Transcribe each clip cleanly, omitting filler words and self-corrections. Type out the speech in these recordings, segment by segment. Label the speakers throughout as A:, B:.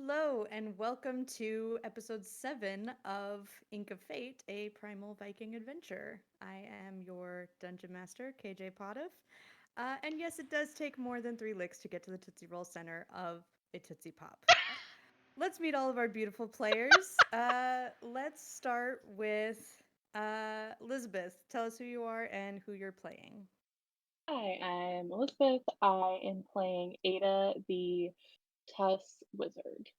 A: Hello, and welcome to episode 7 of Ink of Fate, a primal Viking adventure. I am your dungeon master, KJ Potiff. And yes, it does take more than 3 licks to get to the Tootsie Roll center of a Tootsie Pop. Let's meet all of our beautiful players. Let's start with Elizabeth. Tell us who you are and who you're playing.
B: Hi, I'm Elizabeth. I am playing Ada, the Tuss Wizard.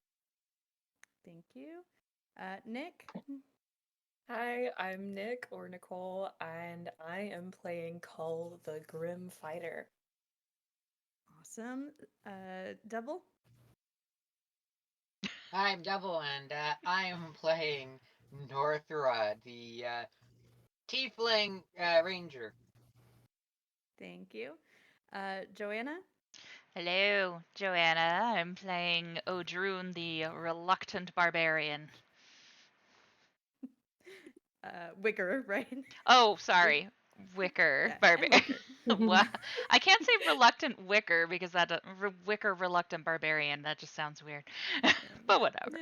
A: Thank you. Nick.
C: Hi, I'm Nick or Nicole, and I am playing Cull the Grim Fighter.
A: Awesome. Devil.
D: I'm Devil, and I am playing Northra, the Tiefling Ranger.
A: Thank you. Joanna.
E: Hello, Joanna. I'm playing Odrune, the reluctant barbarian.
A: Wicker, right?
E: Oh, sorry, Wicker
A: Yeah, and
E: barbarian.
A: Wicker.
E: I can't say reluctant Wicker because Wicker reluctant barbarian. That just sounds weird. But whatever.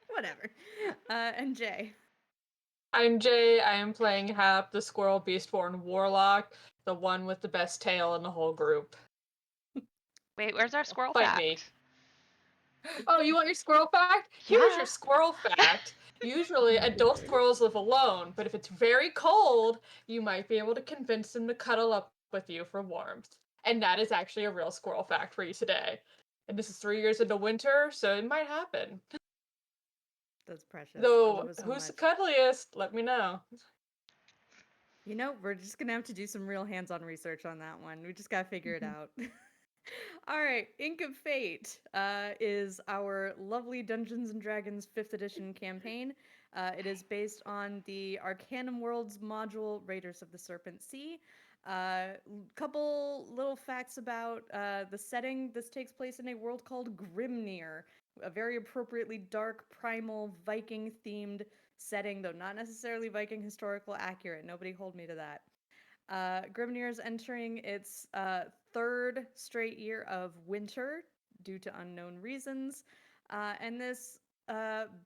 A: Whatever. And Jay.
F: I'm Jay. I am playing Hap, the Squirrel Beastborn Warlock, the one with the best tail in the whole group.
E: Wait, where's our squirrel
F: Fight
E: fact?
F: me. Oh, you want your squirrel fact?
E: Yeah.
F: Here's your squirrel fact. Usually, adult squirrels live alone, but if it's very cold, you might be able to convince them to cuddle up with you for warmth. And that is actually a real squirrel fact for you today. And this is 3 years into winter, so it might happen.
A: That's precious. I
F: Though,
A: love it so
F: who's the
A: much.
F: cuddliest? Let me know.
A: You know, we're just gonna have to do some real hands-on research on that one. We just gotta figure it out. All right, Ink of Fate is our lovely Dungeons and Dragons 5th edition campaign. It is based on the Arcanum Worlds module Raiders of the Serpent Sea. Couple little facts about the setting. This takes place in a world called Grimnir, a very appropriately dark, primal, Viking-themed setting, though not necessarily Viking historical accurate. Nobody hold me to that. Grimnir is entering its third straight year of winter due to unknown reasons. And this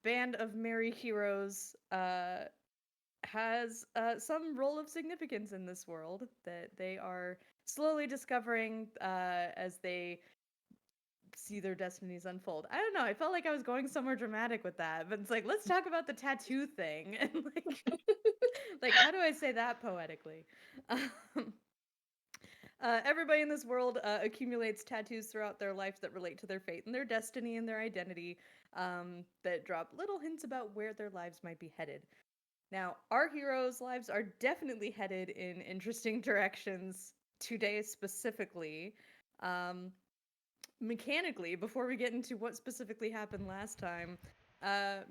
A: band of merry heroes has some role of significance in this world that they are slowly discovering as they see their destinies unfold. I don't know. I felt like I was going somewhere dramatic with that, but it's like, let's talk about the tattoo thing and like how do I say that poetically? Um, everybody in this world accumulates tattoos throughout their life that relate to their fate and their destiny and their identity that drop little hints about where their lives might be headed. Now, our heroes' lives are definitely headed in interesting directions today, specifically. Um, Mechanically, before we get into what specifically happened last time,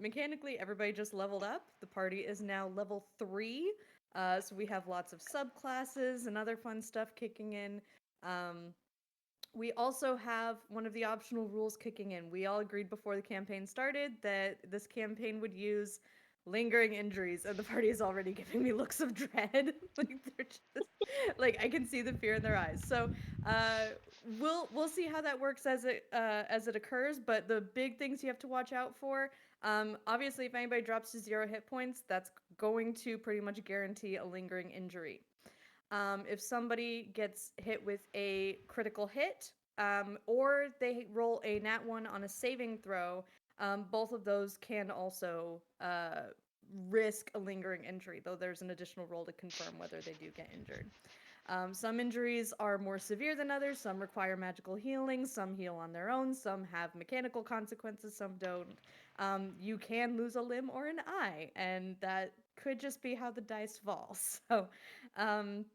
A: mechanically, everybody just leveled up. The party is now level 3. So we have lots of subclasses and other fun stuff kicking in. Um, we also have one of the optional rules kicking in. We all agreed before the campaign started that this campaign would use lingering injuries, and the party is already giving me looks of dread. Like they're just like I can see the fear in their eyes. So uh, we'll see how that works as it occurs. But the big things you have to watch out for. Obviously, if anybody drops to 0 hit points, that's going to pretty much guarantee a lingering injury. If somebody gets hit with a critical hit, or they roll a nat 1 on a saving throw, both of those can also risk a lingering injury, though there's an additional roll to confirm whether they do get injured. Some injuries are more severe than others. Some require magical healing. Some heal on their own. Some have mechanical consequences. Some don't. You can lose a limb or an eye, and that could just be how the dice fall. So,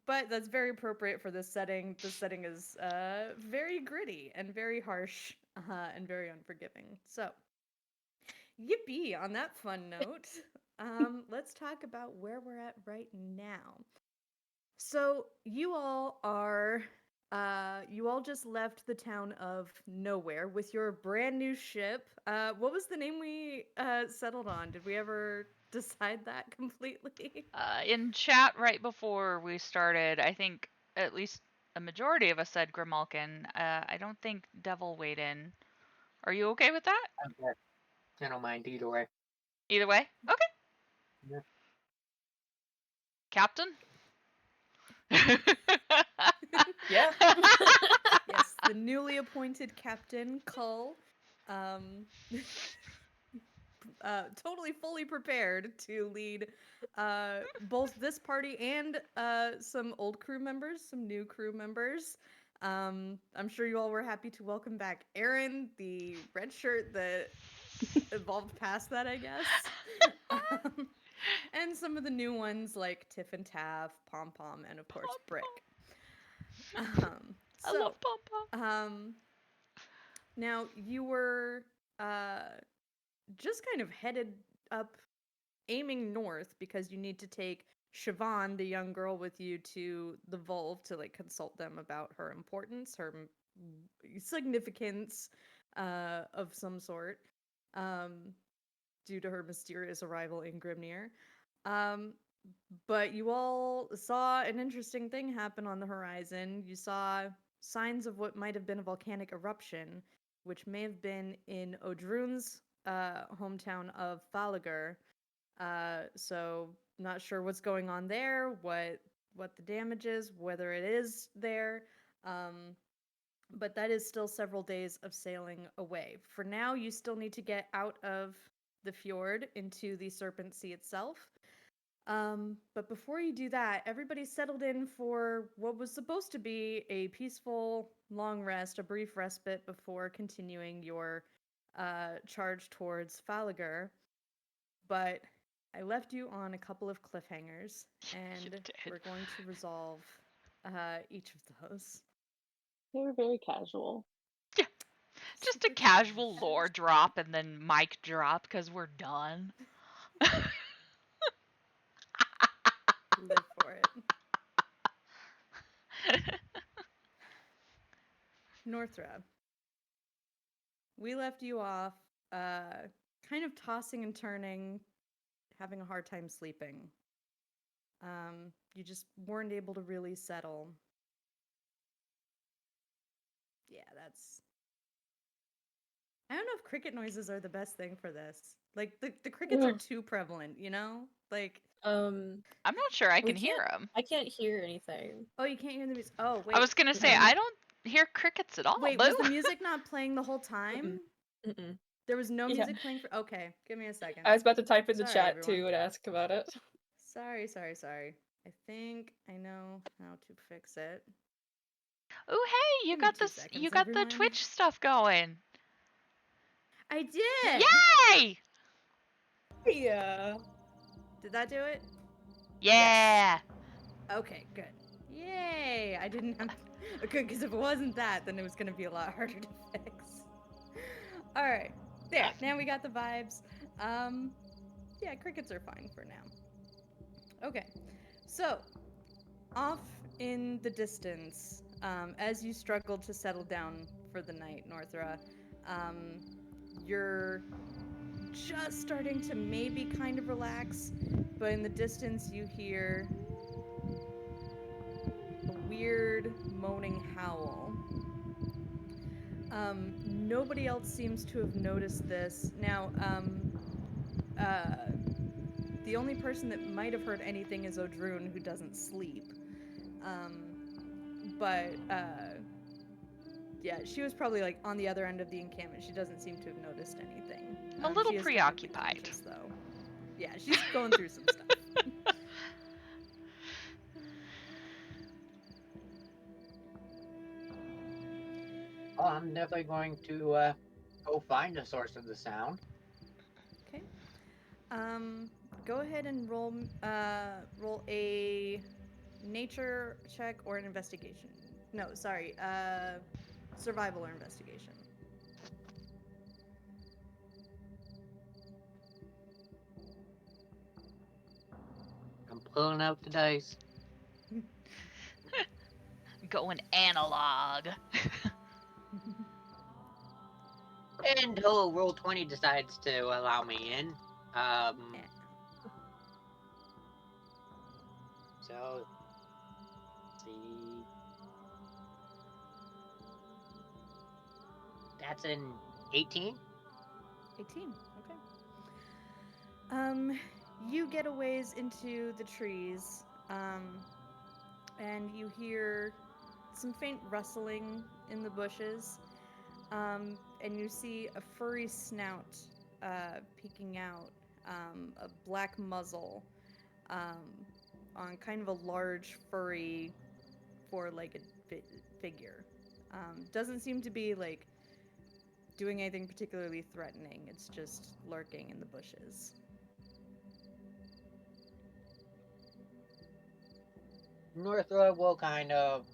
A: but that's very appropriate for this setting. This setting is very gritty and very harsh and very unforgiving. So, yippee! On that fun note, let's talk about where we're at right now. So you all just left the town of Nowhere with your brand new ship. What was the name we settled on? Did we ever decide that completely?
E: In chat right before we started, I think at least a majority of us said Grimalkin. I don't think Devil weighed in Are you okay with that?
D: Okay. I don't mind either way.
E: Either way? Okay.
D: Yeah.
E: Captain?
C: Yeah.
A: Yes, the newly appointed Captain Cull, totally fully prepared to lead both this party and some old crew members, some new crew members. I'm sure you all were happy to welcome back Aaron, the red shirt that evolved past that, I guess. And some of the new ones like Tiff and Taff, Pom Pom, and of course Brick.
E: I love Pom Pom.
A: Now you were just kind of headed up, aiming north because you need to take Siobhan, the young girl, with you to the Volve to like consult them about her importance, her significance of some sort, due to her mysterious arrival in Grimnir. But you all saw an interesting thing happen on the horizon. You saw signs of what might have been a volcanic eruption, which may have been in Odrun's hometown of Falagur. So not sure what's going on there, what the damage is, whether it is there. But that is still several days of sailing away. For now, you still need to get out of the fjord into the Serpent Sea itself. But before you do that, everybody settled in for what was supposed to be a peaceful long rest, a brief respite before continuing your charge towards Falagur. But I left you on a couple of cliffhangers, and
E: did.
A: we're going to resolve each of those.
B: They were very casual.
E: Just a
A: Super
E: casual
A: casual.
E: lore drop and then mic drop because we're done.
A: Live for it. Northra, we left you off kind of tossing and turning, having a hard time sleeping. You just weren't able to really settle. Yeah, that's... I don't know if cricket noises are the best thing for this. Like, the crickets are
F: Ugh.
A: too prevalent, you know? Like,
E: I'm not sure I
C: We
E: can hear them.
C: I can't hear anything.
A: oh, you can't hear the music. Oh, wait.
E: I was gonna say
A: um,
E: I don't hear crickets at all.
A: Wait,
E: Boo.
A: was the music not playing the whole time?
C: Mm-mm.
A: There was no
C: Yeah.
A: music playing for... Okay, give me a second.
C: I was about to type in the
A: Sorry,
C: chat
A: everyone.
C: too and ask about it.
A: Sorry. I think I know how to fix it.
E: Oh hey, you
A: Give me
E: got
A: 2
E: this. You
A: seconds,
E: got
A: everyone.
E: the Twitch stuff going.
A: I did!
E: Yay!
C: Yeah.
A: Did that do it?
E: Yeah.
A: Okay, good. Yay! I didn't have... Good, because if it wasn't that, then it was going to be a lot harder to fix. Alright. There, now we got the vibes. Yeah, crickets are fine for now. Okay, so, off in the distance, as you struggled to settle down for the night, Northra, you're just starting to maybe kind of relax, but in the distance you hear a weird moaning howl. Nobody else seems to have noticed this. Now, the only person that might have heard anything is Odrun, who doesn't sleep. But yeah, she was probably like on the other end of the encampment. She doesn't seem to have noticed anything.
E: I'm a little
A: She is technically
E: preoccupied.
A: conscious, though. Yeah, she's going through some stuff.
D: Well, I'm definitely going to go find the source of the sound.
A: Okay. Go ahead and roll a nature check or an investigation. No, sorry. Survival or investigation.
D: I'm pulling out the dice.
E: Going analog.
D: Until Roll20 decides to allow me in.
A: Yeah.
D: So, let's see. That's an 18?
A: 18. Okay. You get a ways into the trees, and you hear some faint rustling in the bushes, and you see a furry snout peeking out, a black muzzle, on kind of a large furry four-legged figure. Doesn't seem to be like doing anything particularly threatening. It's just lurking in the bushes.
D: Northra will kind of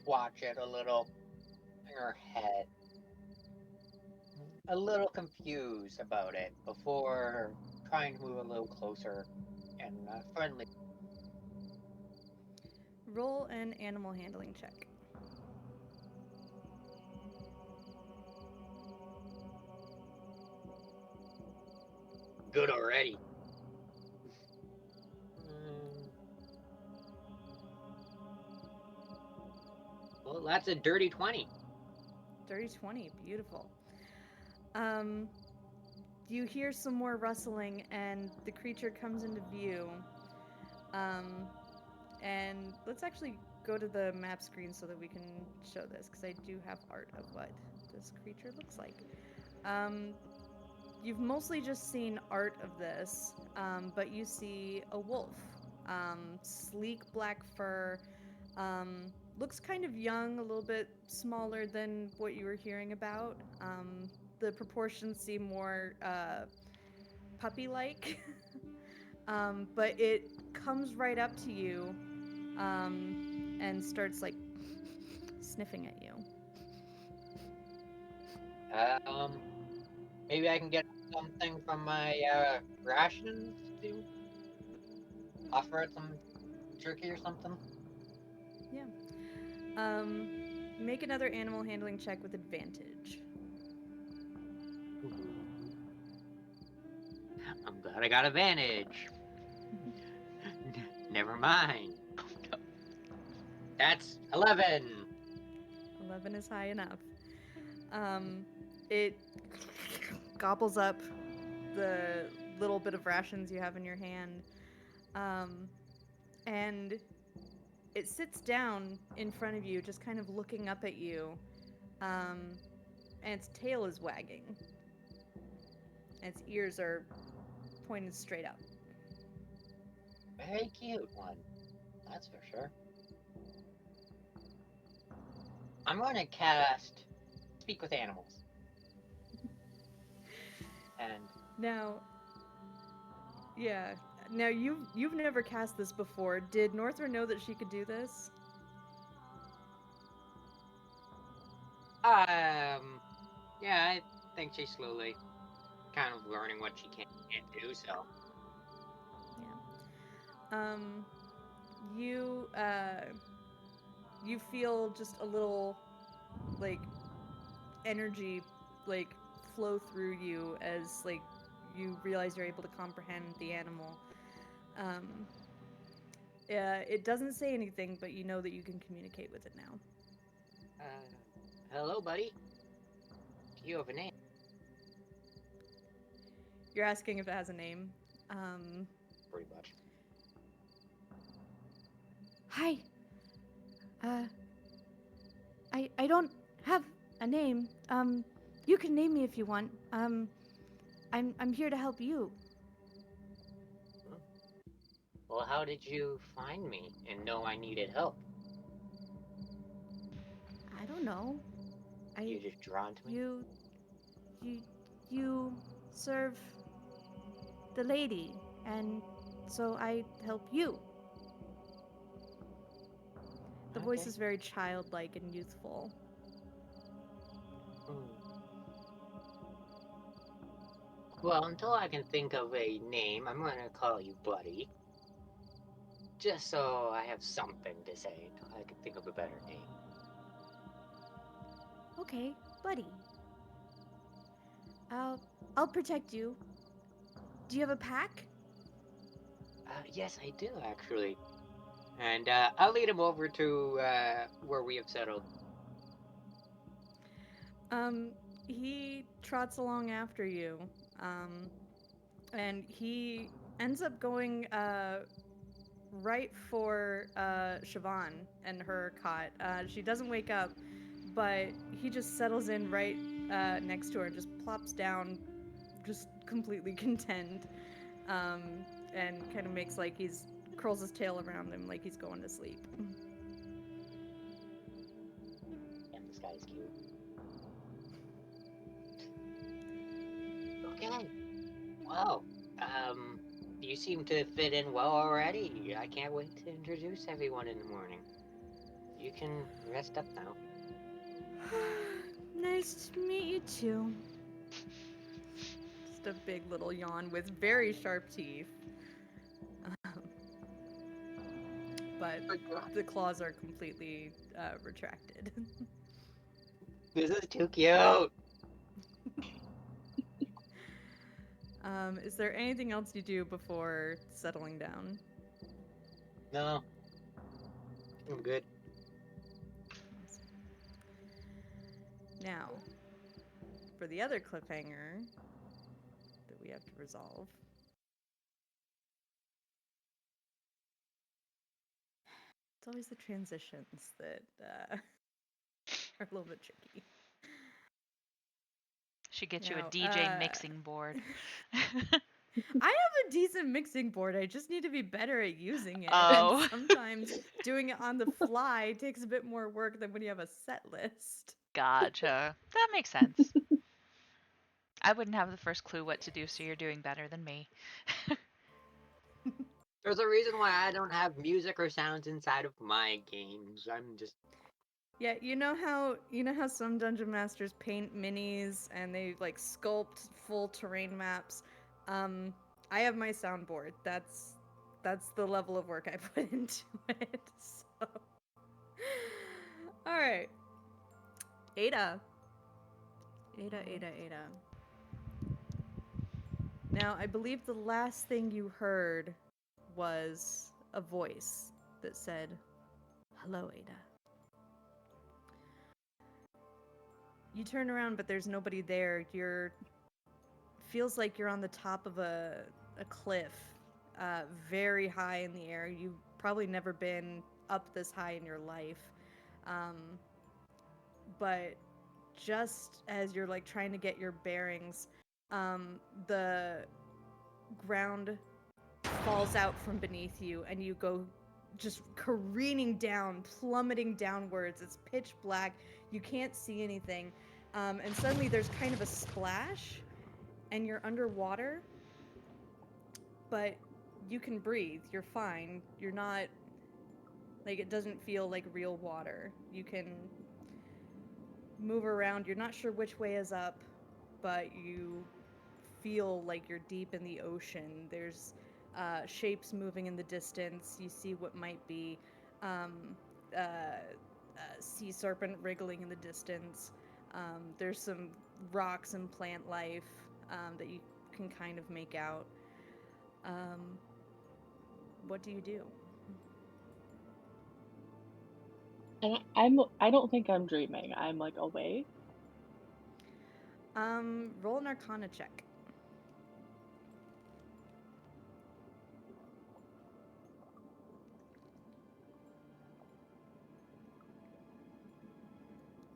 D: watch it a little in her head. A little confused about it before trying to move a little closer and friendly.
A: Roll an animal handling check.
D: Good already. Mm. Well, that's a dirty 20.
A: Dirty 20, beautiful. You hear some more rustling, and the creature comes into view. And let's actually go to the map screen so that we can show this, because I do have art of what this creature looks like. You've mostly just seen art of this, but you see a wolf. Sleek black fur, looks kind of young, a little bit smaller than what you were hearing about. The proportions seem more puppy-like, but it comes right up to you, and starts like sniffing at you.
D: Maybe I can get something from my rations to offer it some jerky or something.
A: Yeah. Make another animal handling check with advantage.
D: I'm glad I got advantage. Never mind. That's 11.
A: 11 is high enough. It gobbles up the little bit of rations you have in your hand, and it sits down in front of you, just kind of looking up at you, and its tail is wagging. And its ears are pointed straight up.
D: Very cute one. That's for sure. I'm going to cast Speak with Animals. And
A: Now, yeah. Now you've never cast this before. Did Northra know that she could do this?
D: yeah, I think she's slowly kind of learning what she can and can't do, so.
A: Yeah. You feel just a little like energy like flow through you as like you realize you're able to comprehend the animal. It doesn't say anything, but you know that you can communicate with it now.
D: Hello, buddy. Do you have a name?
A: You're asking if it has a name.
D: Pretty much.
G: Hi. I don't have a name. You can name me if you want. I'm here to help you.
D: Well, how did you find me and know I needed help?
G: I don't know.
D: You just drawn to me?
G: You serve the lady, and so I help you.
A: The voice is very childlike and youthful.
D: Well, until I can think of a name, I'm going to call you Buddy. Just so I have something to say until I can think of a better name.
G: Okay, buddy. I'll protect you. Do you have a pack?
D: Yes, I do, actually. And I'll lead him over to where we have settled.
A: he trots along after you, and he ends up going right for Siobhan and her cot. She doesn't wake up, but he just settles in right next to her and just plops down, just completely content, and kind of makes like he's curls his tail around him like he's going to sleep.
D: And this guy's cute. Okay. Well, you seem to fit in well already. I can't wait to introduce everyone in the morning. You can rest up now.
G: Nice to meet you too.
A: Just a big little yawn with very sharp teeth. But the claws are completely retracted.
D: This is too cute.
A: Is there anything else you do before settling down?
D: No, I'm good.
A: Now, for the other cliffhanger that we have to resolve. It's always the transitions that are a little bit tricky.
E: Should get you a
A: Now,
E: DJ mixing board.
A: I have a decent mixing board. I just need to be better at using it.
E: Oh.
A: And sometimes doing it on the fly takes a bit more work than when you have a set list.
E: Gotcha. That makes sense. I wouldn't have the first clue what to do, so you're doing better than me.
D: There's a reason why I don't have music or sounds inside of my games. I'm just
A: Yeah, you know how some dungeon masters paint minis and they like sculpt full terrain maps. I have my soundboard. That's the level of work I put into it. So, all right, Ada. Now, I believe the last thing you heard was a voice that said, "Hello, Ada." You turn around, but there's nobody there. Feels like you're on the top of a cliff, very high in the air. You've probably never been up this high in your life. But just as you're like trying to get your bearings, the ground falls out from beneath you and you go just careening down, plummeting downwards. It's pitch black. You can't see anything. And suddenly there's kind of a splash and you're underwater, but you can breathe. You're fine. You're not, like, it doesn't feel like real water. You can move around. You're not sure which way is up, but you feel like you're deep in the ocean. There's shapes moving in the distance. You see what might be sea serpent wriggling in the distance. There's some rocks and plant life that you can kind of make out. What do you do?
B: And I don't think I'm dreaming. I'm like awake.
A: Roll an Arcana check.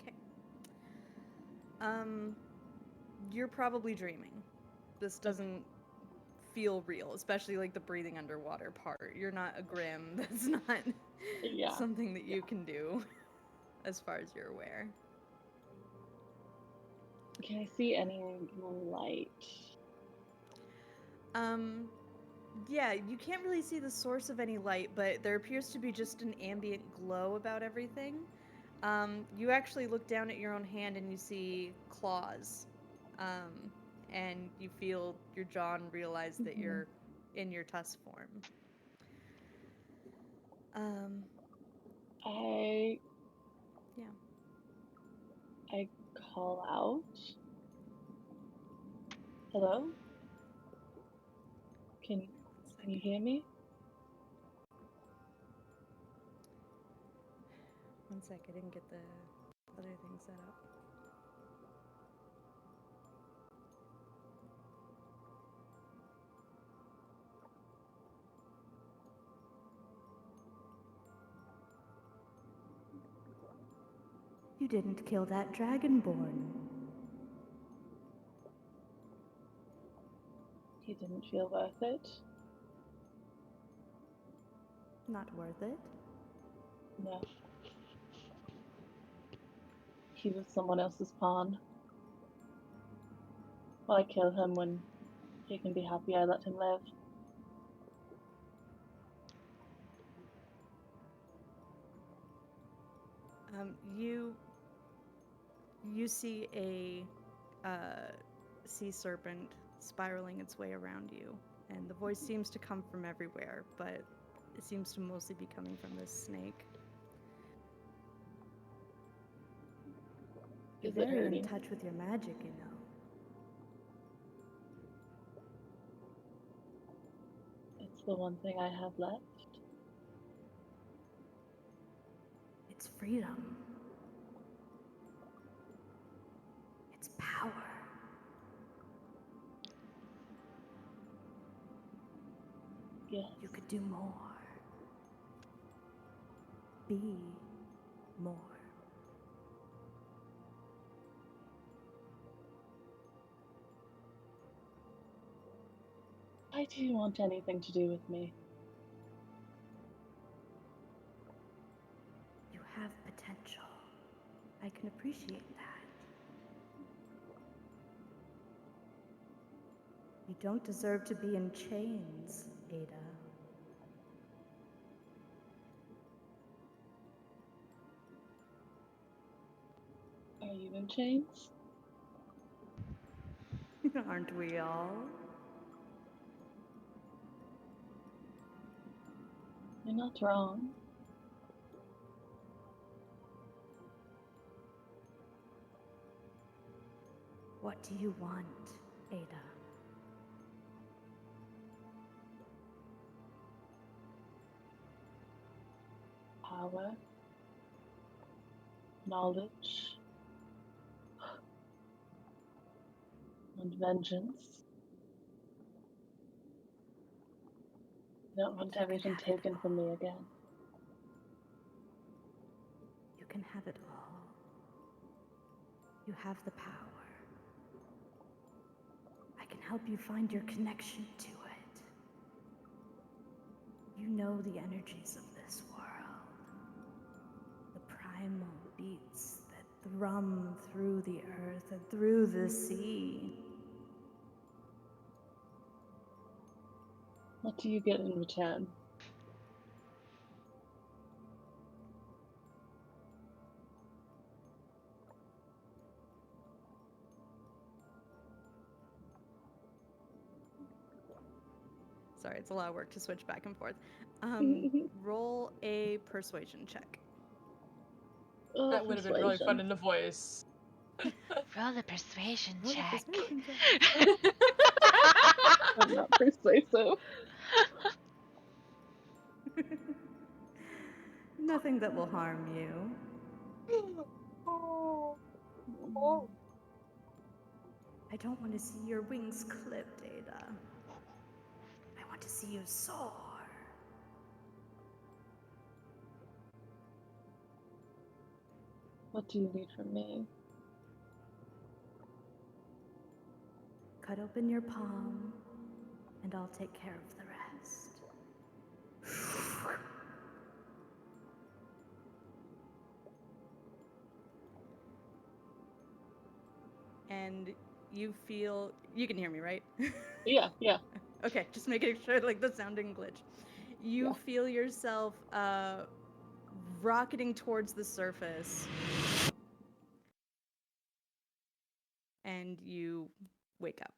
A: Okay. You're probably dreaming. This doesn't feel real, especially like the breathing underwater part. You're not a Grim. That's not
B: Yeah.
A: something that you can do, as far as you're aware.
B: Can I see any light?
A: Yeah, you can't really see the source of any light, but there appears to be just an ambient glow about everything. You actually look down at your own hand and you see claws. And you feel your jaw and realize that you're in your tusk form.
B: I
A: Yeah.
B: I call out. Hello? Can you hear me?
A: One sec, I didn't get the other thing set up.
G: You didn't kill that dragonborn.
B: He didn't feel worth it.
G: Not worth it.
B: No. He was someone else's pawn. Why kill him when he can be happy I let him live?
A: You see a sea serpent spiraling its way around you, and the voice seems to come from everywhere, but it seems to mostly be coming from this snake.
G: You're
B: Is it
G: very in
B: hurting?
G: touch with your magic, you know.
B: It's the one thing I have left.
G: It's freedom. It's power.
B: Yes.
G: You could do more. Be more.
B: Why do you want anything to do with me?
G: You have potential. I can appreciate that. You don't deserve to be in chains, Ada.
B: Are you in chains?
G: Aren't we all?
B: You're not wrong.
G: What do you want, Ada?
B: Power. Knowledge. And vengeance. I don't want
G: You can
B: everything
G: have it
B: taken from me again.
G: You can have it all. You have the power. I can help you find your connection to it. You know the energies of this world. The primal beats that thrum through the earth and through the sea.
B: What do you get in return?
A: Sorry, it's a lot of work to switch back and forth. Roll a persuasion check.
B: Oh,
F: That would have been really fun
B: persuasion.
F: in the voice.
E: Roll a persuasion
G: Roll a
E: check.
G: persuasion check.
B: I'm not persuasive.
G: Nothing that will harm you. I don't want to see your wings clipped, Ada. I want to see you soar.
B: What do you need from me?
G: Cut open your palm, and I'll take care of the rest.
A: And you feel, you can hear me, right?
B: Yeah.
A: Okay, just making sure like the sound didn't glitch. You
B: Yeah.
A: feel yourself rocketing towards the surface, and you wake up.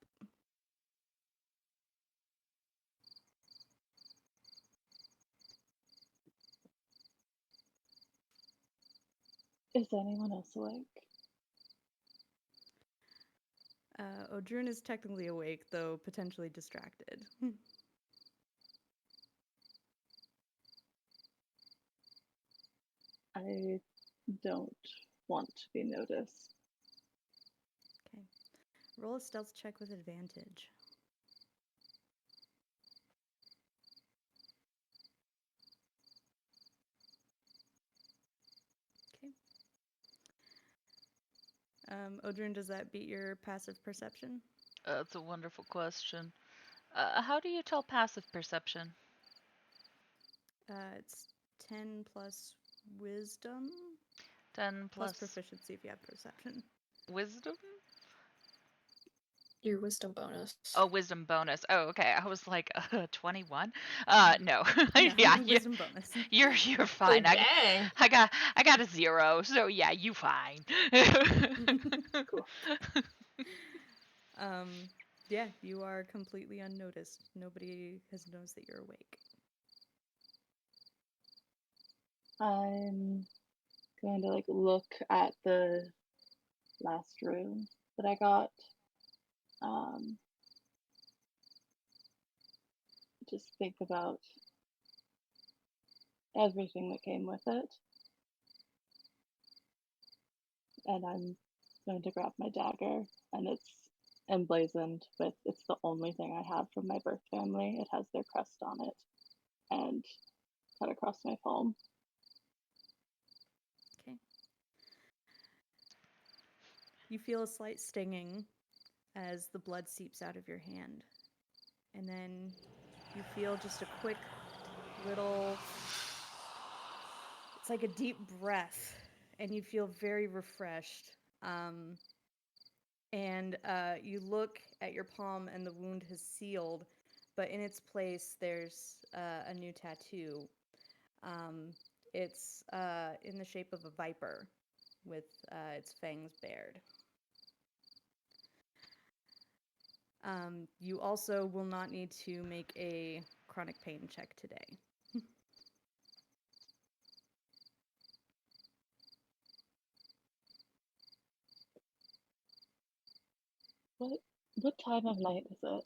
B: Is anyone else awake?
A: Odrun is technically awake, though potentially distracted.
B: I don't want to be noticed.
A: Okay. Roll a stealth check with advantage. Okay. Odrin, does that beat your passive perception?
E: That's a wonderful question. How do you tell passive perception?
A: It's 10 plus wisdom
E: 10
A: plus
E: plus
A: proficiency if you have perception.
E: wisdom?
C: Your wisdom bonus.
E: Oh, wisdom bonus. Oh, okay. I was like, 21? No.
A: No,
E: Yeah,
A: wisdom bonus.
E: you're
F: Oh,
E: fine.
F: dang.
E: I got a 0, so yeah, you fine.
F: Cool.
A: Yeah, you are completely unnoticed. Nobody has noticed that you're awake.
B: I'm going to like look at the last room that I got. Just think about everything that came with it. And I'm going to grab my dagger, and it's emblazoned with, it's the only thing I have from my birth family. It has their crest on it, and cut across my palm.
A: Okay. You feel a slight stinging as the blood seeps out of your hand. And then you feel just a quick little, it's like a deep breath, and you feel very refreshed. And you look at your palm, and the wound has sealed, but in its place, there's a new tattoo. It's in the shape of a viper with its fangs bared. You also will not need to make a chronic pain check today.
B: What time of night is it?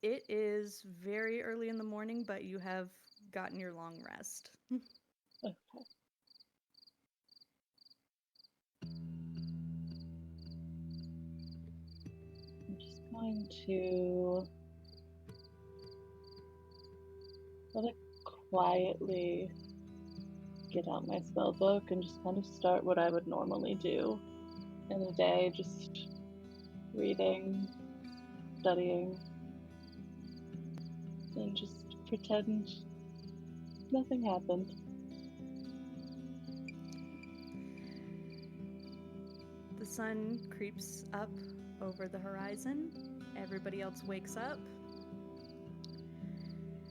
A: It is very early in the morning, but you have gotten your long rest.
B: Okay. I'm just going to quietly get out my spell book and just kind of start what I would normally do in a day, just reading, studying, and just pretend nothing happened.
A: The sun creeps up over the horizon. Everybody else wakes up.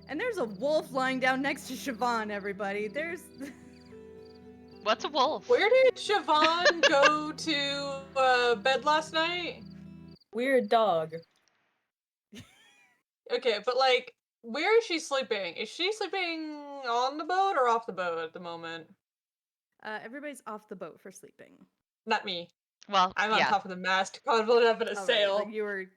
A: And there's a wolf lying down next to Siobhan, everybody. There's...
E: What's a wolf?
F: Where did Siobhan go to bed last night?
C: Weird dog.
F: Okay, but like, where is she sleeping? Is she sleeping on the boat or off the boat at the moment?
A: Everybody's off the boat for sleeping.
F: Not me.
E: Well,
F: I'm on
E: yeah.
F: top of the mast, cuddled up in a
A: Oh, right,
F: sail.
A: like you were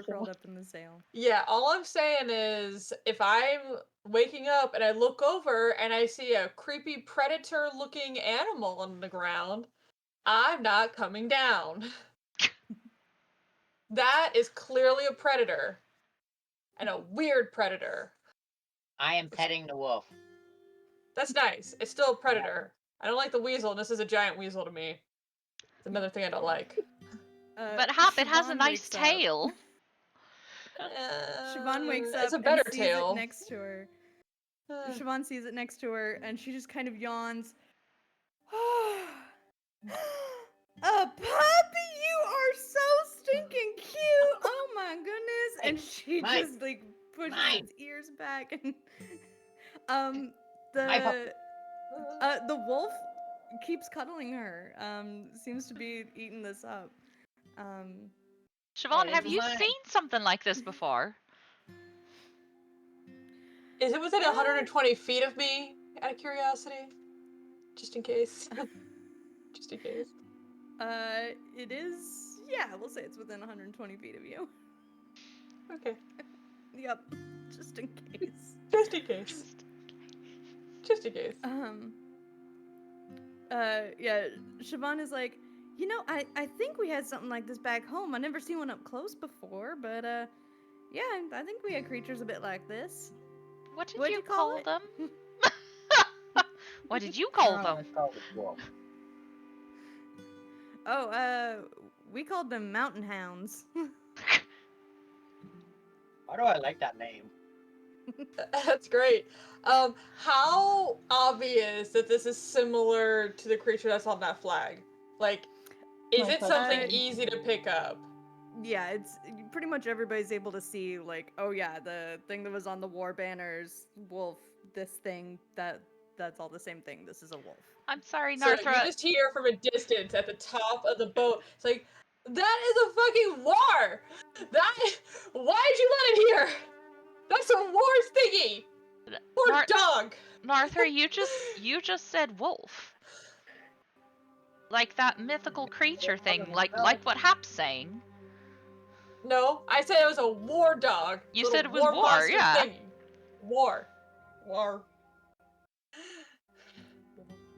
A: curled up in the sail.
F: Yeah, all I'm saying is if I'm waking up and I look over and I see a creepy predator looking animal on the ground, I'm not coming down. That is clearly a predator. And a weird predator.
D: I am petting the wolf.
F: That's nice. It's still a predator. I don't like the weasel, and this is a giant weasel to me. It's another thing I don't like.
E: But Hop, it has a
A: Siobhan
E: nice
A: wakes up.
E: tail.
A: Siobhan wakes up
F: It's a
A: and
F: better
A: sees
F: tail.
A: it next to her. Siobhan sees it next to her, and she just kind of yawns. A puppy! You are so stinking cute! Oh my goodness! And she
D: Mike,
A: just like pushes
D: Mike.
A: its ears back, and
D: My puppy.
A: the wolf keeps cuddling her. Seems to be eating this up.
E: Siobhan,
F: Hey,
E: have you
D: mine.
E: seen something like this before?
F: Is it within 120 feet of me, out of curiosity? Just in case. Just in case.
A: It is. Yeah, we'll say it's within 120 feet of you.
F: Okay.
A: Yep, just in case.
F: Just in case. Just in case.
A: Yeah, Siobhan is like, you know, I think we had something like this back home. I never seen one up close before, but yeah, I think we had creatures a bit like this.
E: What did
A: What'd
E: you
A: you call
E: call
A: it?
E: them? What did you call them?
D: Call it wolf.
A: We called them mountain hounds.
D: Why do I like that name?
F: That's great. How obvious that this is similar to the creature that's on that flag? Like, is
B: My
F: it something
A: question.
F: easy to pick up?
A: Yeah, it's pretty much everybody's able to see, like, oh yeah, the thing that was on the war banners, wolf, this thing, that's all the same thing. This is a wolf.
E: I'm sorry,
F: So you
E: Narthra.
F: just hear from a distance at the top of the boat. It's like, that is a fucking war! Why'd you let it here? That's a war thingy! Poor
E: Nar-
F: dog!
E: Narthra, you just said wolf. Like that mythical creature thing, like what Hap's saying.
F: No, I said it was a war dog.
E: You
F: Little
E: said it was
F: war
E: war,
F: monster
E: yeah.
F: thingy. War.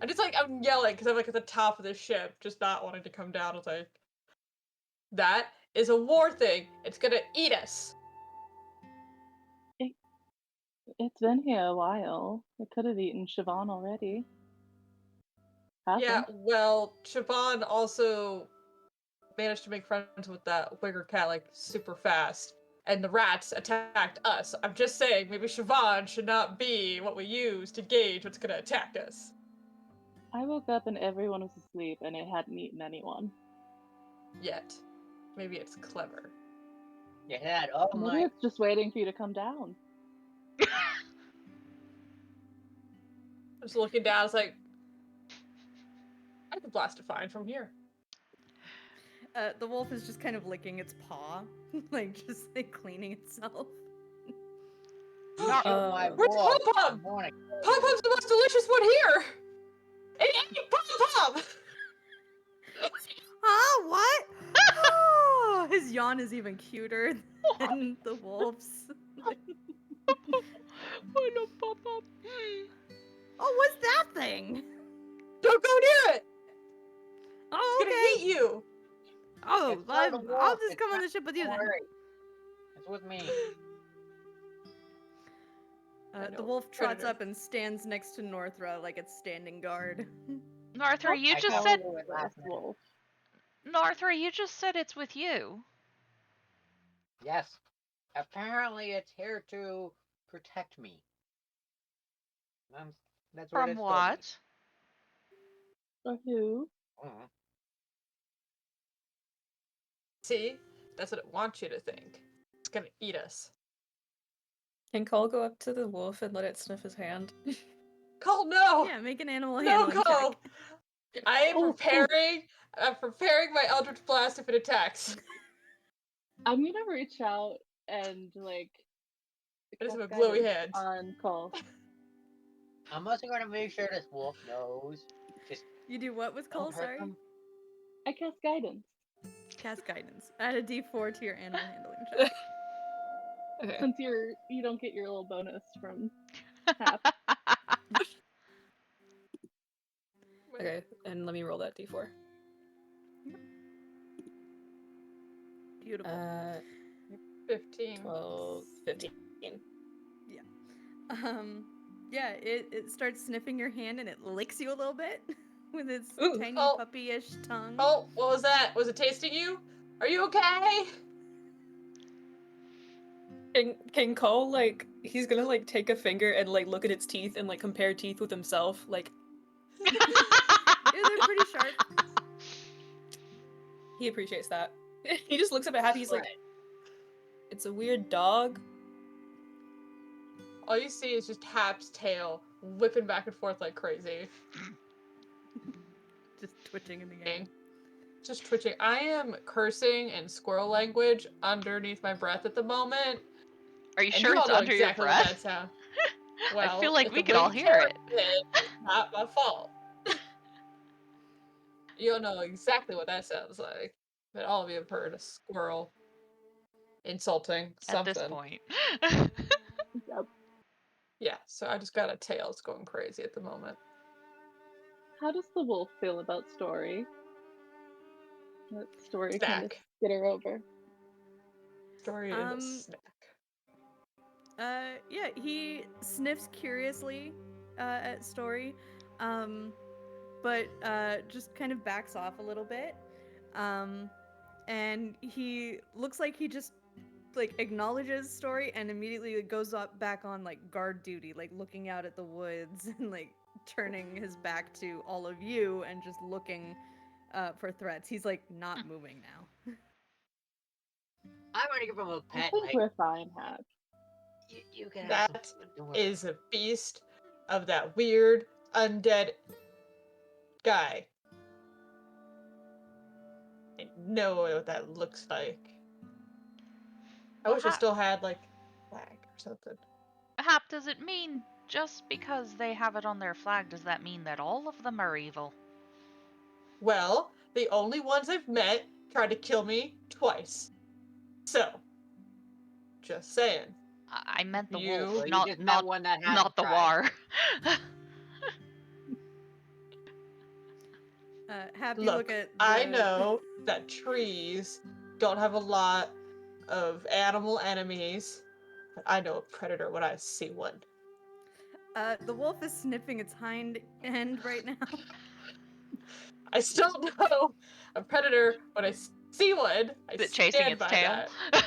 F: I'm just like, I'm yelling because I'm like at the top of the ship, just not wanting to come down. I was like, that is a war thing. It's gonna eat us.
B: It's been here a while. It could have eaten Siobhan already. Hasn't.
F: Yeah, well, Siobhan also managed to make friends with that wigger cat like super fast. And the rats attacked us. I'm just saying, maybe Siobhan should not be what we use to gauge what's gonna attack us.
B: I woke up and everyone was asleep and it hadn't eaten anyone.
F: Yet. Maybe it's clever.
D: You had all
B: Maybe
D: my.
B: it's just waiting for you to come down.
F: I'm just looking down, it's like, I could blast a fine from here.
A: The wolf is just kind of licking its paw, like just like cleaning itself.
D: You killed my
F: Where's
D: wolf.
F: Pom-Pom?
D: I wanna-
F: Pom-Pom's the most delicious one here! It ate Pom-Pom!
A: Oh, what? Oh, his yawn is even cuter than the wolf's. Oh, what's that thing?
F: Don't go near it!
A: Oh,
F: It's gonna eat you!
A: Oh,
D: It's not a
A: I'll
D: wolf,
A: just
D: it's
A: come on
D: not-
A: the ship with you
D: Don't
A: then.
D: worry. It's with me.
F: I
A: The
F: know,
A: wolf trots
F: predator.
A: up and stands next to Northra like it's standing guard.
E: Narthra, you
D: I
E: just
D: call
E: said
D: it with
B: This
D: last name.
B: wolf.
E: Narthra, you just said it's with you.
D: Yes. Apparently it's here to protect me. That's what
E: From
D: it's
E: what?
B: Or who?
D: told me.
F: See? That's what it wants you to think. It's gonna eat us.
C: Can Cole go up to the wolf and let it sniff his hand?
F: Cole, no!
A: Yeah, make an animal
F: No,
A: handling
F: Cole!
A: check.
F: I am
B: Oh,
F: preparing my Eldritch Blast if it attacks.
B: I'm gonna reach out and like
F: I just have a
B: cast
F: glowy
B: guidance
F: hand.
B: on Cole.
D: I'm also gonna make sure this wolf knows. Just
A: You do what with Cole?
D: don't hurt
A: Sorry.
D: them.
B: I cast guidance.
A: Cast guidance. Add a D4 to your animal handling check.
C: Okay.
B: Since you don't get your little bonus from Hap.
C: Okay, and let me roll that d4.
A: Beautiful.
F: 15.
C: 12, 15.
A: Yeah, it starts sniffing your hand and it licks you a little bit with its
C: Ooh.
A: tiny
F: Oh.
A: puppy-ish tongue.
F: Oh, what was that? Was it tasting you? Are you okay?
C: Can Cole, like, he's gonna, like, take a finger and, like, look at its teeth and, like, compare teeth with himself, like...
A: Yeah, they're pretty sharp.
C: He appreciates that. He just looks up at Happy, he's like, it's a weird dog.
F: All you see is just Hap's tail whipping back and forth like crazy.
A: Just twitching in the air.
F: Just twitching. I am cursing in squirrel language underneath my breath at the moment.
E: Are you
F: And
E: sure
F: you all
E: it's
F: know
E: under your
F: exactly what that
E: breath?
F: sound.
E: I
F: Well,
E: feel like
F: if
E: we
F: the
E: could all
F: wind
E: hear it.
F: carries it's not my fault. You'll know exactly what that sounds like. But all of you have heard a squirrel insulting
E: At this
F: something.
E: point.
B: Yep.
F: Yeah, so I just got a tail. It's going crazy at the moment.
B: How does the wolf feel about Story? That Story kind of
F: Snack.
B: get her over.
F: Story is a snack.
A: Yeah, he sniffs curiously at Story, but just kind of backs off a little bit. And he looks like he just like acknowledges story and immediately goes up back on like guard duty, like looking out at the woods and like turning his back to all of you and just looking for threats. He's like not moving now.
D: I'm gonna give him a
B: I
D: pet.
B: think
D: Like
B: we're fine, Hap.
D: you can have
F: That
D: some food. Don't worry.
F: is a beast of that weird undead guy. I know what that looks like. I
E: Well,
F: wish I still had like flag or something.
E: Hap, does it mean just because they have it on their flag, does that mean that all of them are evil?
F: Well, the only ones I've met tried to kill me twice. So, just saying.
E: I meant the
F: You-
E: wolf,
D: Well, you
E: not
D: just met
E: not
D: one that hasn't
E: not the
D: tried.
E: Whar.
A: Happy
F: Look,
A: look at
F: I know that trees don't have a lot of animal enemies, but I know a predator when I see one.
A: The wolf is sniffing its hind end right now.
F: I still know a predator when I see one. I
E: Is it chasing
F: stand
E: its
F: by
E: tail?
F: that.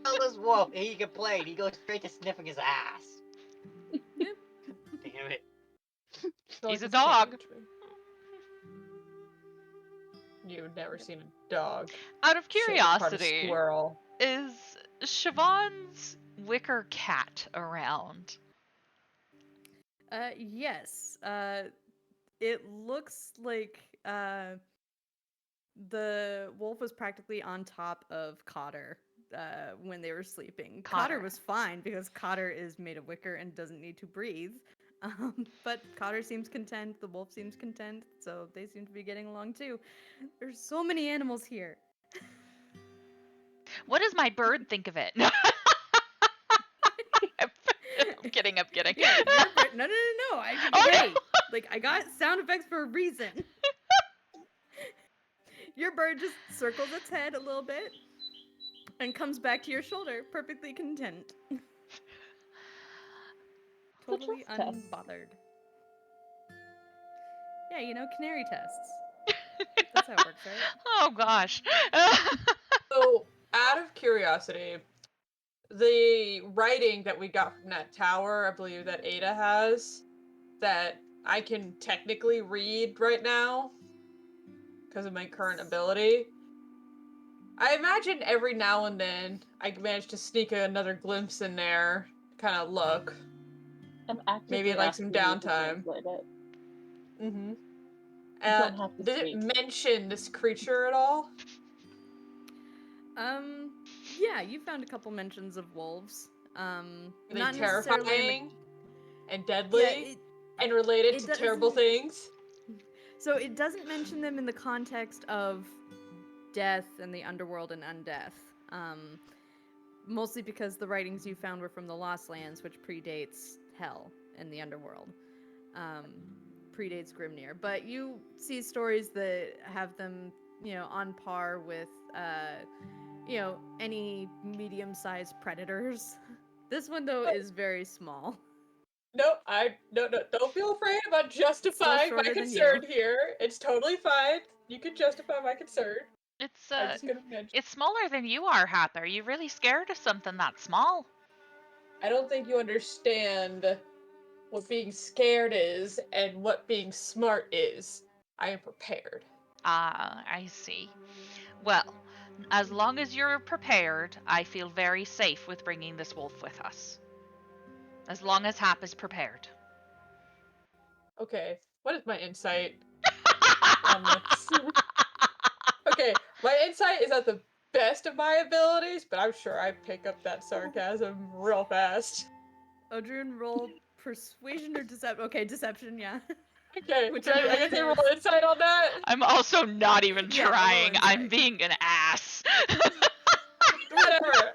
D: Tell this wolf he complained. He goes straight to sniffing his ass. Damn it.
F: They're
E: He's a
F: "This can't
E: dog."
F: touch me." You've never seen a dog.
E: Out of
F: shit part of
E: curiosity,
F: squirrel.
E: is Siobhan's wicker cat around?
A: Yes. It looks like the wolf was practically on top of Cotter when they were sleeping. Cotter
E: Cotter.
A: was fine because Cotter is made of wicker and doesn't need to breathe. But Cotter seems content, the wolf seems content, so they seem to be getting along too. There's so many animals here.
E: What does my bird think of it? I'm kidding.
A: Yeah, your bird. No.
E: Oh, no!
A: Hey, like I got sound effects for a reason. Your bird just circles its head a little bit and comes back to your shoulder, perfectly content. Totally
B: trust test.
A: unbothered. Yeah, you know, canary tests. That's how it works, right?
E: Oh gosh.
F: So, out of curiosity, the writing that we got from that tower, I believe that Ada has, that I can technically read right now because of my current ability. I imagine every now and then I manage to sneak another glimpse in there, kind of look.
B: I'm actively
F: Maybe like some
B: asking you to
F: downtime.
B: translate it.
F: Mm-hmm.
B: You don't have to
F: Did
B: speak.
F: it mention this creature at all?
A: Yeah, you found a couple mentions of wolves.
F: Are they
A: Not necessarily in the
F: terrifying and deadly
A: yeah,
F: and related
A: it
F: to
A: doesn't-
F: terrible things?
A: so it doesn't mention them in the context of death and the underworld and undeath. Mostly because the writings you found were from the Lost Lands, which predates Hell and the underworld. Predates Grimnir. But you see stories that have them, on par with, any medium-sized predators. This one, though, is very small.
F: No, don't feel afraid about justifying my
A: shorter than
F: concern
A: you.
F: here. It's totally fine. You can justify my concern.
E: It's
F: I'm just gonna mention.
E: it's smaller than you are, Hap. Are you really scared of something that small?
F: I don't think you understand what being scared is and what being smart is. I am prepared.
E: Ah, I see. Well, as long as you're prepared, I feel very safe with bringing this wolf with us. As long as Hap is prepared.
F: Okay, what is my insight on this? Okay, my insight is at the best of my abilities, but I'm sure I pick up that sarcasm real fast.
A: Odrun, roll persuasion or deception? Okay, deception, yeah.
F: Okay,
A: Whichever
F: I
A: one
F: guess
A: it
F: I roll
A: is.
F: insight on that.
E: I'm also not even
A: Yeah, roll
E: trying. I'm
A: insight.
E: being an ass.
F: Whatever.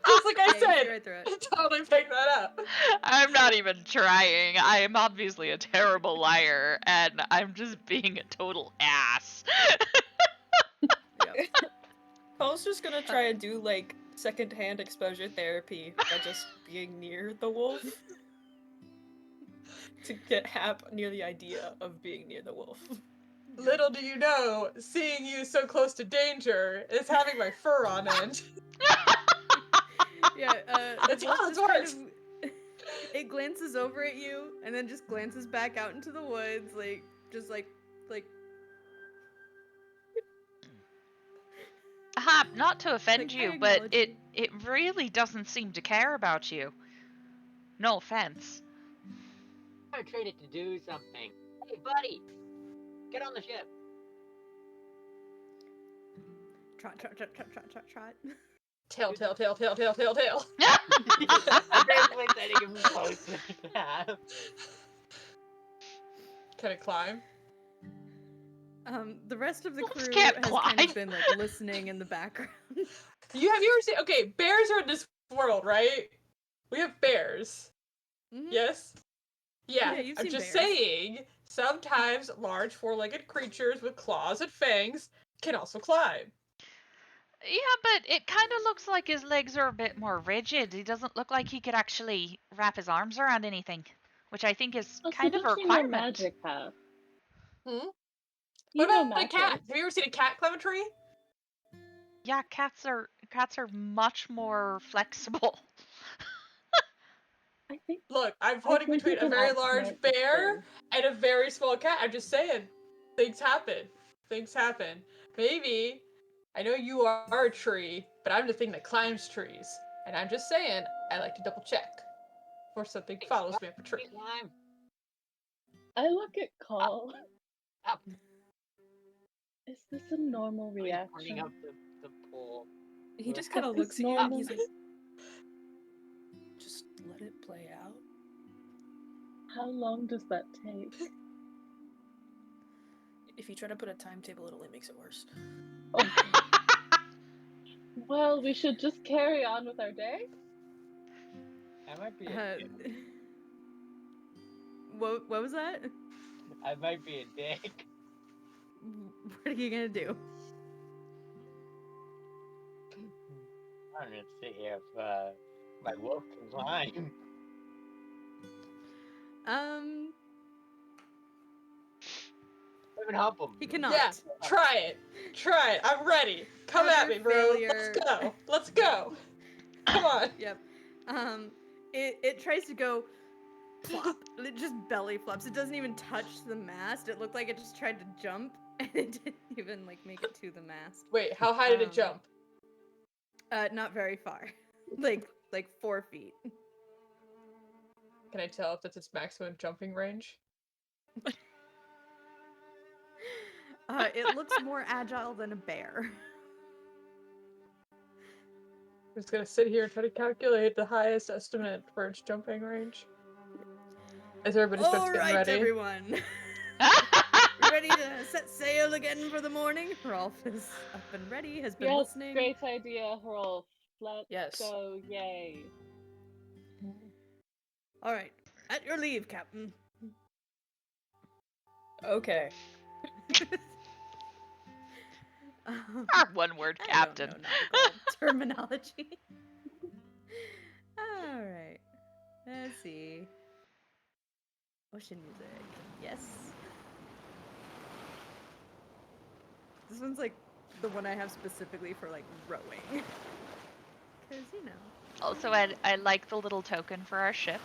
F: Just like I
A: Yeah, you
F: said,
A: see right through it.
F: I totally picked that up.
E: I'm not even trying. I am obviously a terrible liar, and I'm just being a total ass.
A: Yep.
C: Cole's just gonna try and do like secondhand exposure therapy by just being near the wolf to get Hap near the idea of being near the wolf.
F: Little do you know, seeing you so close to danger is having my fur on end.
A: Yeah, the
F: That's
A: wolf
F: how this
A: just kind
F: works.
A: of it glances over at you and then just glances back out into the woods, like just like
E: Not to offend
A: Like, I
E: you, but
A: acknowledge
E: it
A: you.
E: it really doesn't seem to care about you. No offense.
D: I trained it to do something. Hey, buddy, get on the ship.
A: Trot, trot, trot, trot, trot, trot, trot.
F: Tail, tail, tail, tail, tail, tail, tail.
D: I'm basically setting him close to the path.
F: Can it climb?
A: The rest of the
E: Wolves
A: crew
E: can't
A: has kind
E: climb.
A: of been like listening in the background.
F: Have you ever seen? Okay, bears are in this world, right? We have bears.
A: Mhm.
F: Yes. Yeah.
A: Yeah, you've
F: I'm
A: seen
F: just
A: bears.
F: saying. Sometimes large four-legged creatures with claws and fangs can also climb.
E: Yeah, but it kind of looks like his legs are a bit more rigid. He doesn't look like he could actually wrap his arms around anything, which I think is
B: Also,
E: kind of a
B: don't you know
E: requirement.
B: magic, Half?
F: Hmm?
B: You
F: What
B: know
F: about a
B: magic.
F: cat? Have you ever seen a cat climb a tree?
E: Yeah, cats are much more flexible.
B: I think
F: Look, I'm
B: I
F: voting
B: think
F: between
B: you
F: a
B: can
F: very
B: outsmart
F: large
B: this
F: bear
B: thing.
F: and a very small cat. I'm just saying. Things happen. Things happen. Maybe. I know you are a tree, but I'm the thing that climbs trees. And I'm just saying, I like to double check before something follows me up a tree.
D: Climb.
B: I look at Cole.
D: Up.
B: Is this a normal
D: He's
B: reaction?
D: running up the pole.
C: He just kind of
B: Is
C: looks
B: this
C: at you and
B: normal?
C: he's like, just let it play out.
B: How long does that take?
C: If you try to put a timetable, it only makes it worse.
B: Okay. Well, we should just carry on with our day.
D: I might be
A: Uh,
D: a dick.
A: what was that?
D: I might be a dick.
A: What are you gonna do?
D: I'm gonna see if my wolf can climb.
A: He
D: Even help him.
A: cannot.
F: Yeah, try it. Try it. I'm ready. Come at
A: Another
F: me, bro.
A: failure.
F: Let's go. Let's go. Come on.
A: Yep. It tries to go plop. It just belly flops. It doesn't even touch the mast. It looked like it just tried to jump and it didn't even like make it to the mast.
F: Wait, how high did it jump?
A: Not very far. like 4 feet.
F: Can I tell if that's its maximum jumping range?
A: It looks more agile than a bear.
F: I'm just gonna sit here and try to calculate the highest estimate for its jumping range. As everybody starts
A: All
F: getting
A: right,
F: ready.
A: everyone. Ready to set sail again for the morning? Rolf is up and ready, has been
B: Yes,
A: listening.
B: great idea, Rolf. Let's
C: Yes.
B: go, yay.
A: All right, at your leave, Captain.
C: Okay.
E: Our one-word
A: I
E: captain.
A: don't know nautical terminology. All right, let's see. Ocean music, yes. This one's like the one I have specifically for like rowing, because you know.
E: Also, I like the little token for our ship.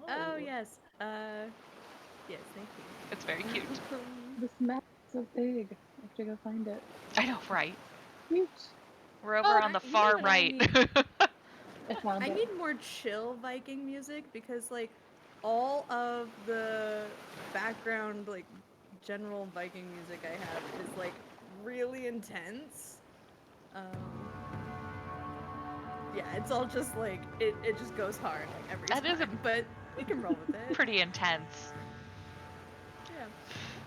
A: Oh yes, yes, thank you.
E: It's very cute.
B: This map is so big. I have to go find it.
E: I know, right?
B: Cute.
E: We're over
A: Oh,
E: on the
A: you know
E: far
A: what I
E: right.
A: need?
B: I found
A: I
B: it.
A: need more chill Viking music because like all of the background like general Viking music I have is like really intense. Yeah, it's all just like it just goes hard like every
E: That
A: time.
E: is a
A: but we can roll with it.
E: Pretty intense.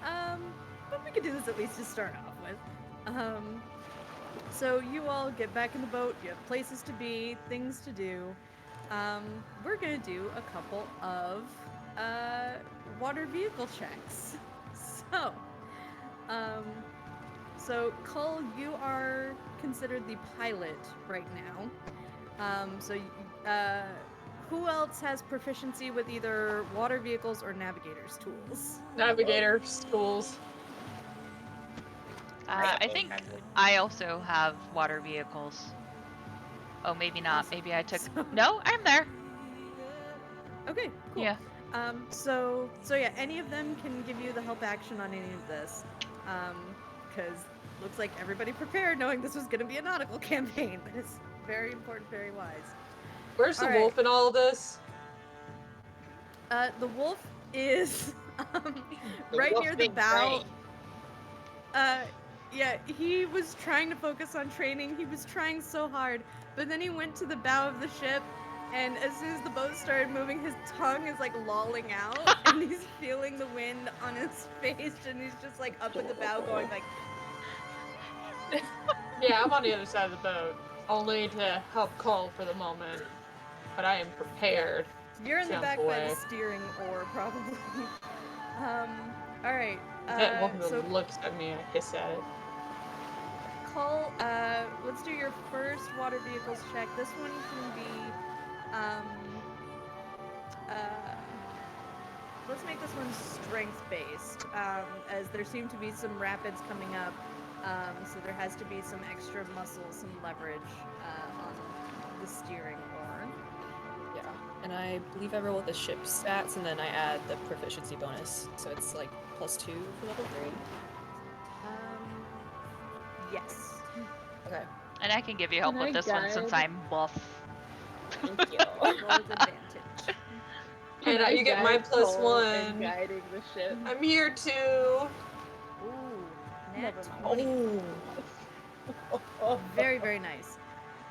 A: Yeah. But we could do this at least to start off with. So you all get back in the boat, you have places to be, things to do. We're gonna do a couple of water vehicle checks. So Cull, you are considered the pilot right now. who else has proficiency with either water vehicles or navigators tools?
F: Navigator schools.
E: I think I also have water vehicles. Oh, maybe not.
A: Awesome.
E: Maybe I took.
A: So-
E: No, I'm there.
A: Okay, cool.
E: Yeah.
A: So yeah, any of them can give you the help action on any of this. Because looks like everybody prepared knowing this was going to be a nautical campaign. That is very important, very wise.
F: Where's the
A: All right.
F: wolf in all of this?
A: The wolf is
D: The
A: right
D: wolf
A: near the
D: being
A: bow.
D: trained.
A: Yeah, he was trying to focus on training. He was trying so hard, but then he went to the bow of the ship, and as soon as the boat started moving, his tongue is like lolling out, and he's feeling the wind on his face, and he's just like up at the bow going like,
F: Yeah, I'm on the other side of the boat, only to help Cole for the moment. But I am prepared.
A: you're in the
F: Sounds
A: back by
F: away.
A: the steering oar, probably. All right.
F: That wolf
A: So
F: looks at me and I hiss at it.
A: Cole, let's do your first water vehicles check. This one can be, let's make this one strength-based, as there seem to be some rapids coming up, so there has to be some extra muscle, some leverage, on the steering oar.
C: Yeah, and I believe I roll with the ship stats, and then I add the proficiency bonus, so it's like +2 for level 3.
A: Yes.
C: Okay,
E: And I can give you help
B: Can
E: with
B: I
E: this one since
B: guide?
E: I'm buff.
C: thank you.
A: Roll with advantage.
F: And you get my
B: guide Cole in
F: +1.
B: guiding the ship.
F: I'm here too.
A: Ooh, nat
B: Never mind.
A: 20. Very, very nice.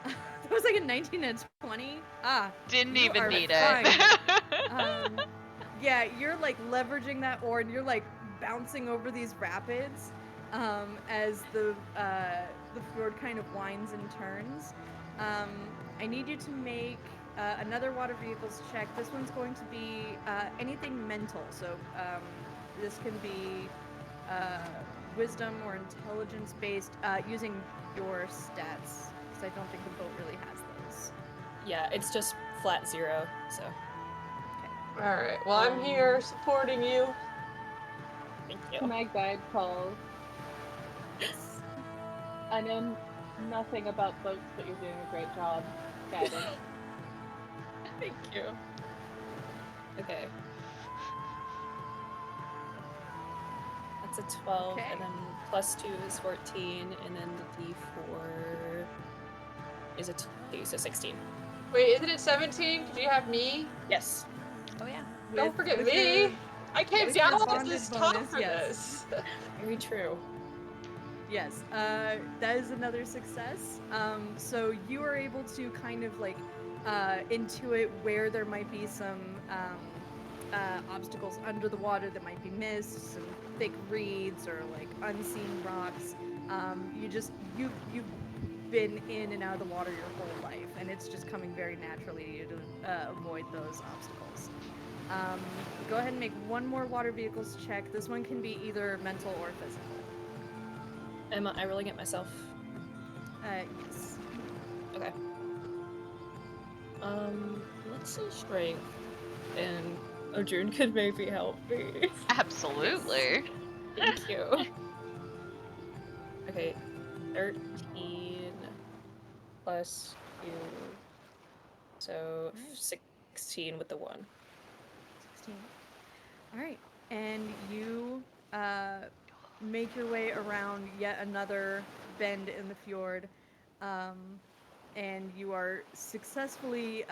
A: That was like a 19 and 20.
E: Didn't
A: You
E: even
A: are
E: need
A: fine.
E: it.
A: Yeah, you're like leveraging that oar and you're like bouncing over these rapids as the fjord kind of winds and turns. I need you to make another water vehicles check. This one's going to be anything mental. So this can be wisdom or intelligence based using your stats, because I don't think the boat really has those.
C: Yeah, it's just flat 0, so
F: Alright, well, I'm here supporting you.
C: thank you.
B: Can I guide Cole?
A: Yes.
B: I know nothing about boats, but you're doing a great job guiding.
C: Thank you. Okay. That's a 12,
A: Okay.
C: and then +2 is 14, and then the D4 is a 2, so 16.
F: Wait, isn't it 17? Because you have me?
C: Yes.
E: Oh yeah.
F: Don't forget
A: with
F: me.
A: your-
F: I came
A: with
F: down
A: your
F: off
A: bonded
F: this top
A: bonus,
F: for
A: yes.
F: this.
C: Very true.
A: Yes, that is another success. So you are able to kind of like intuit where there might be some obstacles under the water that might be missed, some thick reeds or like unseen rocks. You've been in and out of the water your whole life, and it's just coming very naturally to you to avoid those obstacles. Go ahead and make one more water vehicles check. This one can be either mental or physical.
C: Am I rolling it myself?
A: Yes.
C: Okay. Let's see strength. And Arjun could maybe help me.
E: Absolutely.
C: Thank you. Okay, 13 plus 2. So 16 with the 1.
A: 16. All right, and you make your way around yet another bend in the fjord, and you are successfully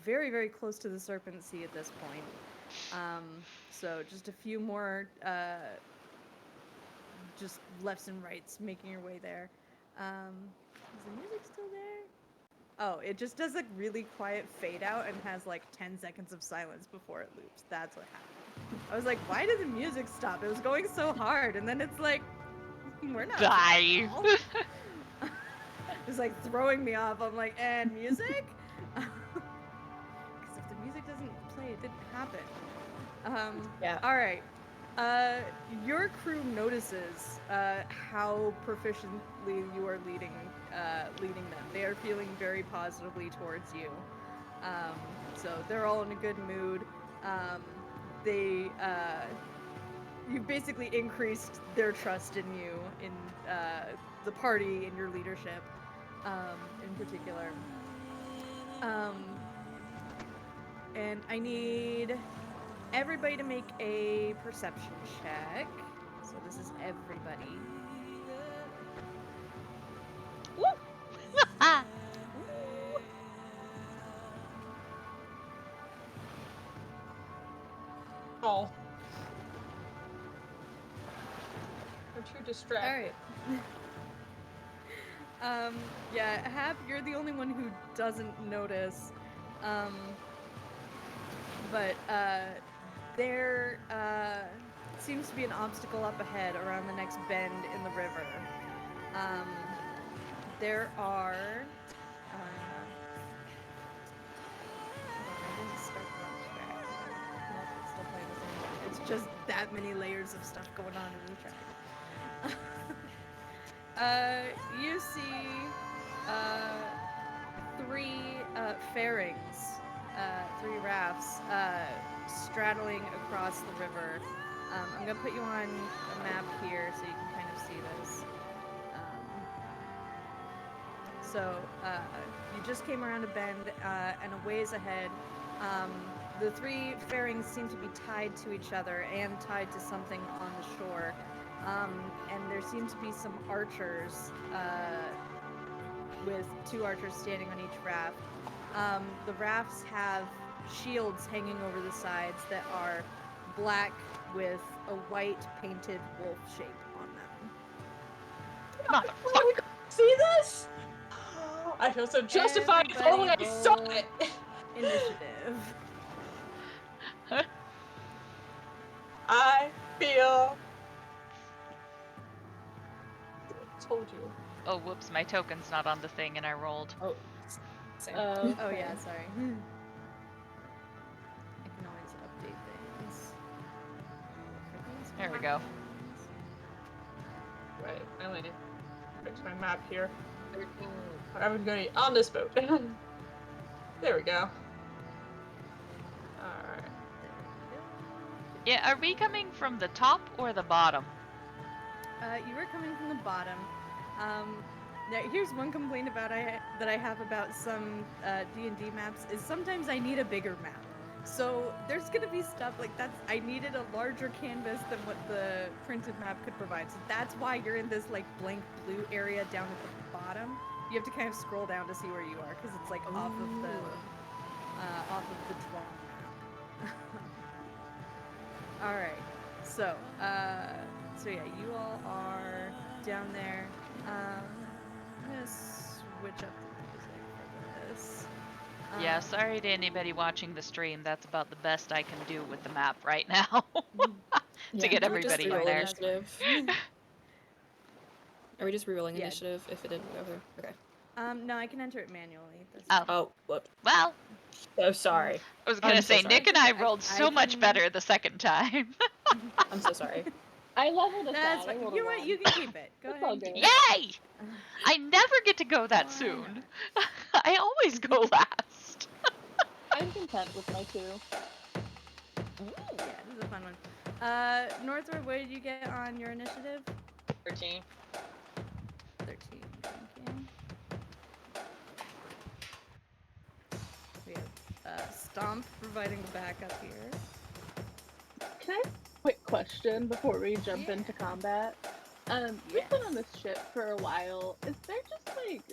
A: very, very close to the Serpent Sea at this point. So just a few more just lefts and rights, making your way there. Is the music still there? Oh, it just does a really quiet fade out and has like 10 seconds of silence before it loops. That's what happened. I was like, why did the music stop? It was going so hard, and then it's like, we're not.
E: Die.
A: It's like throwing me off. I'm like, and music? Because if the music doesn't play, it didn't happen.
C: Yeah.
A: All right. Your crew notices how proficiently you are leading them. They are feeling very positively towards you. So they're all in a good mood. They you've basically increased their trust in you, in the party, in your leadership, in particular. And I need everybody to make a perception check. So this is everybody.
E: Ah,
F: Oh. We're too distracted.
A: Alright. Yeah, Hap, you're the only one who doesn't notice. But there seems to be an obstacle up ahead around the next bend in the river. There are... hold on, I didn't start the wrong track. Nope, it's still playing the same one. It's just that many layers of stuff going on in the track. You see three fairings, three rafts straddling across the river. I'm gonna put you on a map here so you can kind of see this. You just came around a bend, and a ways ahead, the three fairings seem to be tied to each other and tied to something on the shore. And there seem to be some archers, with two archers standing on each raft. The rafts have shields hanging over the sides that are black with a white painted wolf shape on them.
E: motherfucker.
F: See this? I feel so justified if only I saw
A: Everybody
F: it.
A: Initiative.
F: I feel. Told you.
E: Oh, whoops, my token's not on the thing and I rolled.
C: Oh, same.
A: Oh yeah, sorry. I can always update things.
E: There we go.
F: Right, I only need to fix my map here. I'm gonna be on this boat. There we go. Alright.
E: Yeah, are we coming from the top or the bottom?
A: You were coming from the bottom. Now here's one complaint that I have about some D&D maps is sometimes I need a bigger map. So there's gonna be stuff like I needed a larger canvas than what the printed map could provide. So that's why you're in this like blank blue area down at the bottom. You have to kind of scroll down to see where you are because it's like off of the drawn map. All right. So yeah, you all are down there. I'm gonna switch up the music for this.
E: Yeah, sorry to anybody watching the stream. That's about the best I can do with the map right now.
C: Yeah,
E: get
C: can we just
E: everybody in
C: reroll
E: there.
C: Initiative? Are we just rerolling
A: Yeah.
C: initiative if it didn't go through? Okay.
A: No, I can enter it manually.
C: Oh, whoop.
E: Well,
C: So sorry.
E: I was gonna
C: I'm so
E: say,
C: sorry.
E: Nick and I
A: I-
E: rolled
A: I
E: so much
A: can-
E: better the second time.
C: I'm so sorry.
B: I leveled us
A: That's
B: out. I
A: fine.
B: rolled
A: You
B: a
A: know what?
B: one.
A: You can keep it. Go
B: It's
A: ahead.
B: all
A: and
B: good.
A: keep it.
E: Yay! I never get to go that
A: Why
E: soon. I always go last.
B: I'm content with my 2.
A: Yeah, this is a fun one. Northwood, what did you get on your initiative?
D: 13.
A: 13. Thank you. We have Stomp providing the backup here.
B: Can I quick question before we jump
A: Yeah.
B: into combat? We've been on this ship for a while. Is there just like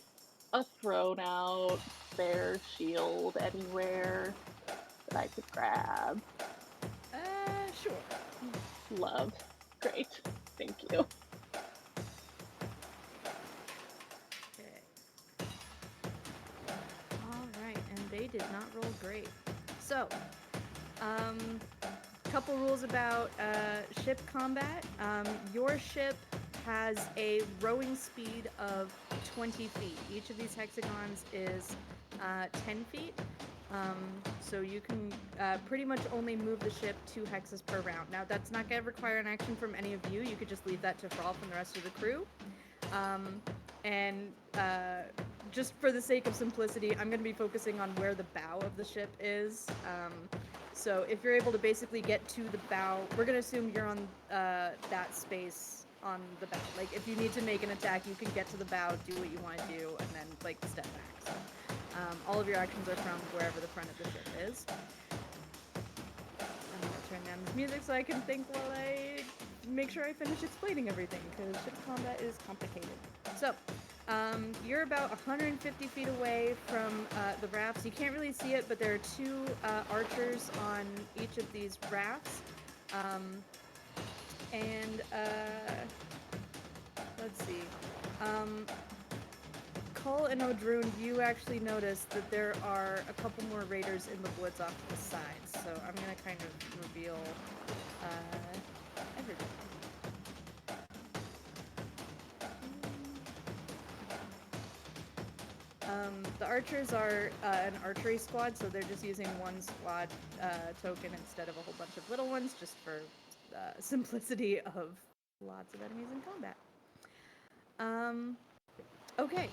B: a thrown out spare shield anywhere that I could grab?
A: Sure.
B: Love. Great. Thank you.
A: Okay. Alright, and they did not roll great. So, couple rules about ship combat. Your ship has a rowing speed of 20 feet. Each of these hexagons is 10 feet. So you can pretty much only move the ship 2 hexes per round. Now, that's not going to require an action from any of you. You could just leave that to Frolf and the rest of the crew. And just for the sake of simplicity, I'm going to be focusing on where the bow of the ship is. So if you're able to basically get to the bow, we're going to assume you're on that space on the bow. Like, if you need to make an attack, you can get to the bow, do what you want to do, and then, like, step back. So all of your actions are from wherever the front of the ship is. I'm going to turn down this music so I can think while I make sure I finish explaining everything, because ship combat is complicated. So, you're about 150 feet away from the rafts. You can't really see it, but there are two archers on each of these rafts. Let's see. Cull and Odrune, you actually notice that there are a couple more raiders in the woods off to the sides. So I'm going to kind of reveal everything. The archers are an archery squad, so they're just using one squad token instead of a whole bunch of little ones, just for simplicity of lots of enemies in combat. Okay.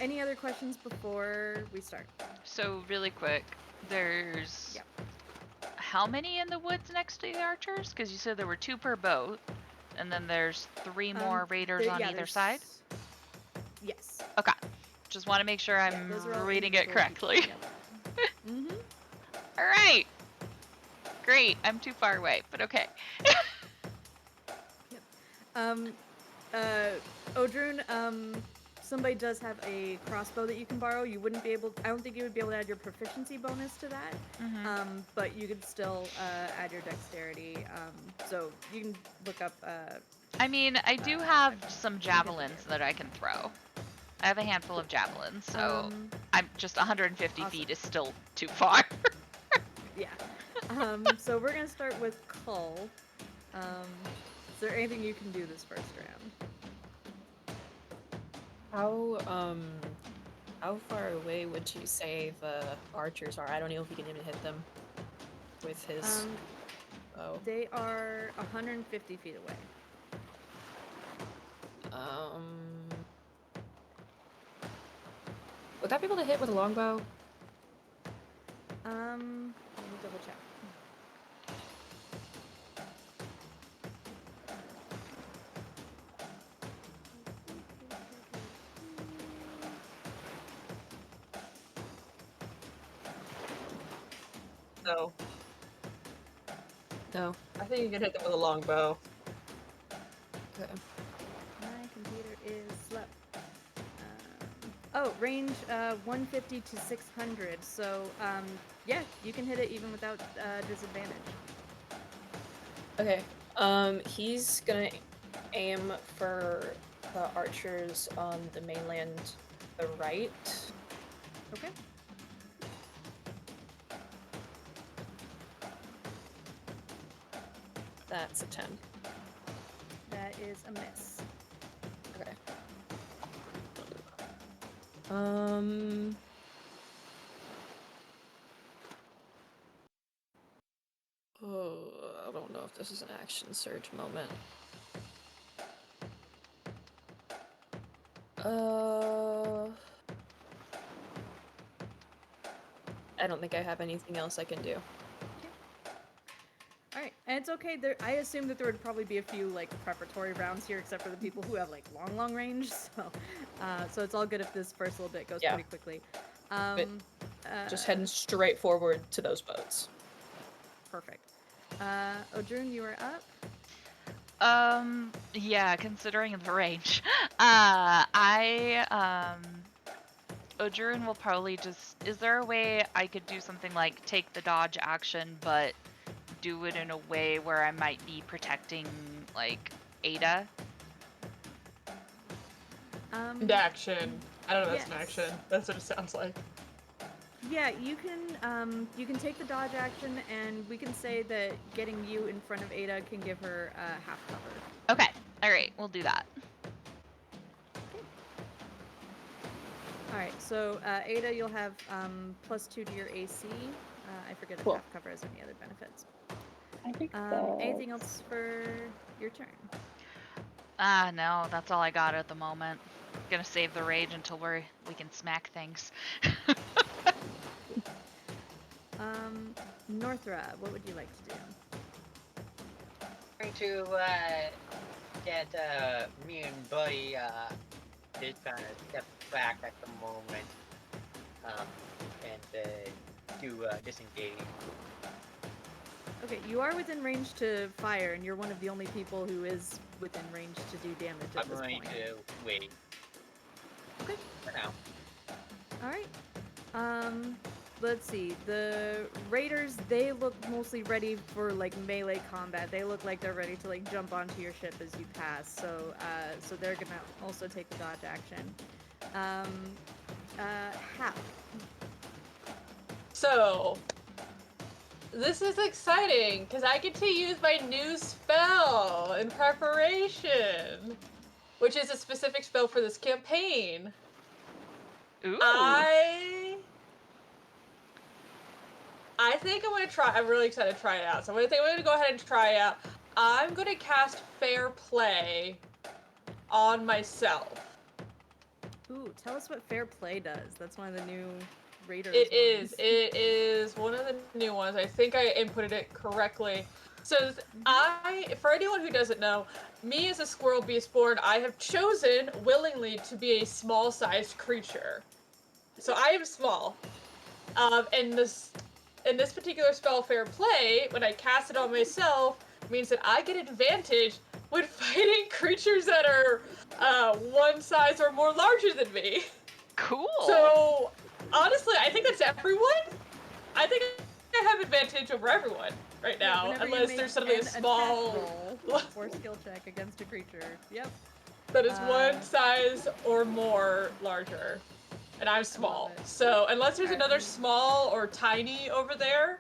A: Any other questions before we start?
E: So really quick, there's how many in the woods next to the archers? Because you said there were 2 per boat, and then there's 3 more raiders on either side?
A: Yes.
E: Okay. Just want to make sure I'm reading it correctly.
A: Mm-hmm.
E: All right. Great. I'm too far away, but okay.
A: Odrune, somebody does have a crossbow that you can borrow. You wouldn't be able, I don't think you would be able to add your proficiency bonus to that, but you could still add your dexterity. So you can look up.
E: I mean, I do have some javelins that I can throw. I have a handful of javelins, so I'm just 150 feet is still too far.
A: Yeah. So we're gonna start with Cull. Is there anything you can do this first round?
C: How far away would you say the archers are? I don't know if you can even hit them with his bow.
A: They are 150 feet away.
C: Would that be able to hit with a longbow?
A: Let me double check.
F: No.
C: No.
F: I think you can hit them with a longbow.
C: Okay.
A: My computer is slow. Range 150 to 600. So, yeah, you can hit it even without disadvantage.
C: Okay. He's gonna aim for the archers on the mainland, the right.
A: Okay.
C: That's a 10.
A: That is a miss.
C: Okay. Oh, I don't know if this is an action surge moment. I don't think I have anything else I can do.
A: Alright, and it's okay. I assume that there would probably be a few, like, preparatory rounds here, except for the people who have, like, long range, so it's all good if this first little bit goes pretty quickly.
C: Just heading straight forward to those boats.
A: Perfect. Odrune, you are up.
E: Yeah, considering the range. Odrune will probably just, is there a way I could do something like take the dodge action, but do it in a way where I might be protecting, like, Ada?
F: Action. I don't know if that's an action. That's what it sounds like.
A: Yeah, you can take the dodge action, and we can say that getting you in front of Ada can give her half cover.
E: Okay, alright, we'll do that.
A: Alright, so Ada, you'll have +2 to your AC. I forget if half cover has any other benefits.
B: I think so.
A: Anything else for your turn?
E: No, that's all I got at the moment. Gonna save the rage until we can smack things.
A: Northra, what would you like to do?
D: Trying to get me and Buddy just kind of step back at the moment, and do disengage.
A: Okay, you are within range to fire, and you're one of the only people who is within range to do damage at
D: I'm
A: this
D: going
A: point.
D: to wait.
A: Okay.
D: For now.
A: All right. Let's see. The raiders, they look mostly ready for like melee combat. They look like they're ready to like jump onto your ship as you pass. So, so they're gonna also take the dodge action. Hap.
F: So, this is exciting because I get to use my new spell in preparation, which is a specific spell for this campaign.
E: Ooh.
F: I think I'm gonna try. I'm really excited to try it out. So I'm gonna go ahead and try it out. I'm gonna cast Fair Play on myself.
A: Ooh, tell us what fair play does. That's one of the new raiders.
F: It is one of the new ones. I think I inputted it correctly. So for anyone who doesn't know, me as a squirrel beastborn, I have chosen willingly to be a small-sized creature. So I am small. And this particular spell, Fair Play, when I cast it on myself, means that I get advantage when fighting creatures that are one size or more larger than me.
E: Cool.
F: So, honestly, I think that's everyone. I think I have advantage over everyone right now, unless there's suddenly a small
A: roll or skill check against a creature. Yep.
F: that is one size or more larger. And I'm small. So, unless there's another small or tiny over there.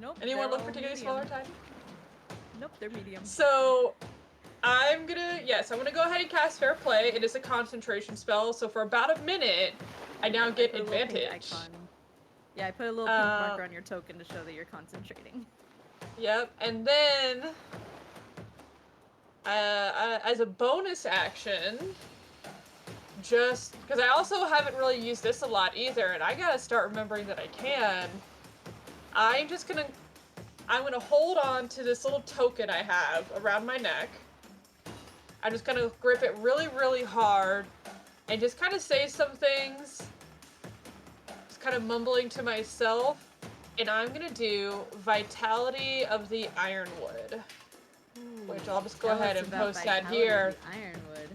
A: Nope.
F: Anyone look particularly small or tiny?
A: Nope, they're medium.
F: So, I'm gonna go ahead and cast Fair Play. It is a concentration spell, so for about a minute, I now get advantage.
A: Yeah, I put a little pink marker on your token to show that you're concentrating.
F: Yep, and then, as a bonus action, just because I also haven't really used this a lot either, and I gotta start remembering that I can. I'm gonna hold on to this little token I have around my neck. I'm just gonna grip it really, really hard, and just kind of say some things. Just kind of mumbling to myself, and I'm gonna do Vitality of the Ironwood, which I'll just go ahead and post that here.
A: Ironwood.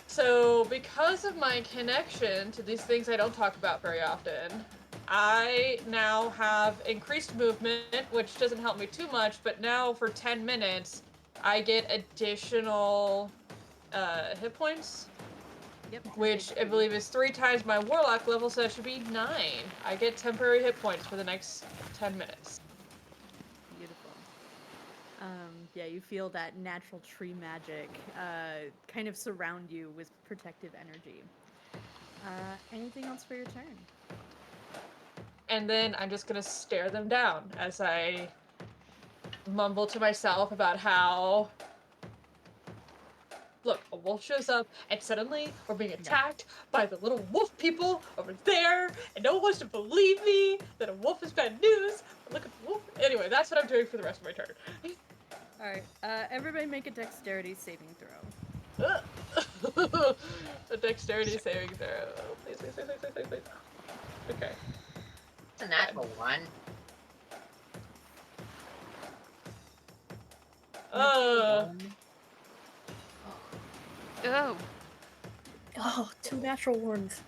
F: So, because of my connection to these things I don't talk about very often, I now have increased movement, which doesn't help me too much, but now for 10 minutes, I get additional hit points.
A: Yep.
F: Which I believe is 3 times my warlock level, so that should be 9. I get temporary hit points for the next 10 minutes.
A: Beautiful. Yeah, you feel that natural tree magic kind of surround you with protective energy. Anything else for your turn?
F: And then I'm just gonna stare them down as I mumble to myself about how, look, a wolf shows up and suddenly we're being attacked by the little wolf people over there, and no one wants to believe me that a wolf is bad news. Look at the wolf. Anyway, that's what I'm doing for the rest of my turn.
A: Alright, everybody make a dexterity saving throw.
F: A dexterity saving throw. Please. Okay.
D: It's a natural one.
E: Oh.
C: Oh, 2 natural ones.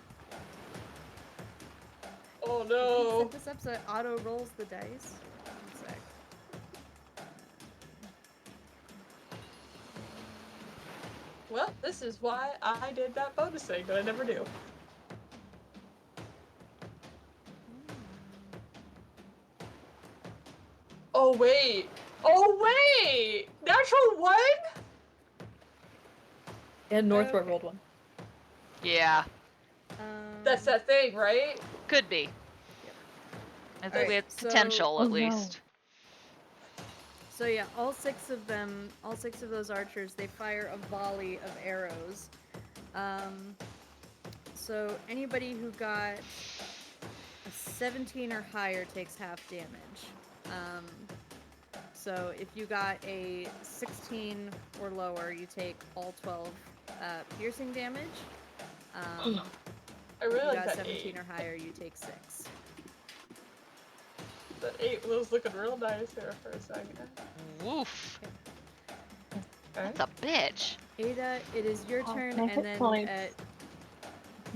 F: Oh no.
A: Set this up so it auto rolls the dice. One sec.
F: Well, this is why I did that bonus thing that I never do. Oh wait! Natural 1?
C: And Northward rolled 1.
E: Yeah.
F: That's that thing, right?
E: Could be. I think we have
A: so-
E: potential at least.
A: So yeah, all six of those archers, they fire a volley of arrows. So anybody who got a 17 or higher takes half damage. So if you got a 16 or lower, you take all 12 piercing damage.
F: I
A: If
F: really
A: you
F: like
A: got
F: that
A: 17
F: 8.
A: or higher, you take 6.
F: That 8 was looking real nice here for a second.
E: Woof.
F: Okay.
E: That's a bitch.
A: Ada, it is your
B: Half
A: turn,
B: my
A: and
B: hit
A: then
B: points.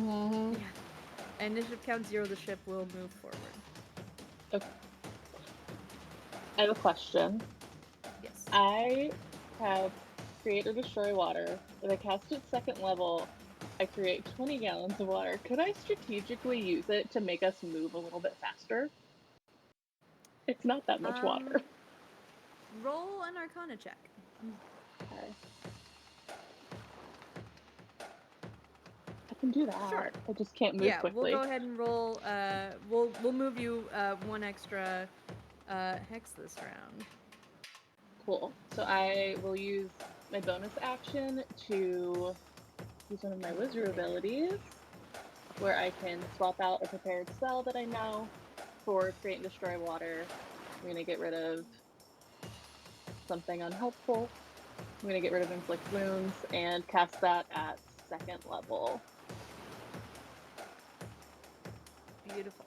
F: Mm-hmm.
A: yeah, initiative count 0, the ship will move forward.
B: Okay. I have a question.
A: Yes.
B: I have create or destroy water. If I cast it 2nd level, I create 20 gallons of water. Could I strategically use it to make us move a little bit faster? It's not that much water.
A: Roll an Arcana check.
B: Okay. I can do that.
A: Sure.
B: I just can't move
A: Yeah,
B: quickly.
A: we'll go ahead and roll. We'll move you 1 extra hex this round.
B: Cool. So I will use my bonus action to use one of my wizard abilities, where I can swap out a prepared spell that I know for create and destroy water. I'm gonna get rid of something unhelpful. I'm gonna get rid of inflict wounds and cast that at 2nd level.
A: Beautiful.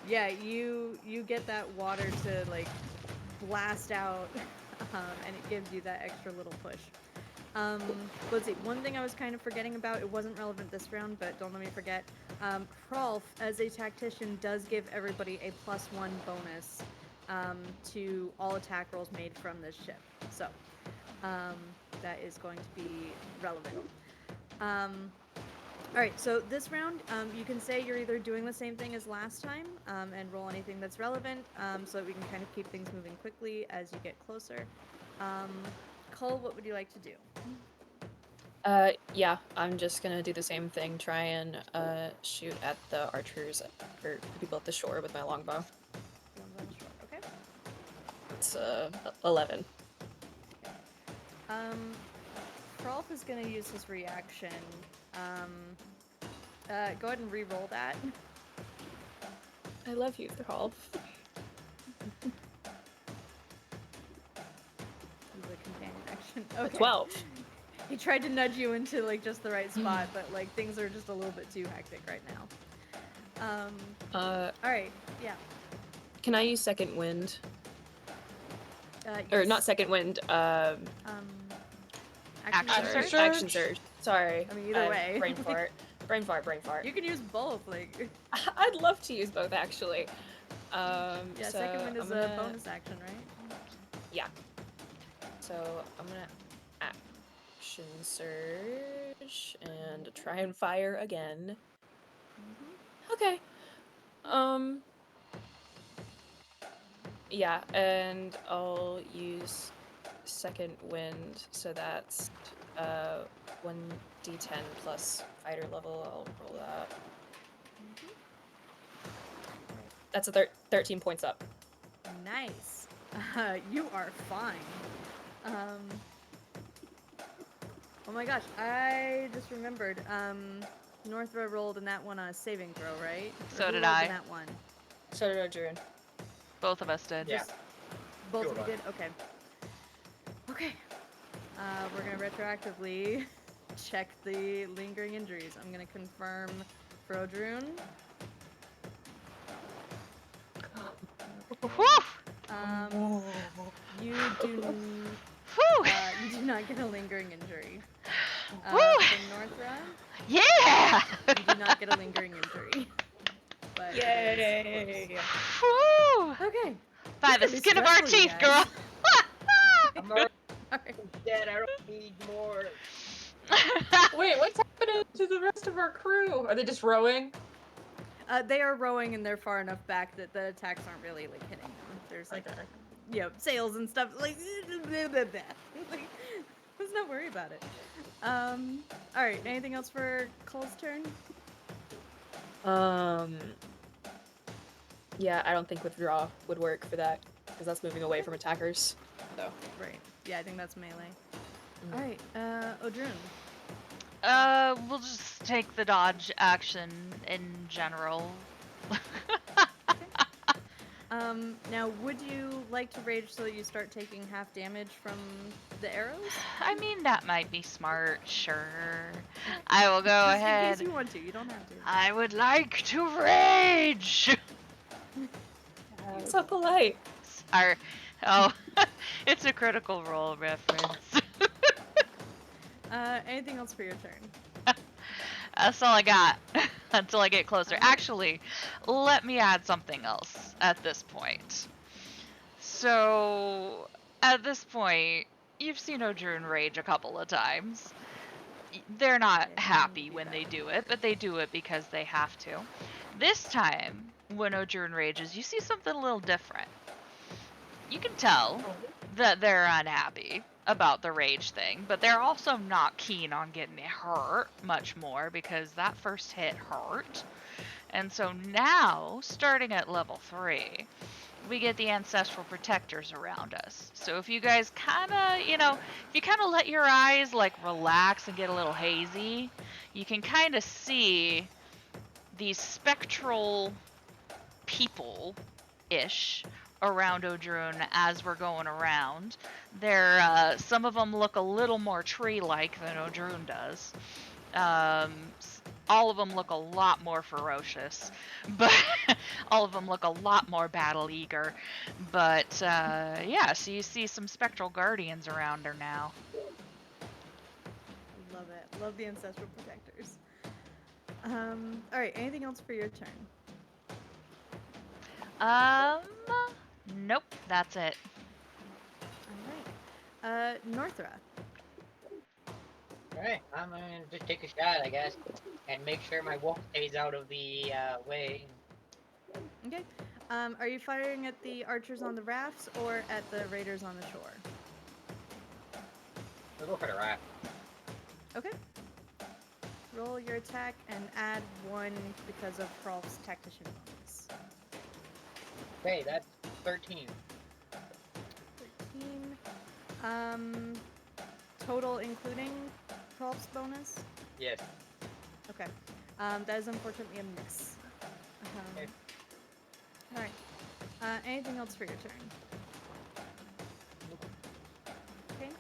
A: Yeah, you get that water to like blast out, and it gives you that extra little push. Let's see. One thing I was kind of forgetting about. It wasn't relevant this round, but don't let me forget. Hrolf, as a tactician, does give everybody a +1 bonus to all attack rolls made from this ship. So that is going to be relevant. Alright, so this round, you can say you're either doing the same thing as last time, and roll anything that's relevant, so that we can kind of keep things moving quickly as you get closer. Cole, what would you like to do?
C: Yeah, I'm just gonna do the same thing, try and shoot at the archers, or the people at the shore with my longbow.
A: One's on the shore, okay.
C: It's 11.
A: Hrolf is gonna use his reaction. Go ahead and re-roll that.
C: I love you, Thrall.
A: Use a companion action. Okay.
C: 12.
A: He tried to nudge you into like just the right spot, but like things are just a little bit too hectic right now. Alright, yeah.
C: Can I use second wind?
A: Yes.
C: Or not second wind,
A: Action
E: Action
A: surge?
E: surge?
C: action surge. Sorry.
A: I mean, either way.
C: Brain fart. Brain fart.
A: You can use both, like.
C: I'd love to use both, actually.
A: Yeah,
C: so
A: second wind is
C: I'm
A: a
C: gonna-
A: bonus action, right?
C: Yeah. So I'm gonna action surge and try and fire again. Okay. Yeah, and I'll use second wind, so that's 1d10 plus fighter level. I'll roll that. That's a 13 points up.
A: Nice. You are fine. Oh my gosh, I just remembered. Northra rolled in that one on a saving throw, right? Or
E: So
A: who
E: did
A: rolled
E: I.
A: in that one?
C: So did Adrian.
E: Both of us did.
H: Yeah.
A: Both
H: Two
A: of you
H: of
A: did? Okay. Okay. We're gonna retroactively check the lingering injuries. I'm gonna confirm Frodrune.
E: Whew!
A: You do
E: Whew!
A: you do not get a lingering injury.
E: Woo!
A: For Northra,
E: Yeah!
A: you do not get a lingering injury. But
C: Yay!
E: Whew!
A: Okay.
E: By
A: This
E: the
A: is
E: skin of our
A: stressful, you
E: teeth,
A: guys.
E: girl!
H: I'm already
A: Alright.
H: dead. I don't need more.
F: Wait, what's happening to the rest of our crew? Are they just rowing?
A: They are rowing and they're far enough back that the attacks aren't really like hitting them. There's like,
F: Okay.
A: you know, sails and stuff. Like, like let's not worry about it. All right. Anything else for Cole's turn?
C: Yeah, I don't think withdraw would work for that. because that's moving away from attackers. So
A: Right. Yeah, I think that's melee.
C: Mhm.
A: All right, Odrun.
E: We'll just take the dodge action in general.
A: Now, would you like to rage so that you start taking half damage from the arrows?
E: I mean, that might be smart, sure. I will go
A: Just in
E: ahead.
A: case you want to, you don't have to.
E: I would like to rage!
C: so polite.
E: Oh, it's a Critical Role reference.
A: Anything else for your turn?
E: That's all I got until I get closer.
A: Alright.
E: Actually, let me add something else at this point. So, at this point, you've seen Odrun rage a couple of times. They're not
A: Yeah,
E: happy
A: do
E: when
A: that.
E: they do it, but they do it because they have to. This time, when Odrun rages, you see something a little different. You can tell that they're unhappy about the rage thing, but they're also not keen on getting hurt much more because that first hit hurt. And so now, starting at level 3, we get the ancestral protectors around us. So if you guys kind of, if you kind of let your eyes like relax and get a little hazy, you can kind of see these spectral people-ish around Odrun as we're going around. They're some of them look a little more tree-like than Odrun does. All of them look a lot more ferocious, but all of them look a lot more battle eager. But yeah, so you see some spectral guardians around her now.
A: Love it. Love the ancestral protectors. All right. Anything else for your turn?
E: Nope, that's it.
A: All right. Northra.
D: Alright, I'm gonna just take a shot, I guess, and make sure my wolf stays out of the way.
A: Okay. Are you firing at the archers on the rafts or at the raiders on the shore?
D: We'll go for the raft.
A: Okay. Roll your attack and add 1 because of Hrolf's tactician bonus.
D: Okay, that's 13.
A: 13. Total including Hrolf's bonus?
D: Yes.
A: Okay. That is unfortunately a miss.
D: Okay.
A: Alright. Anything else for your turn? Okay.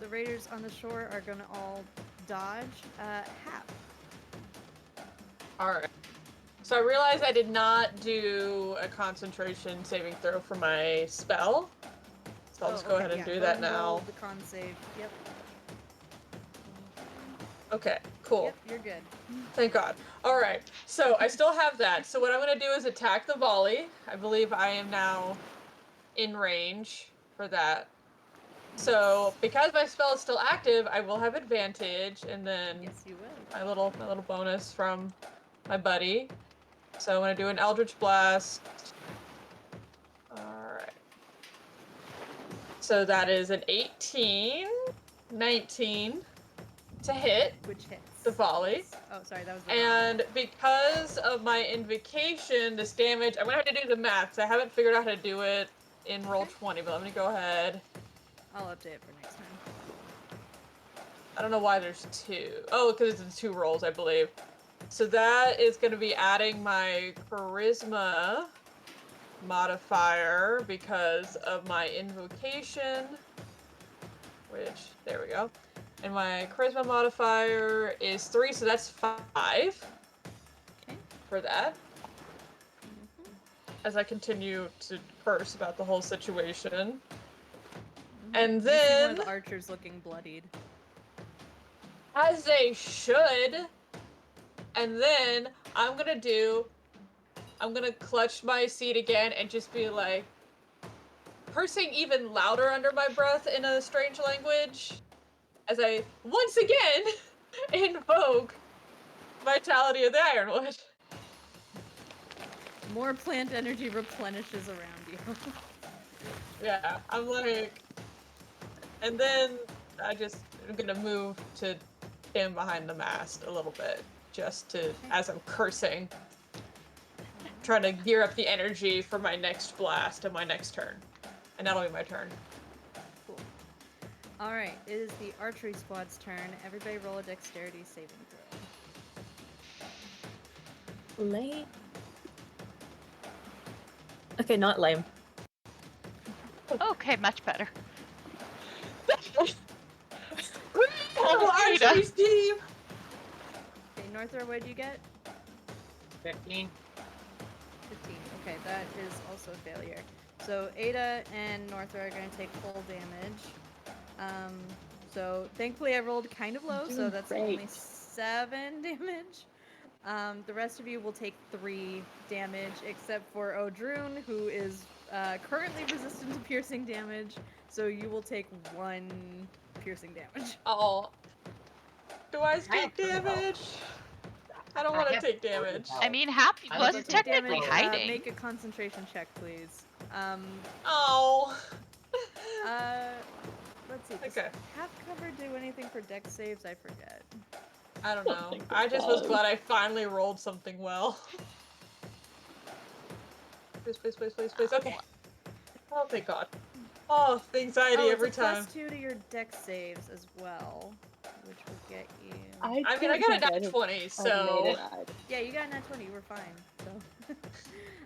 A: The raiders on the shore are gonna all dodge. Hap.
F: Alright. So I realized I did not do a concentration saving throw for my spell. So I'll just go ahead and do that now.
A: Roll the con save. Yep.
F: Okay, cool.
A: Yep, you're good.
F: Thank God. Alright, so I still have that. So what I'm going to do is attack the volley. I believe I am now in range for that. So because my spell is still active, I will have advantage, and then
A: Yes, you will.
F: my little bonus from my buddy. So I'm going to do an Eldritch Blast. Alright. So that is an 18, 19 to hit
A: Which hits?
F: the volley.
A: Oh, sorry, that was the
F: And because of my invocation, this damage, I'm gonna have to do the math, 'cause I haven't figured out how to do it in Roll20, but I'm gonna go ahead.
A: I'll update it for next time.
F: I don't know why there's 2. Oh, because it's 2 rolls, I believe. So that is gonna be adding my charisma modifier because of my invocation, which, there we go. And my charisma modifier is 3, so that's 5
A: Okay.
F: for that. As I continue to curse about the whole situation. And
A: You see one
F: then,
A: of the archers looking bloodied.
F: as they should, and then I'm gonna clutch my seat again and just be like, cursing even louder under my breath in a strange language, as I once again invoke Vitality of the Ironwood.
A: More plant energy replenishes around you.
F: Yeah, I'm like, and then I'm gonna move to stand behind the mast a little bit, just to, as I'm cursing. trying to gear up the energy for my next blast and my next turn. And that'll be my turn.
A: Cool. All right, it is the archery squad's turn. Everybody roll a dexterity saving throw.
C: Lame. Okay, not lame.
E: Okay, much better.
F: Oh, archery's team!
A: Okay, Northra, what did you get?
D: 15.
A: 15. Okay, that is also a failure. So Ada and Northra are going to take full damage. So thankfully I rolled kind of low, so
B: Doing
A: that's
B: great.
A: only 7 damage. The rest of you will take 3 damage, except for Odrun, who is currently resistant to piercing damage. So you will take 1 piercing damage.
F: Oh. Do I
D: I
F: take
D: have some help.
F: damage? I don't want to
D: have
F: take
D: some
F: damage.
D: help.
E: I mean, Happy
D: I
E: was
D: would
A: Take
E: technically
A: damage,
E: hiding.
A: make a concentration check, please.
F: Oh.
A: Let's see. Does
F: Okay.
A: half cover do anything for dex saves? I forget.
F: I don't
B: don't
F: know.
B: think it
F: I just was
B: does.
F: glad I finally rolled something well. Please, please, please, please, please. Okay. Oh, thank God. Oh, the anxiety
A: Oh,
F: every
A: it's a
F: time.
A: +2 to your dex saves as well, which will get you.
F: I mean, I
B: don't
F: got a
B: think
F: nat
B: I'd have-
F: 20,
B: I'd made
F: so...
B: it out.
A: Yeah, you got a nat 20. You were fine. So,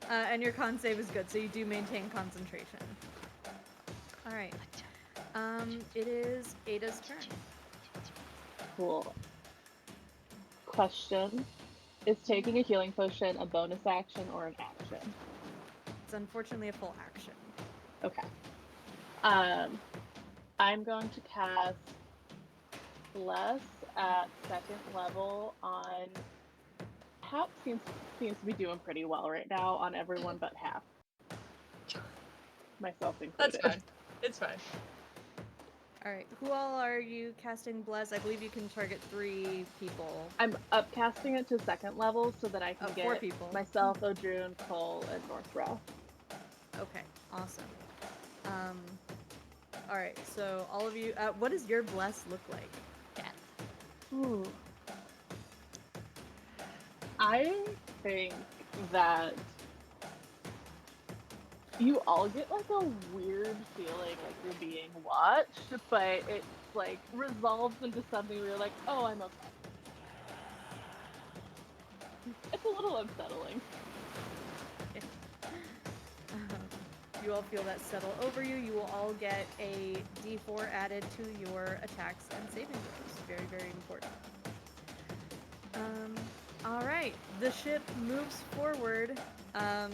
A: and your con save is good, so you do maintain concentration. All right. It is Ada's turn.
B: Cool. Question. Is taking a healing potion a bonus action or an action?
A: It's unfortunately a full action.
B: Okay. I'm going to cast Bless at 2nd level on Hap seems to be doing pretty well right now on everyone but Hap. Myself included.
F: That's fine. It's fine.
A: All right. Who all are you casting Bless? I believe you can target 3 people.
B: I'm upcasting it to 2nd level so that I can
A: 4
B: get
A: people.
B: myself, Odrun, Cole, and Northra.
A: Okay. Awesome. All right. So all of you, what does your Bless look like?
B: Ooh. I think that you all get like a weird feeling like you're being watched, but it's like resolves into something where you're like, oh, I'm okay. It's a little unsettling.
A: You all feel that settle over you. You will all get a d4 added to your attacks and saving throws. Very, very important. All right. The ship moves forward. Yeah,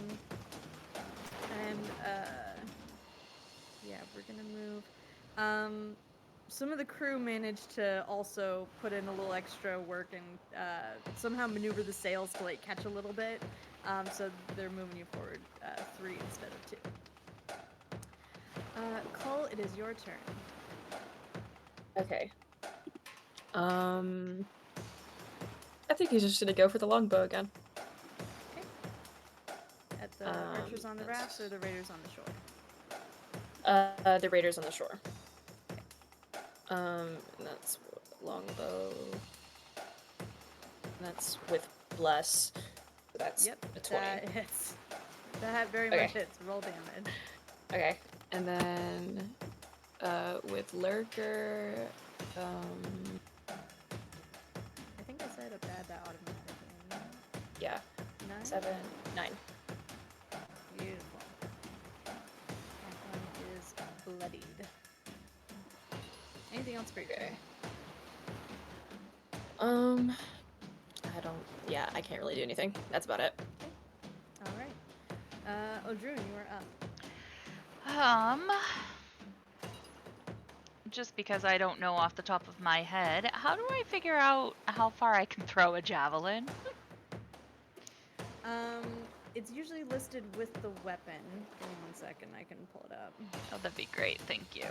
A: we're gonna move. Some of the crew managed to also put in a little extra work and somehow maneuver the sails to like catch a little bit. So they're moving you forward 3 instead of 2. Cole, it is your turn.
C: Okay. I think he's just gonna go for the longbow again.
A: Okay. At the archers on the rafts or the raiders on the shore?
C: The raiders on the shore. And that's longbow. That's with bless. So that's
A: Yep,
C: a 20.
A: that hits. That very
C: Okay.
A: much hits. Roll damage.
C: Okay. And then with lurker,
A: I think I said a bad that automatically.
C: yeah,
A: 9?
C: 7, 9.
A: Beautiful. That one is bloodied. Anything else for you?
C: Okay. Yeah, I can't really do anything. That's about it.
A: All right. Odrun, you are up.
E: Just because I don't know off the top of my head, how do I figure out how far I can throw a javelin?
A: It's usually listed with the weapon. Give me 1 second, I can pull it up.
E: Oh, that'd be great, thank you.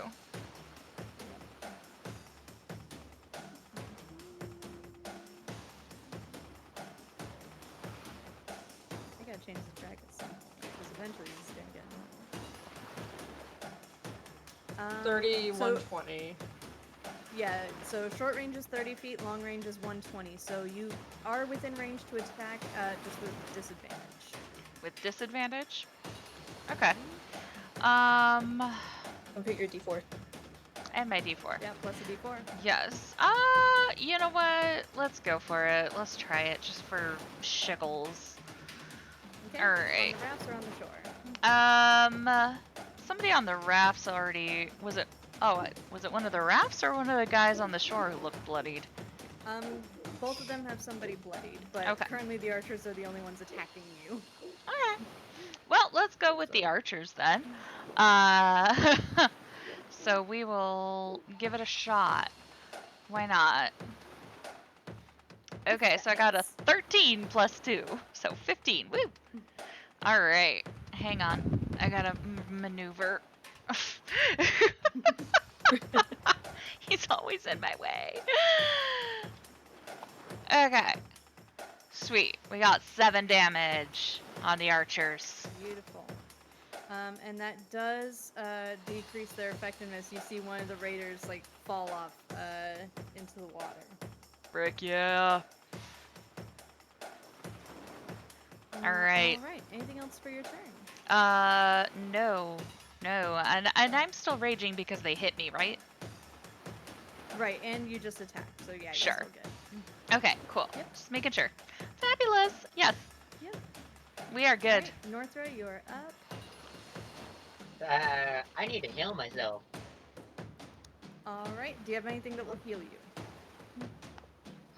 A: I gotta change the track at some point, because eventually this is gonna get
F: 30,
A: so-
F: 120.
A: Yeah, so short range is 30 feet, long range is 120. So you are within range to attack, just with disadvantage.
E: With disadvantage? Okay.
C: Don't hit your D4.
E: And my D4.
A: Yeah, plus a D4.
E: Yes. You know what? Let's go for it. Let's try it just for shiggles.
A: Okay.
E: All
A: On
E: right.
A: the rafts or on the shore?
E: Somebody on the rafts already. Was it? Oh, was it one of the rafts or one of the guys on the shore who looked bloodied?
A: Both of them have somebody bloodied, but
E: Okay.
A: currently the archers are the only ones attacking you.
E: Alright. Well, let's go with the
A: So-
E: archers then. So we will give it a shot. Why not? Okay, so I got a 13 plus 2, so 15. Woo! Alright, hang on. I gotta maneuver. He's always in my way. Okay. Sweet. We got 7 damage on the archers.
A: Beautiful. And that does decrease their effectiveness. You see one of the raiders like fall off into the water.
E: Frick yeah. Alright.
A: All right. Anything else for your turn?
E: No. No. And I'm still raging because they hit me, right?
A: Right, and you just attacked, so yeah,
E: Sure.
A: you're still good.
E: Okay, cool.
A: Yep.
E: Just making sure. Fabulous. Yes.
A: Yep.
E: We are good.
A: All right, Northra, you're up.
D: I need to heal myself.
A: All right. Do you have anything that will heal you?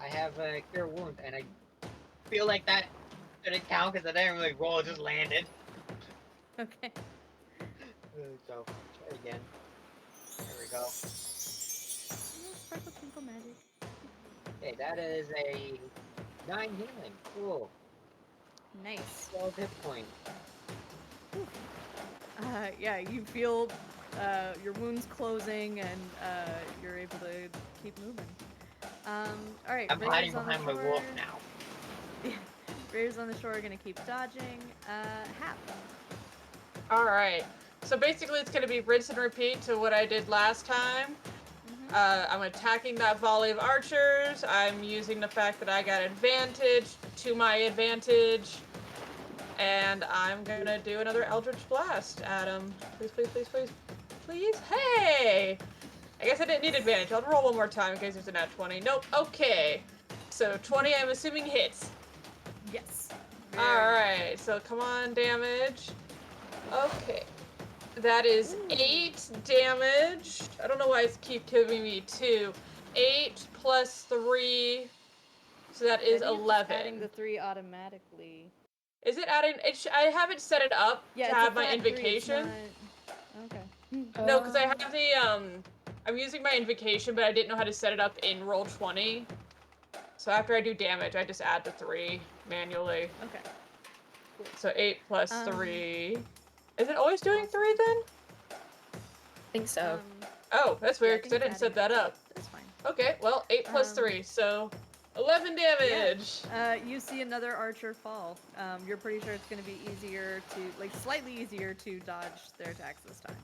D: I have a cure wound, and I feel like that didn't count because I didn't really roll; it just landed.
A: Okay.
D: So try again. There we go.
A: Sparkle twinkle magic.
D: Okay, that is a 9 healing. Cool.
A: Nice.
D: 12 hit points.
A: Yeah, you feel your wounds closing, and you're able to keep moving. All right.
D: I'm hiding
A: raiders on the
D: behind my
A: shore-
D: wolf now.
A: Raiders on the shore are gonna keep dodging. Hap.
F: Alright. So basically it's going to be rinse and repeat to what I did last time. I'm attacking that volley of archers. I'm using the fact that I got advantage to my advantage. And I'm going to do another Eldritch Blast at him. Please, please, please, please. Please? Hey! I guess I didn't need advantage. I'll roll one more time in case there's a nat 20. Nope. Okay. So 20 I'm assuming hits.
A: Yes.
F: Alright, so come on, damage. Okay. That is 8 damage. I don't know why it's keep giving me 2. 8 plus 3. So that is
A: I think it's
F: 11.
A: adding the 3 automatically.
F: Is it adding? I haven't set it up
A: Yeah,
F: to
A: it's a
F: have my
A: flat 3, it's
F: invocation.
A: not- Okay.
F: No, because I have the I'm using my invocation, but I didn't know how to set it up in roll 20. So after I do damage, I just add the 3 manually.
A: Okay. Cool.
F: So 8 plus 3. Is it always doing 3 then?
C: I think so.
F: Oh, that's
A: Yeah, I
F: weird because I
A: think
F: didn't
A: it's
F: set that
A: adding
F: up.
A: That's fine.
F: Okay, well, 8 plus 3, so 11 damage.
A: You see another archer fall. You're pretty sure it's going to be easier to, like, slightly easier to dodge their attacks this time.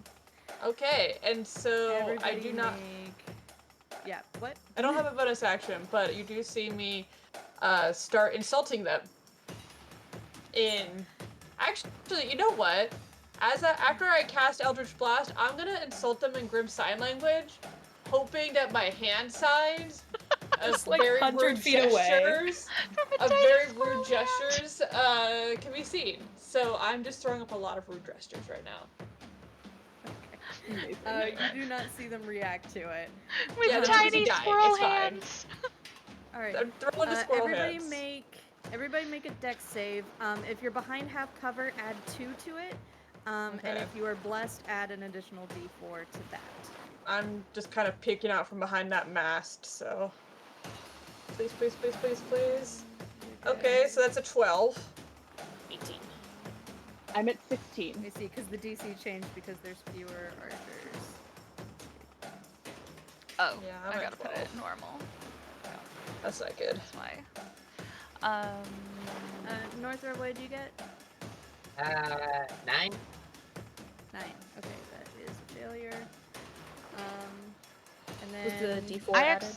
F: Okay, and so I
A: Everybody
F: do not.
A: Yeah, what?
F: I don't have a bonus action, but you do see me start insulting them. Actually, you know what? After I cast Eldritch Blast, I'm gonna insult them in Grim Sign Language, hoping that my hand signs of
C: like
F: very
C: 100
F: rude
C: feet away.
F: gestures, can be seen. So I'm just throwing up a lot of rude gestures right now.
A: You do not see them react to it.
E: With
F: Yeah, they're
E: tiny
F: busy dying,
E: squirrel
F: it's fine.
E: hands.
A: All right.
F: I'm throwing the squirrel
A: Everybody
F: hands.
A: make a dex save. If you're behind half cover, add 2 to it. And
F: Okay.
A: if you are blessed, add an additional d4 to that.
F: I'm just kind of peeking out from behind that mast, so. Please, please, please, please, please. Okay, so that's a 12.
C: 18.
B: I'm at 16.
A: I see, because the DC changed because there's fewer archers.
E: Oh,
F: Yeah,
E: I
F: I'm at
E: gotta put it
F: 12.
E: normal.
F: That's not good.
E: That's why.
A: Northra, what did you get?
D: 9?
A: 9. Okay, that is a failure. And
C: Was
A: then
C: the D4
E: I
C: added?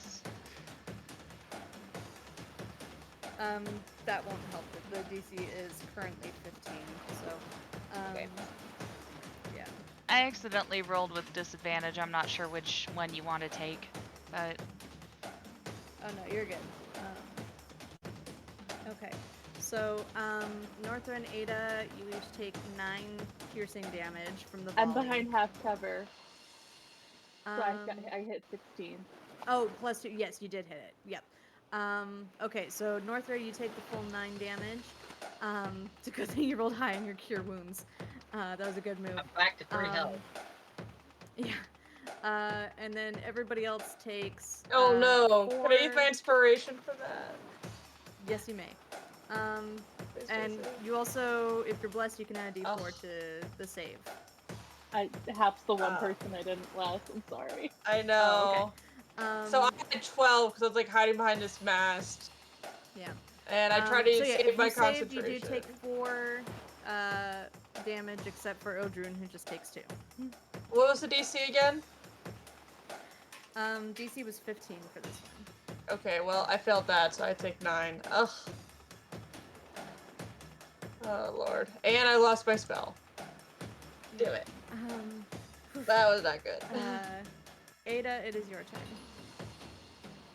A: that won't help. The DC is currently 15, so
C: Okay.
A: yeah.
E: I accidentally rolled with disadvantage. I'm not sure which one you want to take, but
A: Oh no, you're good. Okay, so Northra and Ada, you each take 9 piercing damage from the volley.
B: I'm behind half cover, so
A: Um,
B: I hit 16.
A: Oh, +2. Yes, you did hit it. Yep. Okay, so Northra, you take the full 9 damage. It's a good thing you rolled high on your cure wounds. That was a good move.
D: I'm back to 3 health.
A: Yeah. And then everybody else takes.
F: Oh no!
A: 4...
F: Can I use my inspiration for that?
A: Yes, you may.
F: Please,
A: And
F: please.
A: you also, if you're blessed, you can add a D4
F: Ugh.
A: to the save.
B: Hap's the one
F: Ah.
B: person I didn't bless. I'm sorry.
F: I know.
A: Okay.
F: So I had 12 because I was like hiding behind this mast,
A: Yeah.
F: and I tried to
A: So yeah,
F: save
A: if
F: my
A: you saved,
F: concentration.
A: you do take 4 damage, except for Odrun, who just takes 2.
F: What was the DC again?
A: DC was 15 for this one.
F: Okay, well I failed that, so I take 9. Ugh. Oh lord. And I lost my spell. Damn it. That was not good.
A: Ada, it is your turn.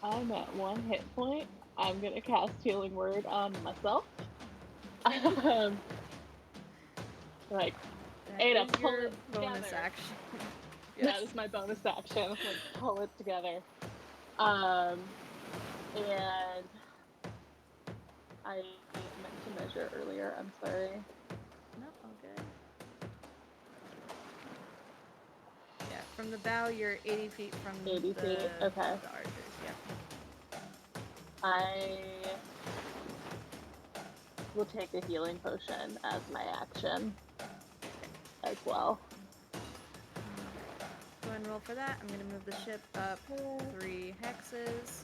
B: I'm at 1 hit point. I'm gonna cast Healing Word on myself. Like,
A: That
B: Ada,
A: is
B: pull
A: your
B: it
A: bonus
B: together.
A: action.
B: That is my bonus action. Like, pull it together. And I meant to measure earlier. I'm sorry.
A: No, all good. Yeah, from the bow, you're 80 feet from
B: 80
A: the
B: feet, okay.
A: the archers. Yeah.
B: I will take a healing potion as my action as well.
A: Go ahead and roll for that. I'm gonna move the ship up 3 hexes.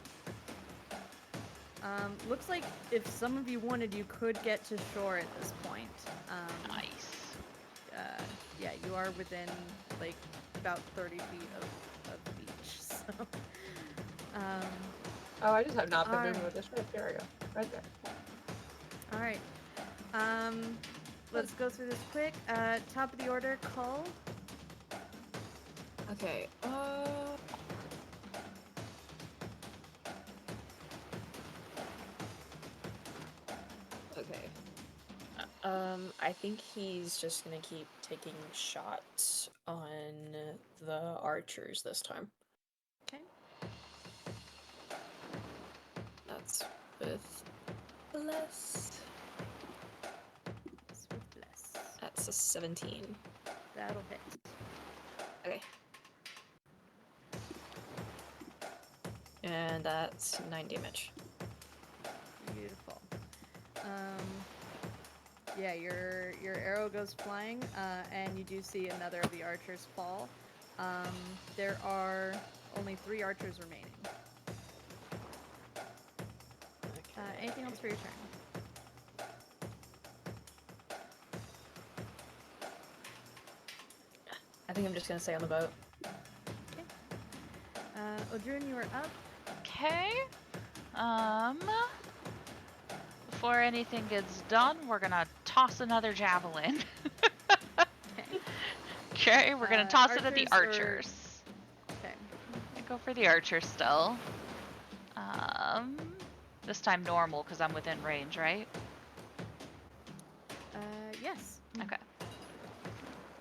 A: Looks like if some of you wanted, you could get to shore at this point.
E: nice.
A: Yeah, you are within like about 30 feet of the beach. So,
F: Oh, I just have not been moving
A: Alright.
F: with this. Right, there we go. Right there.
A: all right. Let's go through this quick. Top of the order, Cull.
C: Okay. Okay. I think he's just gonna keep taking shots on the archers this time.
A: Okay.
C: That's with bless.
A: Swift bless.
C: That's a 17.
A: That'll hit.
C: Okay. And that's 9 damage.
A: Beautiful. Yeah, your arrow goes flying, and you do see another of the archers fall. There are only 3 archers remaining. Anything else for your turn?
C: I think I'm just gonna stay on the boat.
A: Okay. Odrun, you are up.
E: Okay. Before anything gets done, we're gonna toss another javelin.
A: Okay.
E: Okay, we're gonna toss it at the
A: archers or-
E: archers.
A: Okay.
E: I go for the archers still. This time normal because I'm within range, right?
A: Yes.
E: Okay.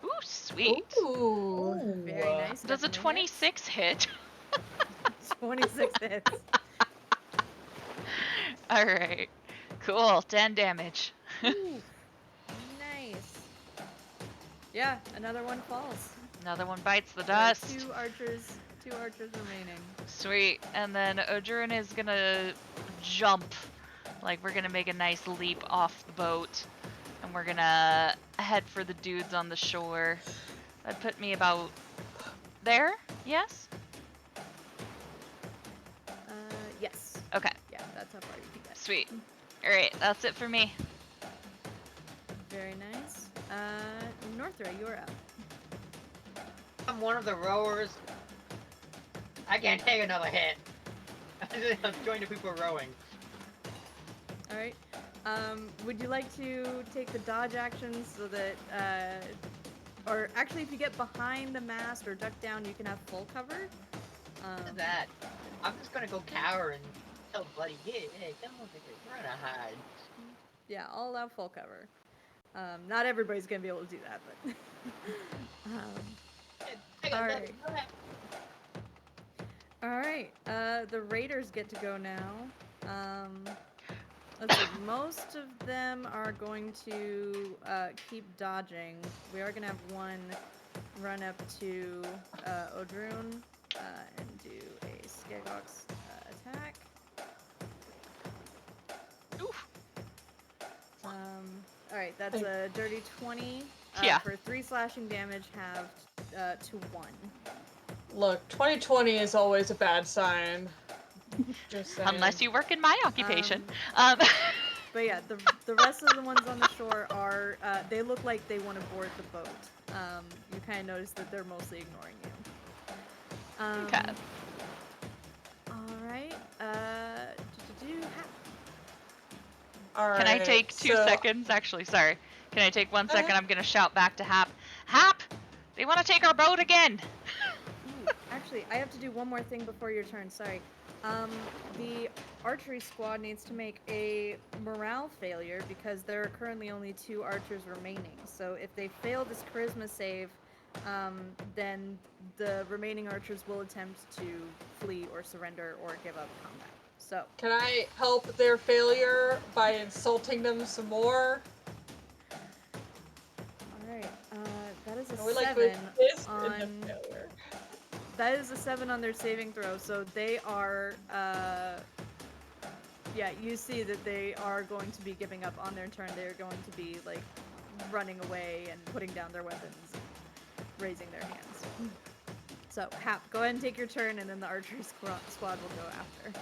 E: Ooh, sweet.
F: Ooh.
A: Very nice.
E: Does a
A: definitely
E: 26 hit?
A: hits. 26 hits.
E: All right. Cool. 10 damage.
A: Ooh, nice. Yeah, another one falls.
E: Another one bites the
A: There are
E: dust.
A: Two archers remaining.
E: Sweet. And then Odrun is gonna jump. Like, we're gonna make a nice leap off the boat. And we're gonna head for the dudes on the shore. That'd put me about there? Yes?
A: Yes.
E: Okay.
A: Yeah, that's how far you can get.
E: Sweet. Alright, that's it for me.
A: Very nice. Northra, you are up.
D: I'm one of the rowers. I can't take another hit. I'm joining the people rowing.
A: All right. Would you like to take the dodge action so that, or actually, if you get behind the mast or duck down, you can have full cover.
D: Look at that. I'm just gonna go cower and tell Buddy, hey, come over here, we're gonna hide.
A: Yeah, I'll allow full cover. Not everybody's gonna be able to do that, but.
D: I got
A: Alright.
D: nothing.
A: Alright, the raiders get to go now. Let's see, most of them are going to keep dodging. We are gonna have one run up to Odrun and do a Skybox attack.
E: Oof.
A: Alright, that's a dirty 20.
E: Yeah.
A: For 3 slashing damage, halved to 1.
F: Look, 2020 is always a bad sign. Just saying.
E: Unless you work in my occupation.
A: But yeah, the rest of the ones on the shore are, they look like they want to board the boat. You kind of notice that they're mostly ignoring you.
E: Okay.
A: Alright,
F: All right.
E: Can I take 2 seconds? Actually, sorry. Can I take 1 second? I'm gonna shout back to Hap. Hap! They want to take our boat again!
A: Ooh, actually, I have to do one more thing before your turn, sorry. The archery squad needs to make a morale failure because there are currently only 2 archers remaining. So if they fail this charisma save, then the remaining archers will attempt to flee or surrender or give up combat. So
F: Can I help their failure by insulting them some more?
A: alright, that is a
F: We like
A: 7
F: this
A: on...
F: in the failure.
A: That is a 7 on their saving throw, so they are, yeah, you see that they are going to be giving up on their turn. They are going to be, like, running away and putting down their weapons and raising their hands. So, Hap, go ahead and take your turn, and then the archery squad will go after.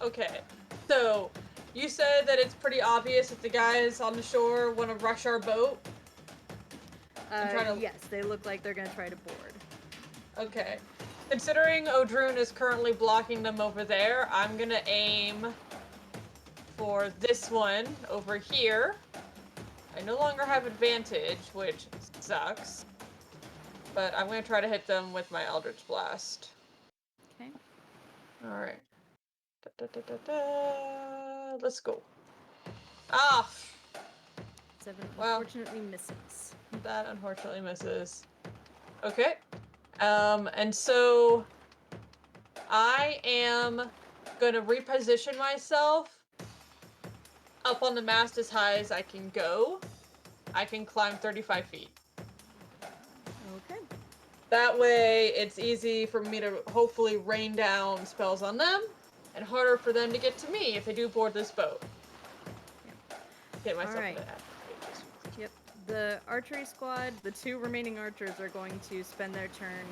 F: Okay, so you said that it's pretty obvious that the guys on the shore want to rush our boat?
A: Yes, they look like they're going to try to board.
F: Okay. Considering Odrun is currently blocking them over there, I'm gonna aim for this one over here. I no longer have advantage, which sucks. But I'm gonna try to hit them with my Eldritch Blast.
A: Okay.
F: Alright. Let's go. Ah!
A: 7
F: Well.
A: unfortunately misses.
F: That unfortunately misses. Okay. And so I am gonna reposition myself up on the mast as high as I can go. I can climb 35 feet.
A: Okay.
F: That way it's easy for me to hopefully rain down spells on them and harder for them to get to me if they do board this boat.
A: Yep.
F: Get myself
A: Alright.
F: in that.
A: Yep. The archery squad, the 2 remaining archers, are going to spend their turn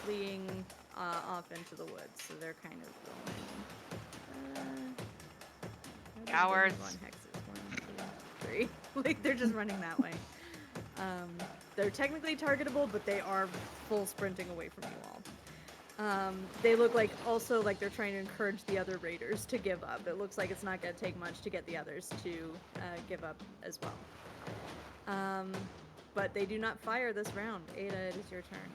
A: fleeing off into the woods. So they're kind of going.
E: Cowards.
A: 1 hexes. 1, 2, 3. Like they're just running that way. They're technically targetable, but they are full sprinting away from you all. They look like also like they're trying to encourage the other raiders to give up. It looks like it's not going to take much to get the others to give up as well. But they do not fire this round. Ada, it is your turn.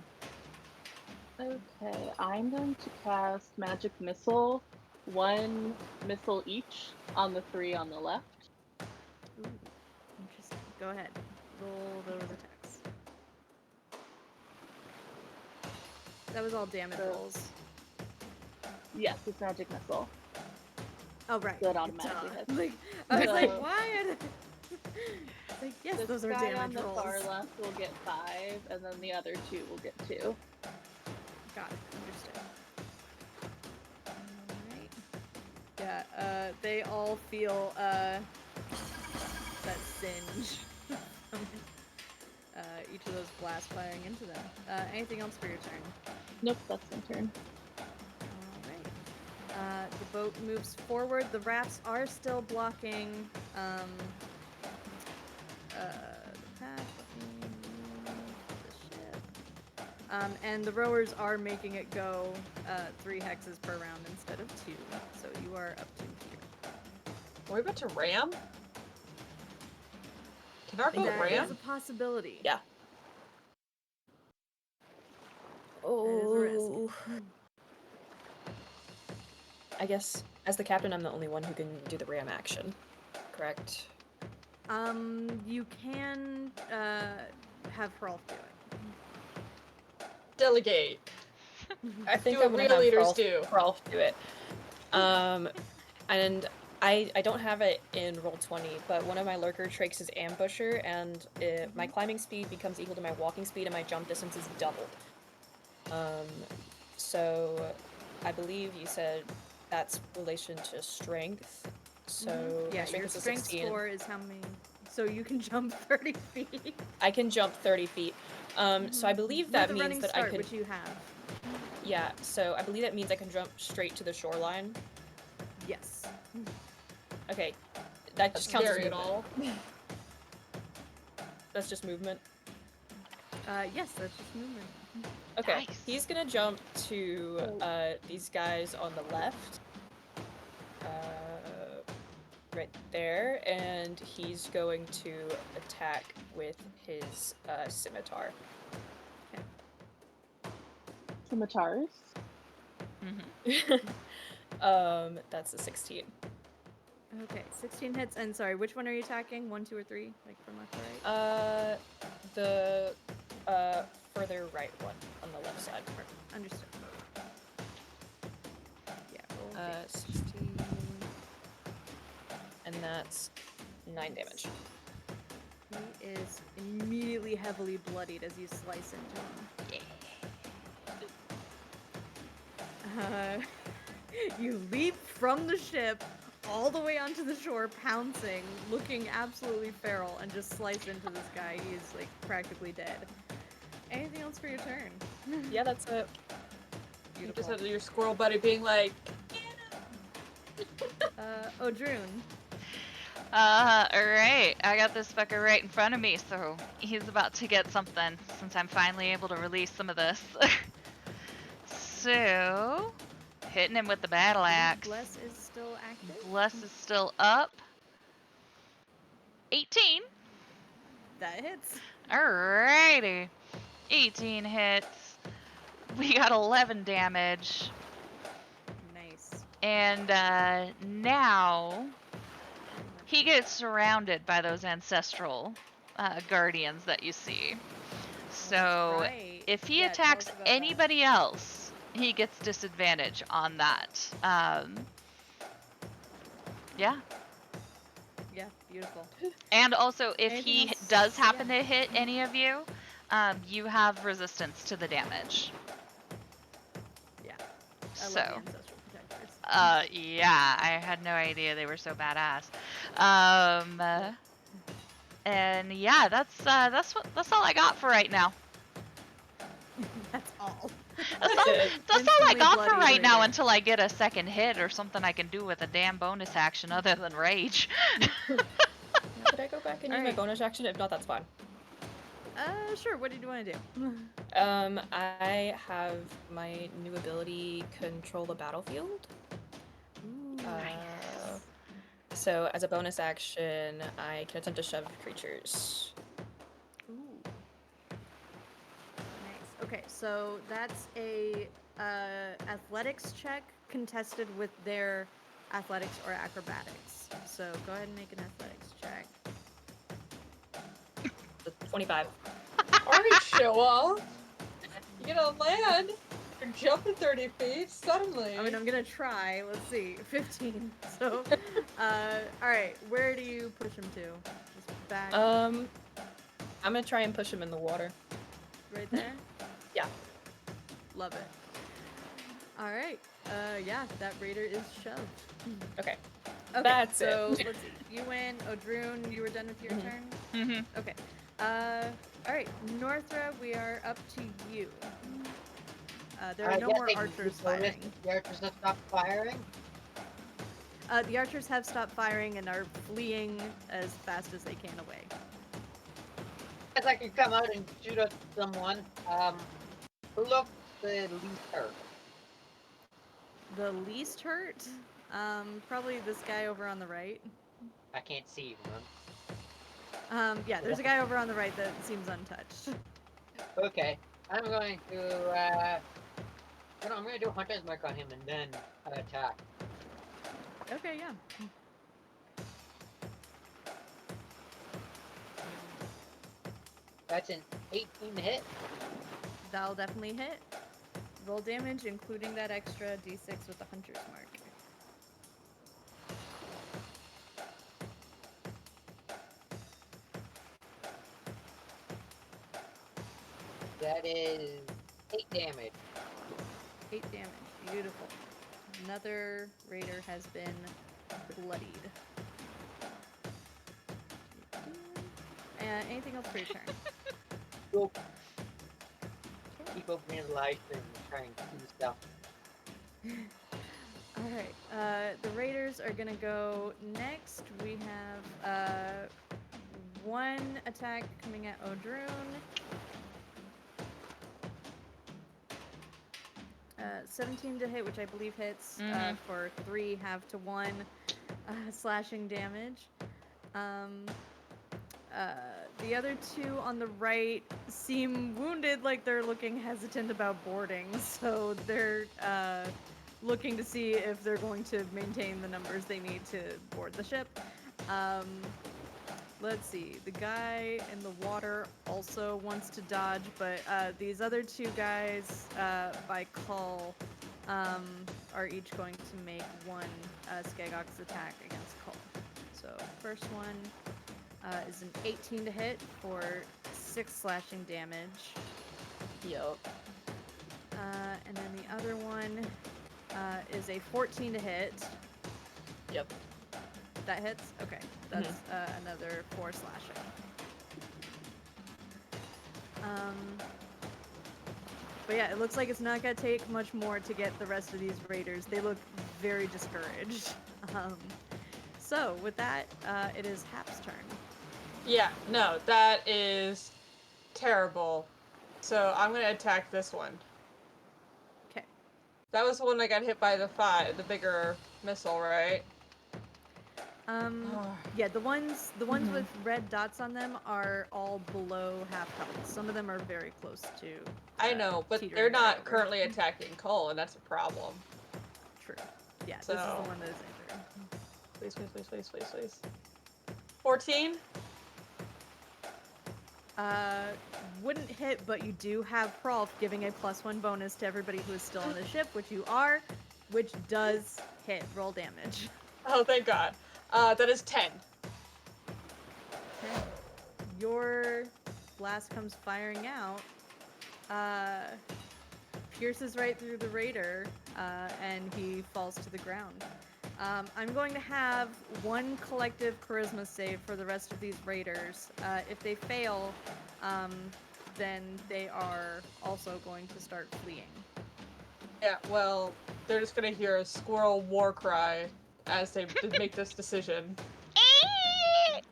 B: Okay, I'm going to cast Magic Missile, 1 missile each on the 3 on the left.
A: Ooh, interesting. Go ahead. Roll those attacks. That was all damage rolls.
B: Yes, it's Magic Missile.
A: Oh, right.
B: So it automatically hits.
A: Like, I was like,
B: So-
A: why? Like, yes,
B: This
A: those are
B: guy on
A: damage
B: the
A: rolls.
B: far left will get 5, and then the other 2 will get 2.
A: Got it. Understood. Alright. Yeah, they all feel, that singe from each of those blasts firing into them. Anything else for your turn?
B: Nope, that's my turn.
A: Alright. The boat moves forward. The rafts are still blocking, the path. The ship. And the rowers are making it go 3 hexes per round instead of 2. So you are up to here.
F: Are we about to ram? Can our
C: Think
F: boat
C: it
A: That
C: ram?
A: is a possibility.
C: Yeah.
A: That is a risk.
C: Oh. I guess as the captain, I'm the only one who can do the ram action. Correct.
A: You can have Hrolf do it.
F: Delegate.
C: I think
F: Do
C: I'm
F: what
C: gonna
F: real
C: have
F: leaders
C: Rolf,
F: do.
C: Rolf do it. And I don't have it in Roll20, but one of my lurker traits is Ambusher, and my climbing speed becomes equal to my walking speed, and my jump distance is doubled. So I believe you said that's relation to strength. So
A: Yeah,
C: my strength
A: your
C: is a
A: strength
C: 16.
A: score is how many? So you can jump 30 feet.
C: I can jump 30 feet. So I believe that
A: With a
C: means
A: running
C: that
A: start,
C: I could.
A: which you have.
C: Yeah. So I believe that means I can jump straight to the shoreline.
A: Yes.
C: Okay. That just counts as
F: Scary at
C: movement.
F: all.
C: That's just movement.
A: Yes, that's just movement.
C: Okay,
E: Nice.
C: he's gonna jump to these guys on the left. Right there, and he's going to attack with his scimitar.
B: Scimitars.
C: That's a 16.
A: Okay, 16 hits. And sorry, which one are you attacking? 1, 2, or 3? Like from left to right?
C: The further right one on the left side.
A: Understood. Yeah, roll
C: 16. And that's 9 damage.
A: He is immediately heavily bloodied as you slice into him. You leap from the ship all the way onto the shore, pouncing, looking absolutely feral, and just slice into this guy. He is like practically dead. Anything else for your turn?
C: Yeah, that's it.
F: You just have your squirrel buddy being like,
A: Odrune.
E: Alright. I got this fucker right in front of me, so he's about to get something since I'm finally able to release some of this. So, hitting him with the battle axe.
A: Bless is still active.
E: Bless is still up. 18.
A: That hits.
E: Alrighty. 18 hits. We got 11 damage.
A: Nice.
E: And now he gets surrounded by those ancestral guardians that you see. So
A: right.
E: if he
A: Yeah, tell
E: attacks
A: us about
E: anybody else, he gets disadvantage on that. Yeah.
A: Yeah, beautiful.
E: And also, if
A: Anything
E: he
A: else?
E: does happen
A: Yeah.
E: to hit any of you, you have resistance to the damage.
A: Yeah. I love
E: So,
A: the ancestral protectors.
E: yeah, I had no idea they were so badass. And yeah, that's all I got for right now.
A: That's all.
E: That's all I
A: Instantly
E: got for
A: bloody
E: right now
A: raider.
E: until I get a second hit or something I can do with a damn bonus action other than rage.
C: Could I go back and use my
A: Alright.
C: bonus action? If not, that's fine.
A: Sure. What did you want to do?
C: I have my new ability, Control the Battlefield. So as a bonus action, I can attempt to shove creatures.
A: Ooh. Nice. Okay, so that's a athletics check contested with their athletics or acrobatics. So go ahead and make an athletics check.
C: 25.
F: alright, show off. You get on land. You're jumping 30 feet suddenly.
A: I mean, I'm gonna try. Let's see. 15. So, alright. Where do you push him to? Just back
C: I'm gonna try and push him in the water.
A: right there?
C: Yeah.
A: Love it. Alright. Yeah, that raider is shoved.
C: Okay.
A: Okay,
C: That's
A: so
C: it.
A: let's see. You win. Odrune, you were done with your turn?
E: Mm-hmm.
A: Okay. Alright. Northra, we are up to you. There are no more archers firing.
H: The archers have stopped firing.
A: The archers have stopped firing and are fleeing as fast as they can away.
H: As I can come out and shoot at someone. Who looks the least hurt?
A: The least hurt? Probably this guy over on the right.
D: I can't see him.
A: Yeah, there's a guy over on the right that seems untouched.
D: Okay, I'm going to, I'm going to do a hunter's mark on him and then attack.
A: Okay, yeah.
D: That's an 18 to hit.
A: That'll definitely hit. Roll damage, including that extra d6 with the hunter's mark.
D: That is 8 damage.
A: 8 damage. Beautiful. Another raider has been bloodied. Anything else for your turn?
D: Go. Keep opening the live stream and trying to do stuff.
A: Alright, the raiders are gonna go next. We have one attack coming at Odrune. 17 to hit, which I believe hits, for 3 half to 1 slashing damage. The other 2 on the right seem wounded, like they're looking hesitant about boarding, so they're looking to see if they're going to maintain the numbers they need to board the ship. Let's see, the guy in the water also wants to dodge, but these other 2 guys by call are each going to make 1 Skagox attack against Cull. So first one is an 18 to hit for 6 slashing damage.
C: Yup.
A: And then the other one is a 14 to hit.
C: Yep.
A: That hits? Okay. That's another 4 slashing. But yeah, it looks like it's not going to take much more to get the rest of these raiders. They look very discouraged. So with that, it is Hap's turn.
F: Yeah, no, that is terrible. So I'm going to attack this one.
A: Okay.
F: That was the one that got hit by the bigger missile, right?
A: Yeah, the ones with red dots on them are all below half health. Some of them are very close to.
F: I know, but
A: teetering
F: they're not
A: right over.
F: currently attacking Cole, and that's a problem.
A: True. Yeah,
F: So-
A: this is the one that is injured.
F: Please, please, please, please, please, please. 14?
A: Wouldn't hit, but you do have Prolf giving a +1 bonus to everybody who is still on the ship, which you are, which does hit. Roll damage.
F: Oh, thank God. That is 10.
A: Okay. Your blast comes firing out, pierces right through the raider, and he falls to the ground. I'm going to have 1 collective charisma save for the rest of these raiders. If they fail, then they are also going to start fleeing.
F: Yeah, well, they're just gonna hear a squirrel war cry as they make this decision.
A: Okay.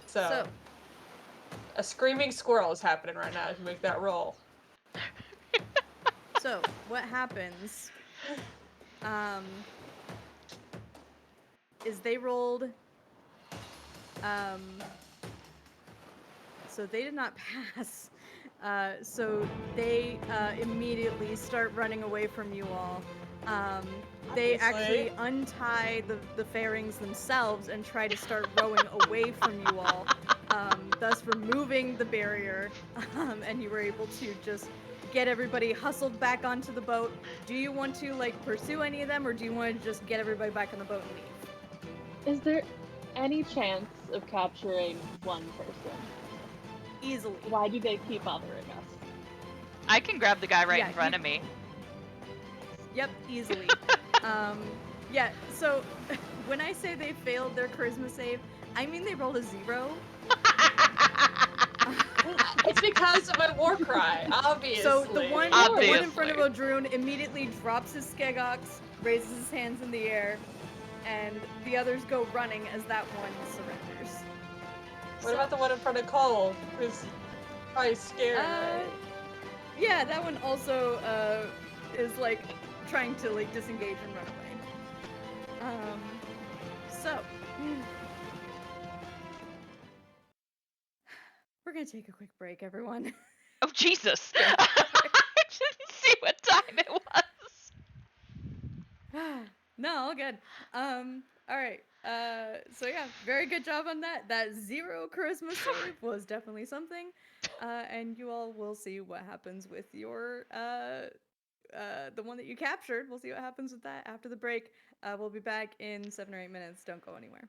F: So, a screaming squirrel is happening right now as you make that roll.
A: So what happens is they rolled so they did not pass, so they immediately start running away from you all. They actually untie the fairings themselves and try to start rowing away from you all, thus removing the barrier, and you were able to just get everybody hustled back onto the boat. Do you want to pursue any of them, or do you want to just get everybody back on the boat and leave?
B: Is there any chance of capturing 1 person?
A: Easily.
B: Why do they keep bothering us?
E: I can grab the guy right
A: Yeah,
E: in front of me.
A: Yep, easily. Yeah, so when I say they failed their charisma save, I mean they rolled a 0.
F: It's because of my war cry, obviously.
A: So the one in front of
E: Obviously.
A: Odrune immediately drops his Skagox, raises his hands in the air, and the others go running as that one surrenders.
F: What about the one in front of Cole, who's probably scared, right?
A: Yeah, that one also is like trying to like disengage and run away. So we're gonna take a quick break, everyone.
E: Oh Jesus! I didn't see what time it was.
A: No, all good. All right. So yeah, very good job on that. That 0 charisma save was definitely something. And you all will see what happens with your the one that you captured. We'll see what happens with that after the break. We'll be back in 7 or 8 minutes. Don't go anywhere.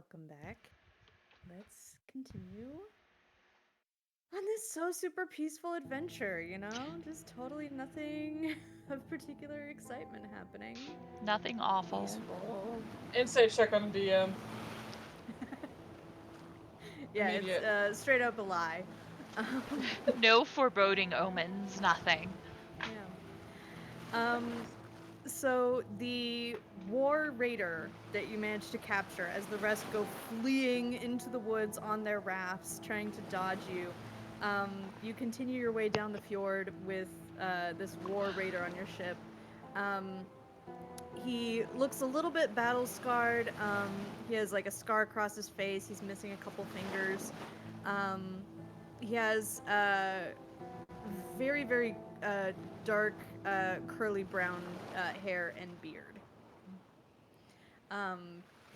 A: welcome back. Let's continue on this so super peaceful adventure, you know? Just totally nothing of particular excitement happening.
E: Nothing awful.
A: Peaceful.
F: Insight check on DM.
A: Yeah,
F: Immediate.
A: it's straight up a lie.
E: No foreboding omens, nothing.
A: Yeah. So the war raider that you managed to capture, as the rest go fleeing into the woods on their rafts, trying to dodge you, you continue your way down the fjord with this war raider on your ship. He looks a little bit battle scarred. He has like a scar across his face. He's missing a couple fingers. He has very, very dark, curly brown hair and beard.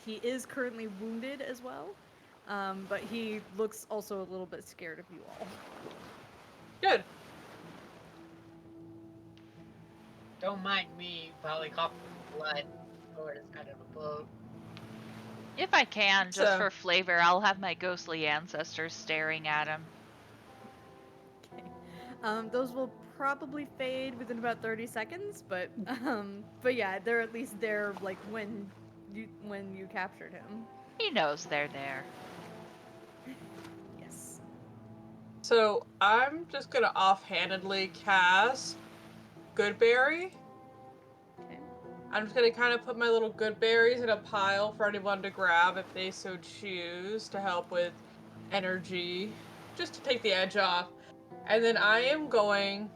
A: He is currently wounded as well, but he looks also a little bit scared of you all.
F: Good.
D: Don't mind me, probably coughing blood over the side of the boat.
E: If I can, just
F: So-
E: for flavor, I'll have my ghostly ancestors staring at him.
A: Okay. Those will probably fade within about 30 seconds, but yeah, they're at least there like when you captured him.
E: He knows they're there.
A: Yes.
F: So I'm just gonna offhandedly cast Goodberry.
A: Okay.
F: I'm just gonna kind of put my little good berries in a pile for anyone to grab if they so choose to help with energy, just to take the edge off. And then I am going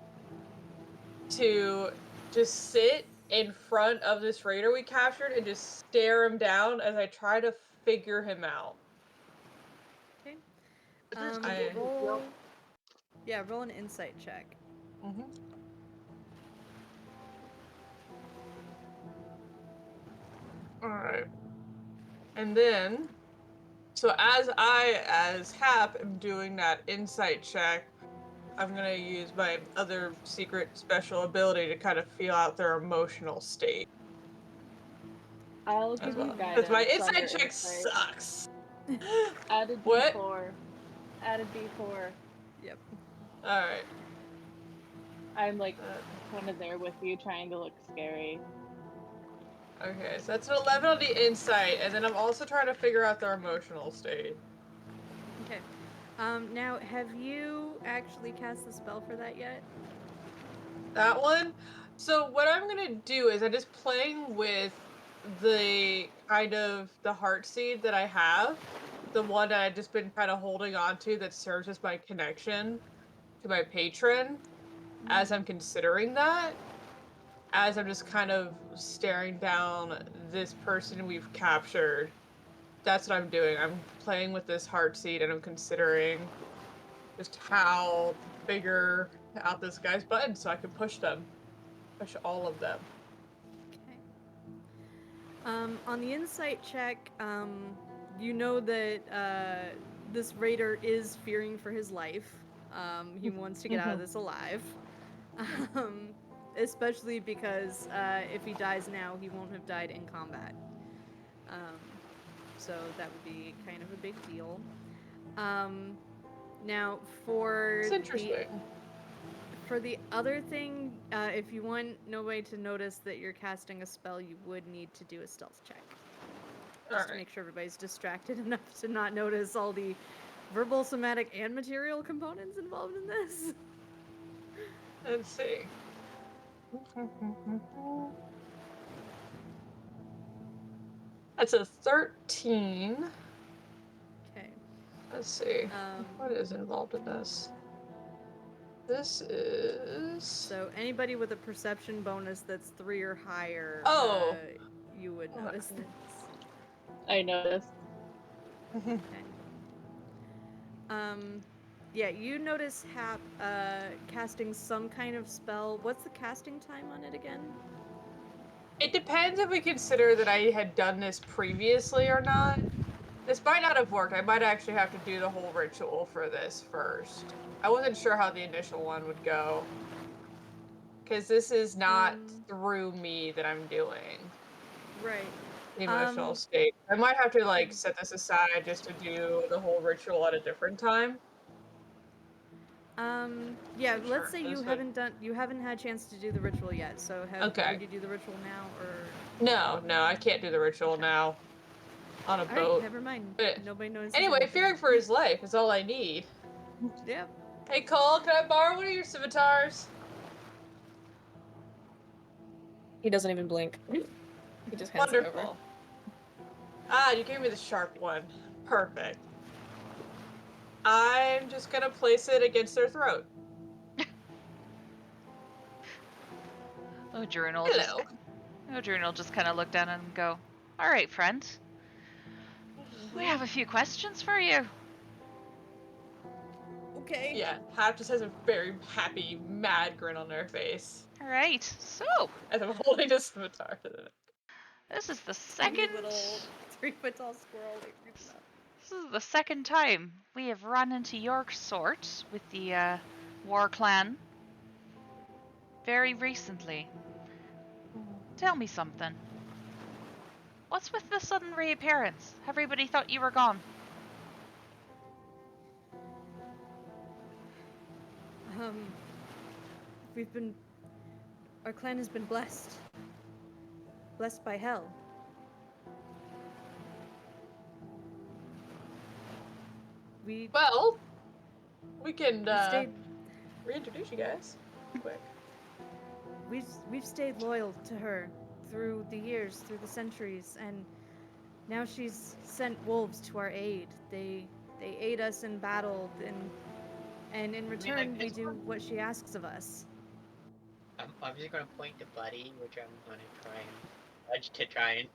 F: to just sit in front of this raider we captured and just stare him down as I try to figure him out.
A: Okay.
F: I-
A: Roll. Yeah, roll an insight check.
F: Mm-hmm. Alright. And then, so as Hap, am doing that insight check, I'm gonna use my other secret special ability to kind of feel out their emotional state
B: I'll
F: as
B: give
F: well.
B: you
F: Because
B: guidance.
F: my
B: on
F: insight
B: your
F: check
B: insight.
F: sucks.
B: Added
F: What?
B: D4. Added D4.
A: Yep.
F: Alright.
B: I'm like kind of there with you, trying to look scary.
F: Okay, so that's an 11 on the insight, and then I'm also trying to figure out their emotional state.
A: Okay. Now, have you actually cast the spell for that yet?
F: That one? So what I'm gonna do is I'm just playing with the kind of the heart seed that I have. The one that I've just been kind of holding on to that serves as my connection to my patron as I'm considering that. As I'm just kind of staring down this person we've captured. That's what I'm doing. I'm playing with this heart seed and I'm considering just how to figure out this guy's buttons so I can push them. Push all of them.
A: Okay. On the insight check, you know that this raider is fearing for his life. He wants to get out of this alive. Especially because if he dies now, he won't have died in combat. So that would be kind of a big deal. Now, for
F: It's interesting.
A: For the other thing, if you want nobody to notice that you're casting a spell, you would need to do a stealth check. Just to make sure everybody's distracted enough to not notice all the verbal, somatic, and material components involved in this.
F: Let's see. That's a 13.
A: Okay.
F: Let's see. What is involved in this? This is...
A: So anybody with a perception bonus that's 3 or higher, you would notice this.
B: I noticed.
A: Okay. Yeah, you notice Hap casting some kind of spell. What's the casting time on it again?
F: It depends if we consider that I had done this previously or not. This might not have worked. I might actually have to do the whole ritual for this first. I wasn't sure how the initial one would go. Because this is not through me that I'm doing.
A: Right.
F: emotional
A: Um,
F: state. I might have to like set this aside just to do the whole ritual at a different time.
A: yeah,
F: I'm
A: let's
F: sure
A: say you
F: this would-
A: haven't had a chance to do the ritual yet. So
F: Okay.
A: would you do the ritual now or?
F: No, I can't do the ritual
A: Okay.
F: now on a
A: All right,
F: boat.
A: never mind.
F: But
A: Nobody notices
F: anyway,
A: anything.
F: fearing for his life is all I need.
A: Yep.
F: Hey Cole, can I borrow one of your scimitars?
C: He doesn't even blink. He just hands it over.
F: Wonderful. Ah, you gave me the sharp one. Perfect. I'm just gonna place it against their throat.
E: Odurin will just kind of look down and go, "All right, friend. We have a few questions for you."
A: Okay.
F: Yeah, Hap just has a very happy, mad grin on their face
E: All right. So,
F: as I'm holding a scimitar to them.
E: this is the
A: Tiny
E: second
A: little 3-foot tall squirrel. That creeps up.
E: This is the second time we have run into your sort with the Whar clan. Very recently. Tell me something. What's with the sudden reappearance? Everybody thought you were gone.
A: Our clan has been blessed. Blessed by hell.
F: Well, we can
A: We stayed.
F: reintroduce you guys quick.
A: We've stayed loyal to her through the years, through the centuries, and now she's sent wolves to our aid. They aid us in battle, and in return we do what she asks of us.
D: I'm just gonna point to Buddy, which I'm gonna try and nudge to try and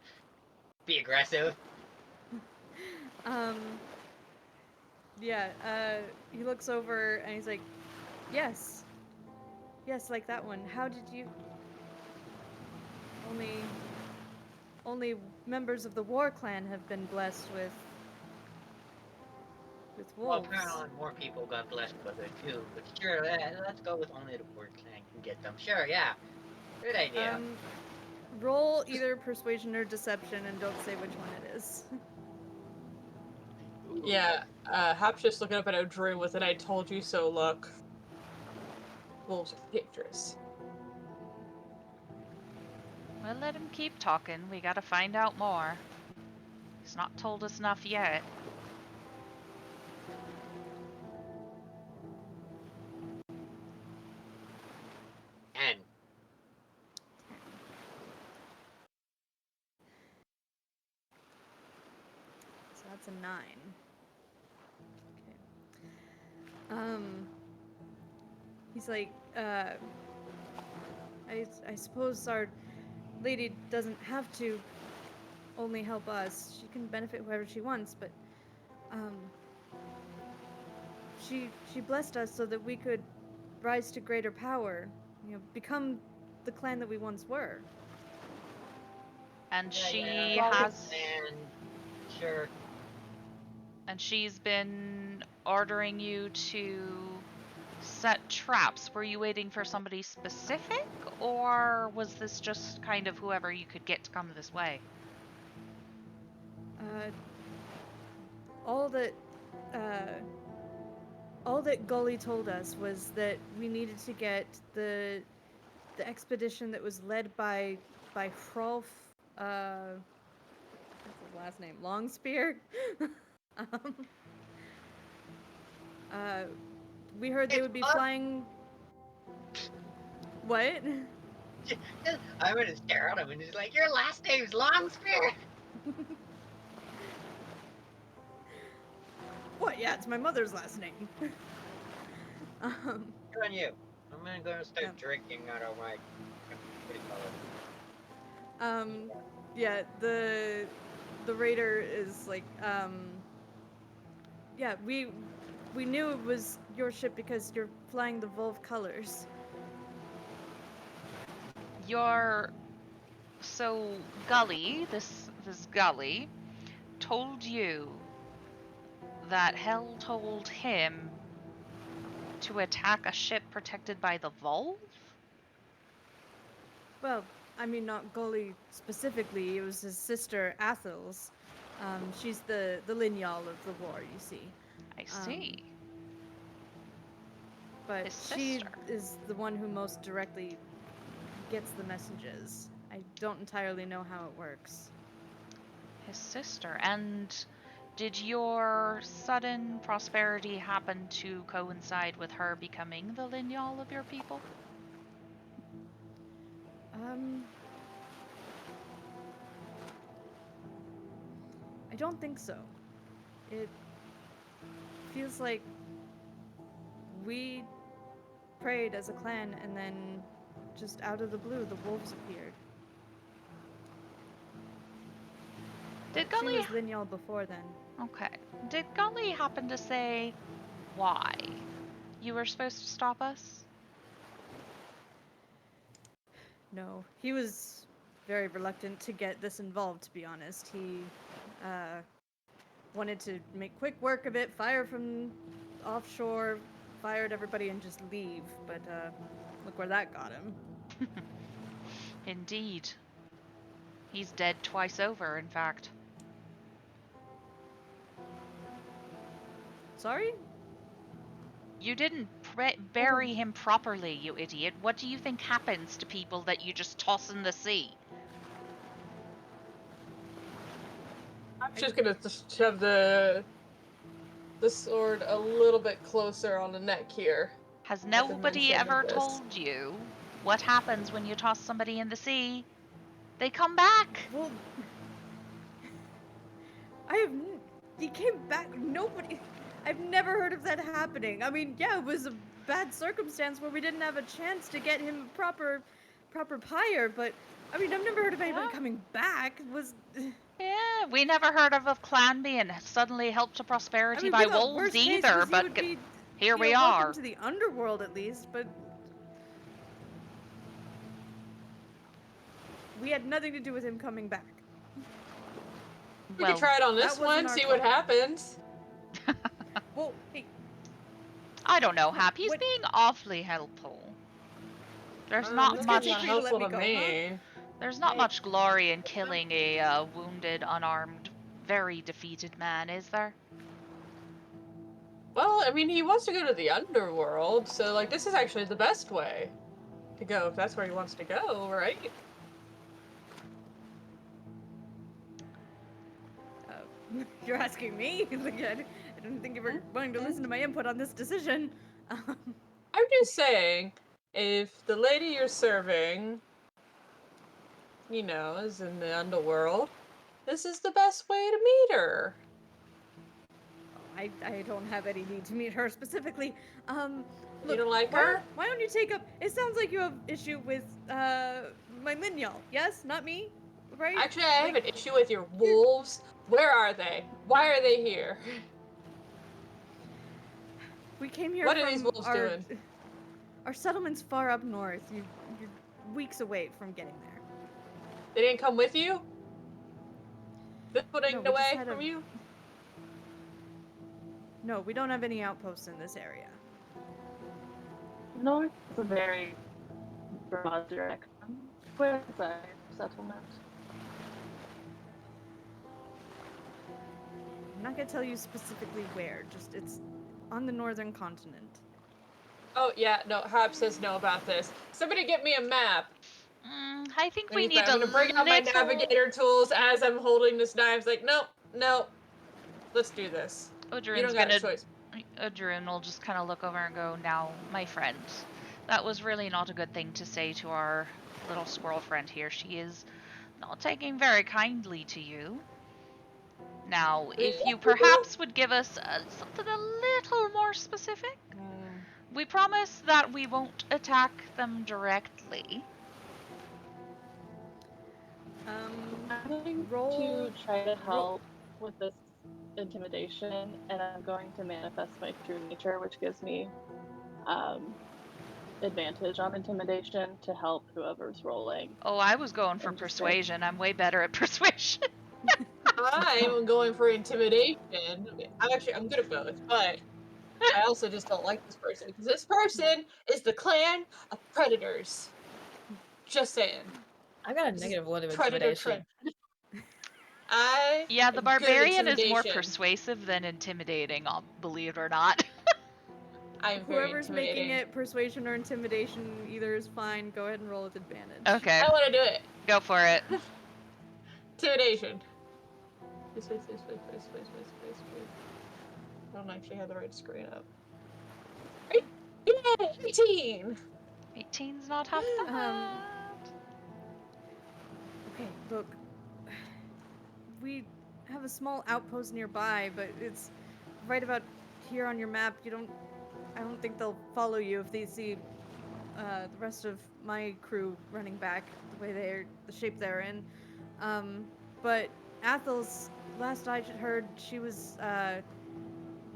D: be aggressive.
A: Yeah, he looks over and he's like, yes, like that one. How did you? Only members of the Whar clan have been blessed with
D: Well,
A: wolves.
D: apparently more people got blessed with it too. But sure, let's go with only the word clan can get them. Sure, yeah, good idea.
A: Roll either persuasion or deception, and don't say which one it is.
F: Yeah, Hap's just looking up at O'Drew with an "I told you so" look. Wolves are dangerous.
E: Well, let him keep talking. We gotta find out more. He's not told us enough yet.
D: And
A: So that's a 9. Okay. He's like, I suppose our lady doesn't have to only help us. She can benefit whoever she wants, but she blessed us so that we could rise to greater power, become the clan that we once were.
E: And
D: yeah,
E: she
D: yeah,
E: has.
D: and sure.
E: And she's been ordering you to set traps. Were you waiting for somebody specific, or was this just kind of whoever you could get to come this way?
A: All that Gully told us was that we needed to get the expedition that was led by Hrolf, what's his last name? Longspear. We heard they would be flying. What?
D: I'm gonna stare at him and he's like, "Your last name's Longspear."
A: What? Yeah, it's my mother's last name.
D: Good on you. I'm gonna start drinking out of my. What do you call it?
A: Yeah, the raider is like, yeah, we knew it was your ship because you're flying the Volv colors.
E: So Gully, this Gully, told you that Hell told him to attack a ship protected by the Volv?
A: Well, I mean, not Gully specifically. It was his sister Athel's. She's the lineal of the Whar, you see.
E: I see.
A: But
E: His
A: she
E: sister.
A: is the one who most directly gets the messages. I don't entirely know how it works.
E: His sister. And did your sudden prosperity happen to coincide with her becoming the lineal of your people?
A: I don't think so. It feels like we prayed as a clan and then just out of the blue the wolves appeared.
E: Did
A: She
E: Gully...
A: was lineal before then.
E: Okay. Did Gully happen to say why you were supposed to stop us?
A: No, he was very reluctant to get this involved, to be honest. He wanted to make quick work of it, fire from offshore, fired everybody and just leave. But look where that got him.
E: Indeed. He's dead twice over, in fact.
A: Sorry?
E: You didn't bury him properly, you idiot. What do you think happens to people that you just toss in the sea?
F: I'm just gonna shove the sword a little bit closer on the neck here.
E: Has
F: the
E: nobody
F: mention of
E: ever
F: this.
E: told you what happens when you toss somebody in the sea? They come back.
A: Well, he came back. Nobody. I've never heard of that happening. I mean, yeah, it was a bad circumstance where we didn't have a chance to get him proper pyre, but I mean, I've never heard of anybody coming back.
E: Yeah, we never heard of a clan being suddenly helped to prosperity by
A: we thought
E: wolves
A: worst case
E: either,
A: was he
E: but
A: would be,
E: here we
A: welcome
E: are.
A: to the underworld at least, but we had nothing to do with him coming back.
F: We could try it on this one, see what happens.
A: Well, hey.
E: I don't know, Hap. He's being awfully helpful. There's not much
F: helpful to me.
E: There's not much glory in killing a wounded, unarmed, very defeated man, is there?
F: Well, I mean, he wants to go to the underworld, so like this is actually the best way to go if that's where he wants to go, right?
A: You're asking me? Like, I didn't think you were going to listen to my input on this decision.
F: I'm just saying, if the lady you're serving, you know, is in the underworld, this is the best way to meet her.
A: I don't have any need to meet her specifically. Look,
F: you don't like her?
A: Why don't you take up... It sounds like you have issue with, my lineal. Yes? Not me? Right?
F: Actually, I have an issue with your wolves. Where are they? Why are they here?
A: We came here
F: What are these wolves doing?
A: Our settlement's far up north. You're weeks away from getting there.
F: They didn't come with you? They're putting
A: No,
F: away from you?
A: No, we don't have any outposts in this area.
B: North is a very broad direction. Where is our settlement?
A: I'm not gonna tell you specifically where, just it's on the northern continent.
F: Oh yeah, no, Hap says no about this. Somebody get me a map.
E: I think we need
F: I'm gonna bring out my navigator tools as I'm holding this knife. It's like, no, let's do this. You don't got a choice.
E: Udrin will just kind of look over and go, now, my friend, that was really not a good thing to say to our little squirrel friend here. She is not taking very kindly to you. Now, if you perhaps would give us something a little more specific, we promise that we won't attack them directly.
B: I'm going to try to help with this intimidation, and I'm going to manifest my true nature, which gives me advantage on intimidation to help whoever's rolling.
E: Oh, I was going for persuasion. I'm way better at persuasion.
F: I'm going for intimidation. I'm good at both, but I also just don't like this person because this person is the clan of predators. Just saying.
C: I got a
F: This is
C: -1 of
F: Predator
C: intimidation.
F: I
E: Yeah, the
F: am good at
E: barbarian is more
F: intimidation.
E: persuasive than intimidating, believe it or not.
F: I'm very
A: Whoever's making
F: intimidating.
A: it persuasion or intimidation either is fine. Go ahead and roll with advantage.
E: Okay,
F: I want to do it.
E: go for it.
F: Intimidation. Please. I don't actually have the right screen up. Yeah, 18!
E: 18's not half bad.
A: Okay, look. We have a small outpost nearby, but it's right about here on your map. I don't think they'll follow you if they see the rest of my crew running back the shape they're in. But Athel's, last I heard, she was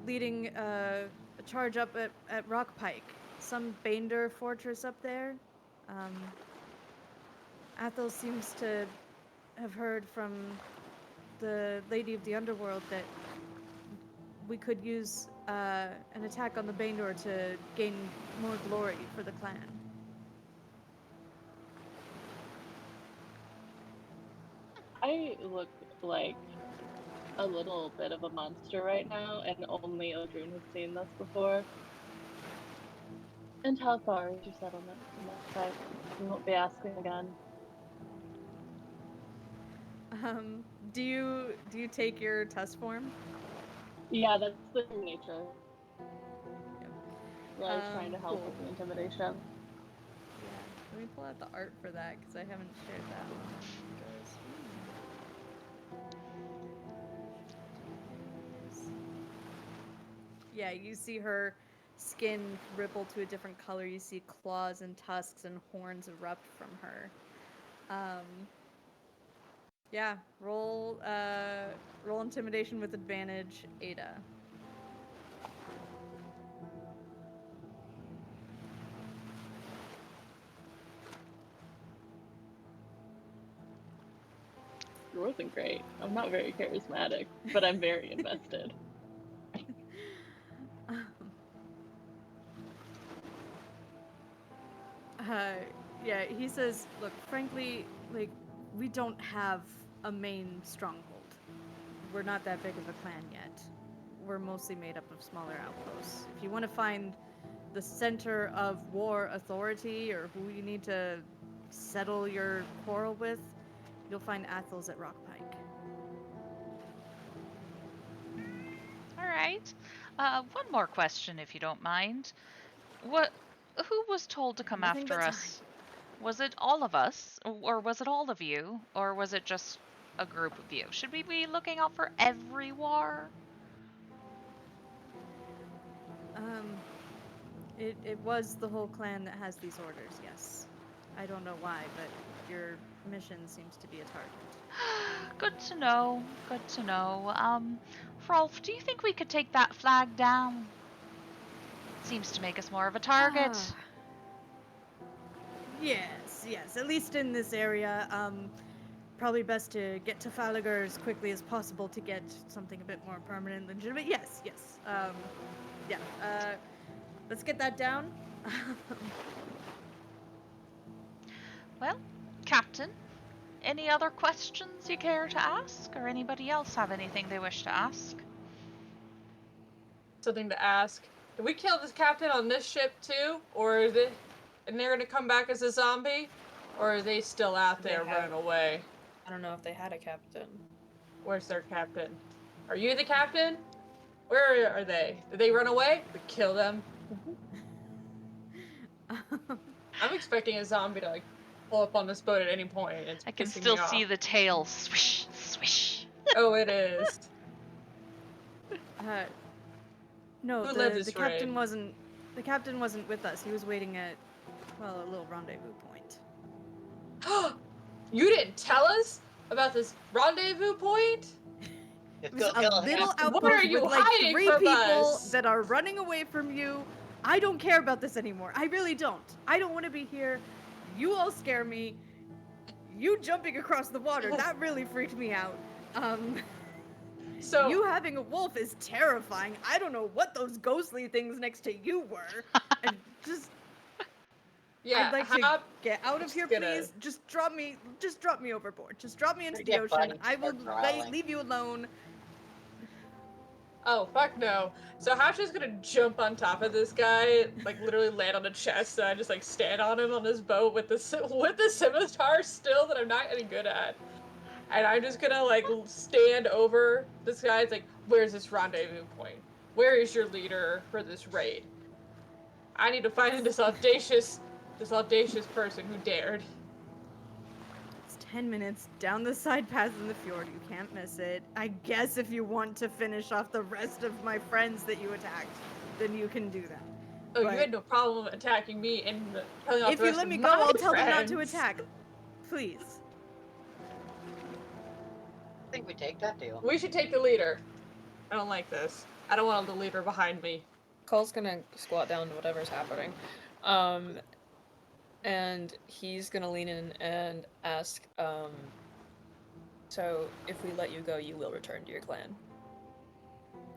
A: leading a charge up at Rock Pike, some Bander fortress up there. Athel seems to have heard from the Lady of the Underworld that we could use an attack on the Baindor to gain more glory for the clan.
B: I look like a little bit of a monster right now, and only Odrun has seen this before. And how far is your settlement from that side? We won't be asking again.
A: Do you take your tusk form?
B: Yeah, that's the nature.
A: Yep.
B: Where I was trying to help
A: Cool.
B: with the intimidation.
A: Yeah. Let me pull out the art for that because I haven't shared that one. Yeah, you see her skin ripple to a different color. You see claws and tusks and horns erupt from her. Yeah, roll intimidation with advantage, Ada.
B: It wasn't great. I'm not very charismatic, but I'm very invested.
A: Yeah, he says, look, frankly, like, we don't have a main stronghold. We're not that big of a clan yet. We're mostly made up of smaller outposts. If you want to find the center of war authority or who you need to settle your quarrel with, you'll find Athel's at Rock Pike.
E: All right. One more question, if you don't mind. Who was told to come
A: Nothing but
E: after us? Was it all of us, or was it all of you, or was it just a group of you? Should we be looking out for every Whar?
A: It was the whole clan that has these orders, yes. I don't know why, but your mission seems to be a target.
E: Good to know. Good to know. Rolf, do you think we could take that flag down? Seems to make us more of a target.
A: Yes. At least in this area. Probably best to get to Falagur as quickly as possible to get something a bit more permanent and legitimate. Yes. Yeah. Let's get that down.
E: Well, Captain, any other questions you care to ask, or anybody else have anything they wish to ask?
F: Something to ask. Did we kill this captain on this ship too? Or is it... And they're gonna come back as a zombie? Or are they still out there running away?
C: I don't know if they had a captain.
F: Where's their captain? Are you the captain? Where are they? Did they run away? We kill them. I'm expecting a zombie to like pull up on this boat at any point. It's
E: I can
F: pissing
E: still
F: me
E: see
F: off.
E: the tail swish, swish.
F: Oh, it is.
A: No,
F: Who led
A: the
F: this
A: captain
F: raid?
A: wasn't. The captain wasn't with us. He was waiting at, well, a little rendezvous point.
F: You didn't tell us about this rendezvous point?
H: Just
A: It was
H: go kill
A: a
H: the
A: little
H: captain.
A: outpost
F: What are you
A: with like
F: hiding
A: 3
F: from
A: people
F: us?
A: that are running away from you. I don't care about this anymore. I really don't. I don't want to be here. You all scare me. You jumping across the water, that really freaked me out.
F: So
A: You having a wolf is terrifying. I don't know what those ghostly things next to you were. And just
F: Yeah,
A: I'd like to get out of here, please. Just drop me overboard. Just drop me into the
H: Get
A: ocean.
H: Buddy
A: I will
H: start growling.
A: leave you alone.
F: Oh, fuck no. So Hasha's gonna jump on top of this guy, like literally land on the chest, and I just like stand on him on this boat with the scimitar still that I'm not any good at. And I'm just gonna like stand over this guy. It's like, where's this rendezvous point? Where is your leader for this raid? I need to find this audacious person who dared.
A: It's 10 minutes down the side path in the fjord. You can't miss it. I guess if you want to finish off the rest of my friends that you attacked, then you can do that.
F: Oh,
A: But
F: you had no problem attacking me and killing off
A: if
F: the
A: you
F: rest
A: let
F: of
A: me
F: my
A: go, I'll tell them not to
F: friends.
A: attack. Please.
H: I think we take that deal.
F: We should take the leader. I don't like this. I don't want the leader behind me.
C: Cole's gonna squat down to whatever's happening. And he's gonna lean in and ask, so if we let you go, you will return to your clan.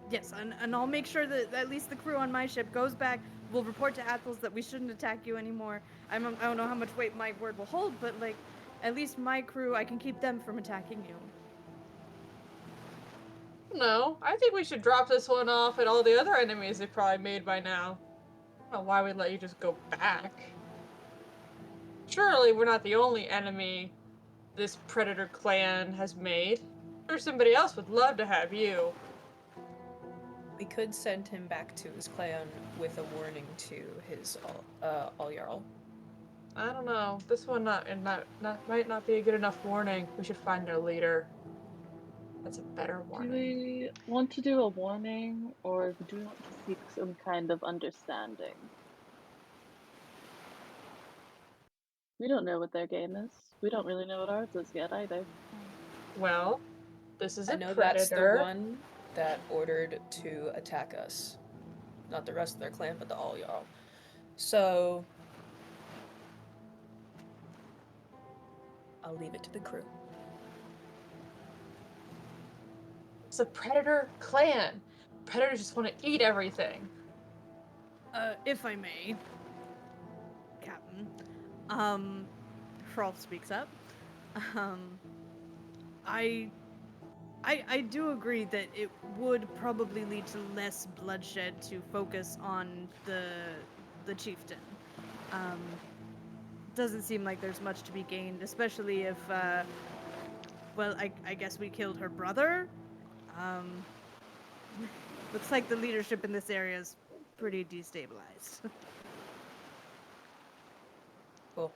A: Yes, and I'll make sure that at least the crew on my ship goes back. We'll report to Athels that we shouldn't attack you anymore. I don't know how much weight my word will hold, but like, at least my crew, I can keep them from attacking you.
F: No, I think we should drop this one off at all the other enemies they've probably made by now. I don't know why we'd let you just go back. Surely we're not the only enemy this predator clan has made. Sure, somebody else would love to have you.
C: We could send him back to his clan with a warning to his all Jarl.
F: I don't know. This one might not be a good enough warning. We should find their leader. That's a better
B: Do
F: warning.
B: we want to do a warning, or do we want to seek some kind of understanding? We don't know what their game is. We don't really know what ours is yet either.
F: Well, this is
C: I
F: a
C: know
F: predator.
C: that's the one that ordered to attack us. Not the rest of their clan, but the all Jarl. So I'll leave it to the crew.
F: It's a predator clan. Predators just want to eat everything.
A: If I may, Captain. Hrolf speaks up. I do agree that it would probably lead to less bloodshed to focus on the chieftain. Doesn't seem like there's much to be gained, especially if, well, I guess we killed her brother. Looks like the leadership in this area is pretty destabilized.
C: Cool.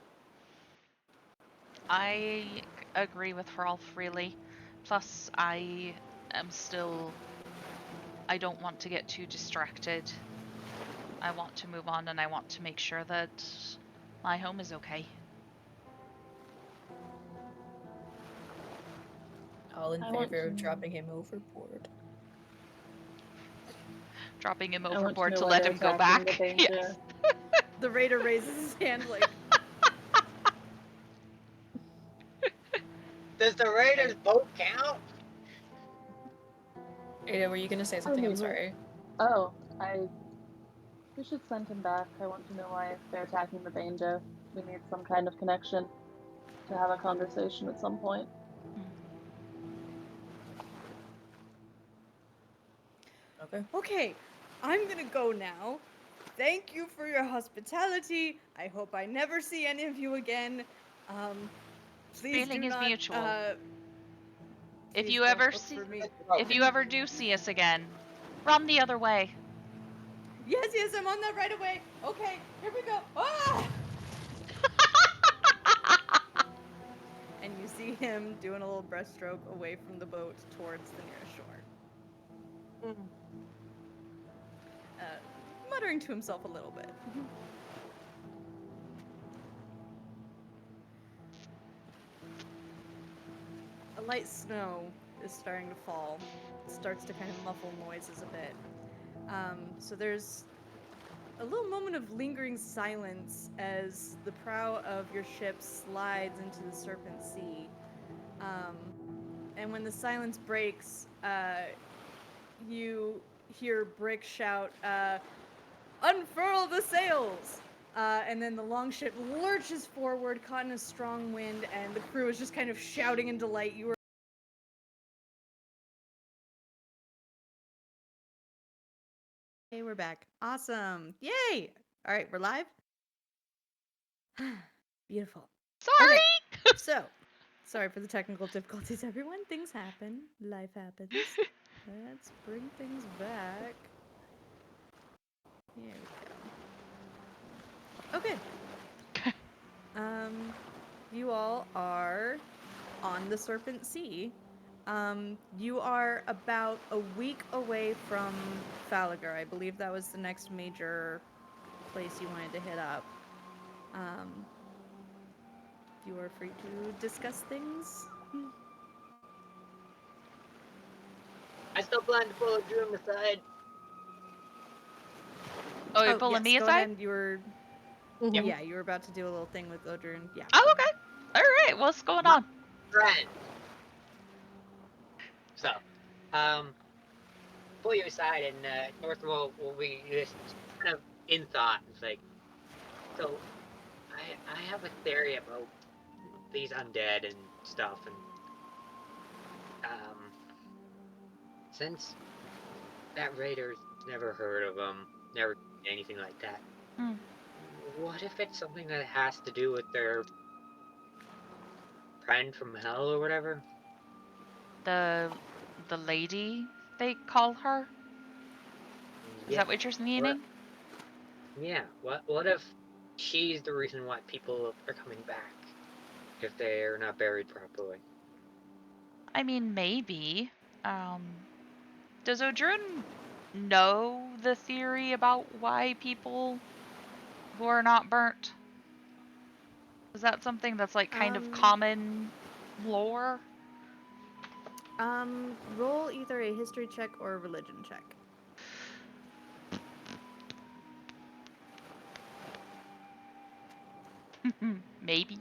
E: I agree with Hrolf, really. Plus, I don't want to get too distracted. I want to move on, and I want to make sure that my home is okay.
C: All in
B: I want
C: favor of
B: to-
C: dropping him overboard.
E: Dropping him
B: I want to
E: overboard
B: know
E: to
B: why
E: let
B: they're
E: him go
B: attacking
E: back.
B: the danger.
E: Yes.
A: The raider raises his hand like,
H: Does the Raiders boat count?
C: Ada, were you gonna say something? I'm
B: mean,
C: sorry.
B: Oh, we should send him back. I want to know why they're attacking the danger. We need some kind of connection to have a conversation at some point.
A: okay, I'm gonna go now. Thank you for your hospitality. I hope I never see any of you again. Please
E: Feeling
A: do
E: is
A: not,
E: mutual. If
A: please
E: you
A: don't
E: ever
A: look
E: see,
A: for me.
E: if you ever do see us again, run the other way.
A: Yes, I'm on that right away. Okay, here we go. Ah! And you see him doing a little breaststroke away from the boat towards the nearest shore. Muttering to himself a little bit. A light snow is starting to fall. It starts to kind of muffle noises a bit. So there's a little moment of lingering silence as the prow of your ship slides into the Serpent Sea. And when the silence breaks, you hear Brick shout, "Unfurl the sails!" And then the longship lurches forward, caught in a strong wind, and the crew is just kind of shouting in delight. You were. Hey, we're back. Awesome. Yay! All right, we're live. Beautiful.
E: Sorry.
A: Okay, so, sorry for the technical difficulties, everyone. Things happen. Life happens. Let's bring things back. Here we go. Okay. You all are on the Serpent Sea. You are about a week away from Falagur. I believe that was the next major place you wanted to hit up. You are free to discuss things.
D: I still plan to pull Drew aside.
E: Oh, you're pulling
A: yes,
E: me
A: go
E: aside?
A: ahead. You were,
F: Mhm.
A: yeah, you were about to do a little thing with Odrin. Yeah.
E: Oh, okay. All right. What's going
D: My
E: on?
D: friend. So, pull you aside, and Northwell will be just kind of in thought. It's like, so I have a theory about these undead and stuff, and since that raider's never heard of them, never did anything like that. What if it's something that has to do with their friend from hell or whatever?
E: The lady they call her? Is
D: Yeah.
E: that what you're meaning?
D: Yeah. What if she's the reason why people are coming back if they're not buried properly?
E: I mean, maybe. Does Odrun know the theory about why people who are not burnt? Is that something that's like kind of common lore?
A: Roll either a history check or a religion check.
E: Maybe.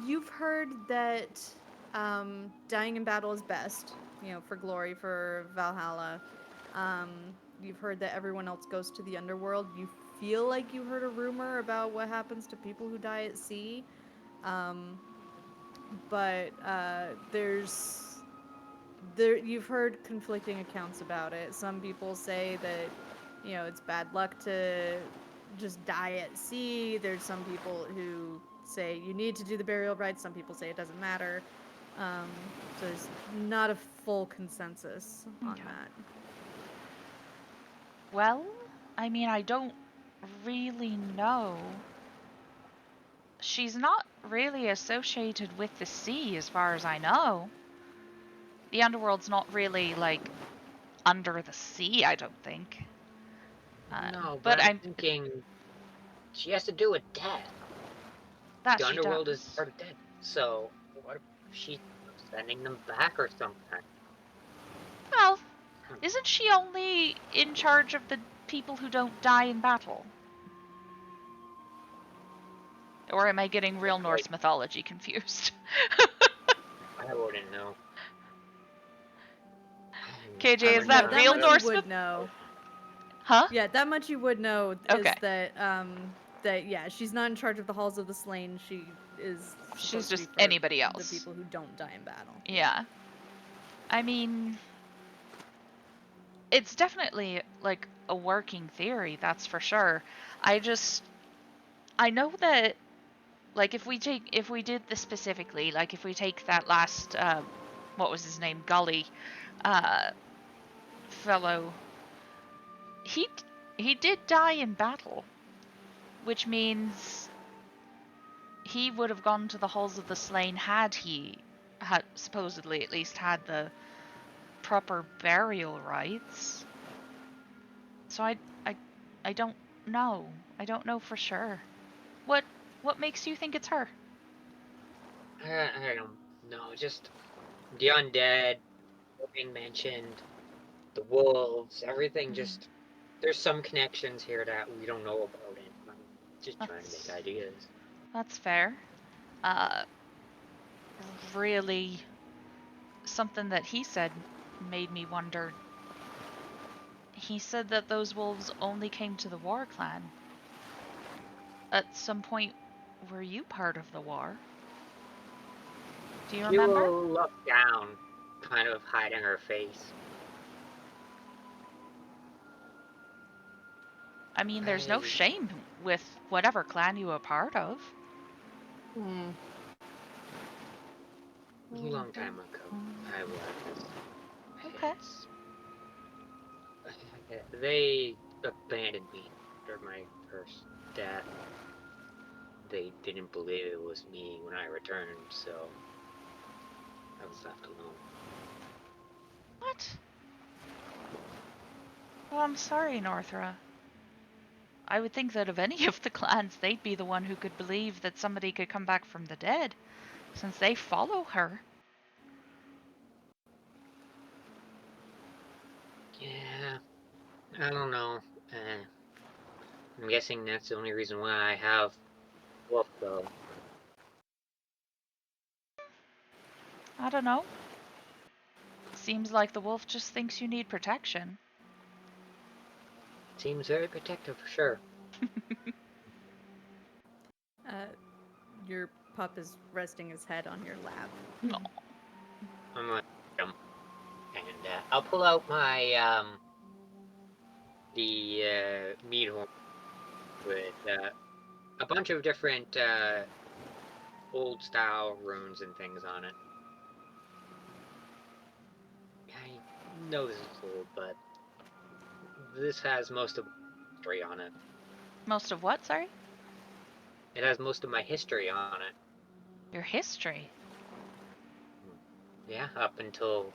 A: You've heard that dying in battle is best, for glory, for Valhalla. You've heard that everyone else goes to the underworld. You feel like you heard a rumor about what happens to people who die at sea. But you've heard conflicting accounts about it. Some people say that, it's bad luck to just die at sea. There's some people who say you need to do the burial rites. Some people say it doesn't matter. So there's not a full consensus on that.
E: Well, I mean, I don't really know. She's not really associated with the sea, as far as I know. The underworld's not really, like, under the sea, I don't think.
D: No, but I'm thinking she has to do with death.
E: That
D: the
E: she
D: underworld
E: does.
D: is part of death. So what if she's sending them back or something?
E: Well, isn't she only in charge of the people who don't die in battle? Or am I getting real Norse mythology confused?
D: I wouldn't know.
E: KJ, is that real Norse
A: myth? Know.
E: Huh?
A: Yeah, that much you would know.
E: Okay.
A: Is that yeah, she's not in charge of the halls of the slain. She's
E: just anybody else.
A: The people who don't die in battle.
E: Yeah. I mean, it's definitely like a working theory, that's for sure. I know that, like, if we did this specifically, like if we take that last what was his name, Gully fellow, he did die in battle, which means he would have gone to the halls of the slain had he supposedly at least had the proper burial rites. So I don't know. I don't know for sure. What makes you think it's her?
D: I don't know. Just the undead being mentioned, the wolves, everything. Just there's some connections here that we don't know about, and I'm just trying to make ideas.
E: That's fair. Really, something that he said made me wonder. He said that those wolves only came to the Whar clan. At some point, were you part of the Whar? Do you
D: She
E: remember?
D: will look down, kind of hiding her face.
E: I mean, there's no
D: I-
E: shame with whatever clan you were part of.
F: Hmm.
D: A long time ago, I was.
E: Okay.
D: It's- They abandoned me after my first death. They didn't believe it was me when I returned, so I was left alone.
E: What? Well, I'm sorry, Northra. I would think that of any of the clans, they'd be the one who could believe that somebody could come back from the dead, since they follow her.
D: Yeah, I don't know. I'm guessing that's the only reason why I have Wolf, though.
E: I don't know. Seems like the wolf just thinks you need protection.
D: Seems very protective for sure.
A: Your pup is resting his head on your lap.
E: No.
D: I'm gonna jump, and I'll pull out my the meat horn with a bunch of different old style runes and things on it. I know this is old, but this has most of my history on it.
E: Most of what, sorry?
D: It has most of my history on it.
E: Your history.
D: Yeah, up until,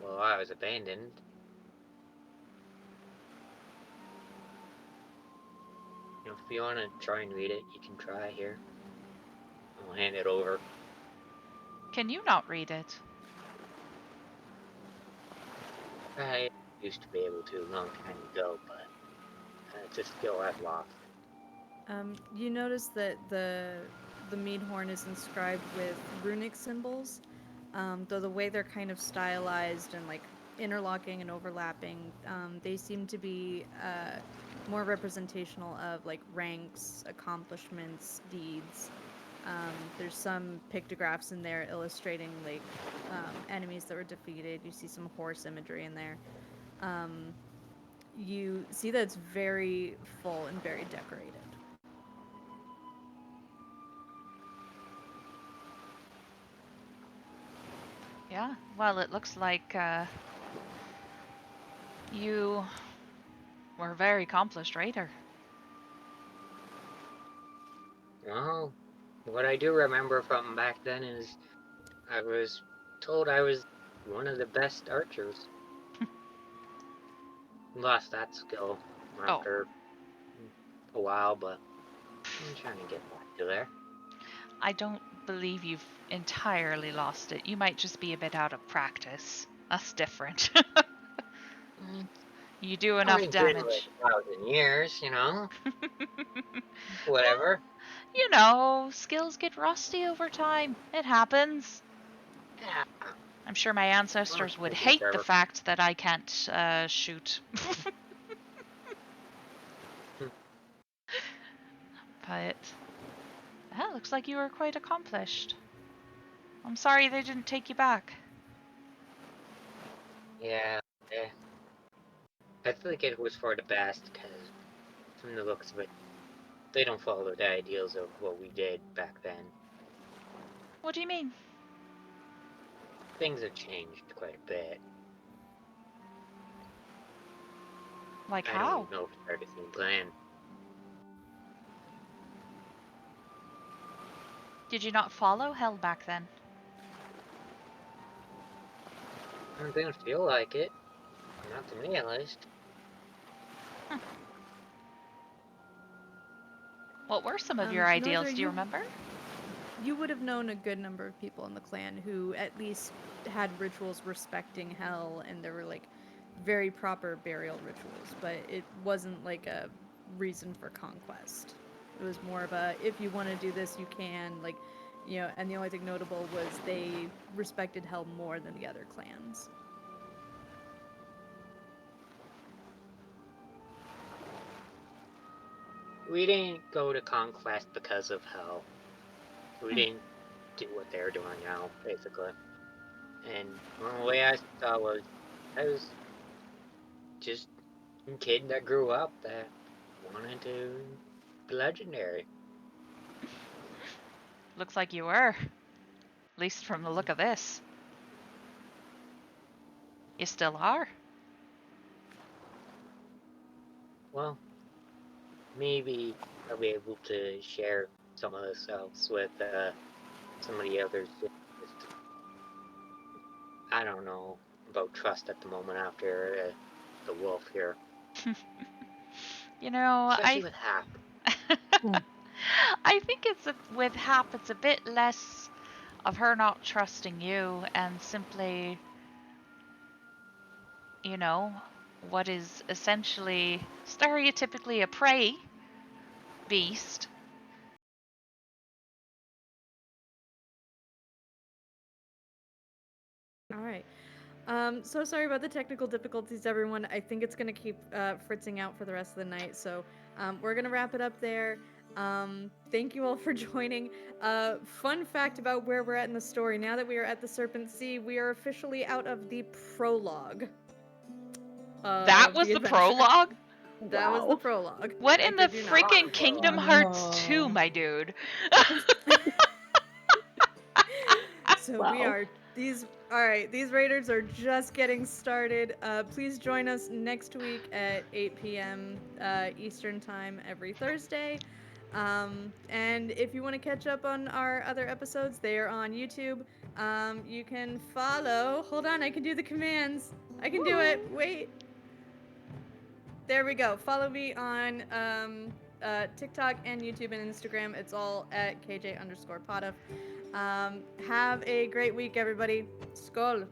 D: well, I was abandoned. You know, if you want to try and read it, you can try here. I'll hand it over.
E: Can you not read it?
D: I used to be able to a long time ago, but it's a skill I've lost.
A: You notice that the mead horn is inscribed with runic symbols, though the way they're kind of stylized and like interlocking and overlapping, they seem to be more representational of like ranks, accomplishments, deeds. There's some pictographs in there illustrating like enemies that were defeated. You see some horse imagery in there. You see that it's very full and very decorated.
E: Yeah, well, it looks like you were a very accomplished raider.
D: Well, what I do remember from back then is I was told I was one of the best archers. Lost that skill after a while, but I'm trying to get back to there.
E: I don't believe you've entirely lost it. You might just be a bit out of practice. That's different. You do enough
D: I've been like
E: damage.
D: 1,000 years, you know? Whatever.
E: You know, skills get rusty over time. It happens.
D: Yeah.
E: I'm sure my ancestors would
D: Taking
E: hate the
D: forever.
E: fact that I can't shoot. But yeah, looks like you were quite accomplished. I'm sorry they didn't take you back.
D: Yeah. I think it was for the best, because from the looks of it, they don't follow the ideals of what we did back then.
E: What do you mean?
D: Things have changed quite a bit.
E: Like
D: I
E: how?
D: don't know if they're the same plan.
E: Did you not follow Hell back then?
D: It didn't feel like it. Not to me, at least.
E: What were some of your ideals?
A: Northra,
E: Do you remember?
A: You would have known a good number of people in the clan who at least had rituals respecting hell, and there were like very proper burial rituals, but it wasn't like a reason for conquest. It was more of a, if you want to do this, you can, like, you know, and the only thing notable was they respected hell more than the other clans.
D: we didn't go to conquest because of hell. We didn't do what they're doing now, basically. And the way I saw it was, I was just a kid that grew up that wanted to be legendary.
E: Looks like you were. At least from the look of this. You still are.
D: Well, maybe I'll be able to share some of this else with some of the others. Just, I don't know about trust at the moment after the wolf here,
E: You know,
D: especially with Hap.
E: I think with Hap, it's a bit less of her not trusting you and simply, you know, what is essentially stereotypically a prey beast.
A: All right. So sorry about the technical difficulties, everyone. I think it's gonna keep fritzing out for the rest of the night, so we're gonna wrap it up there. Thank you all for joining. Fun fact about where we're at in the story: now that we are at the Serpent Sea, we are officially out of the prologue.
E: That was the
A: adventure.
E: prologue?
A: That was the prologue.
E: What
A: I
E: in the
A: kid you not.
E: freaking Kingdom Hearts 2, my dude?
A: So we are these raiders are just getting started. Please join us next week at 8 p.m. Eastern time every Thursday. And if you want to catch up on our other episodes, they are on YouTube. You can follow. Hold on, I can do the commands. I can do it. Wait. There we go. Follow me on TikTok and YouTube and Instagram. It's all at KJ_Potoff. Have a great week, everybody. Skål.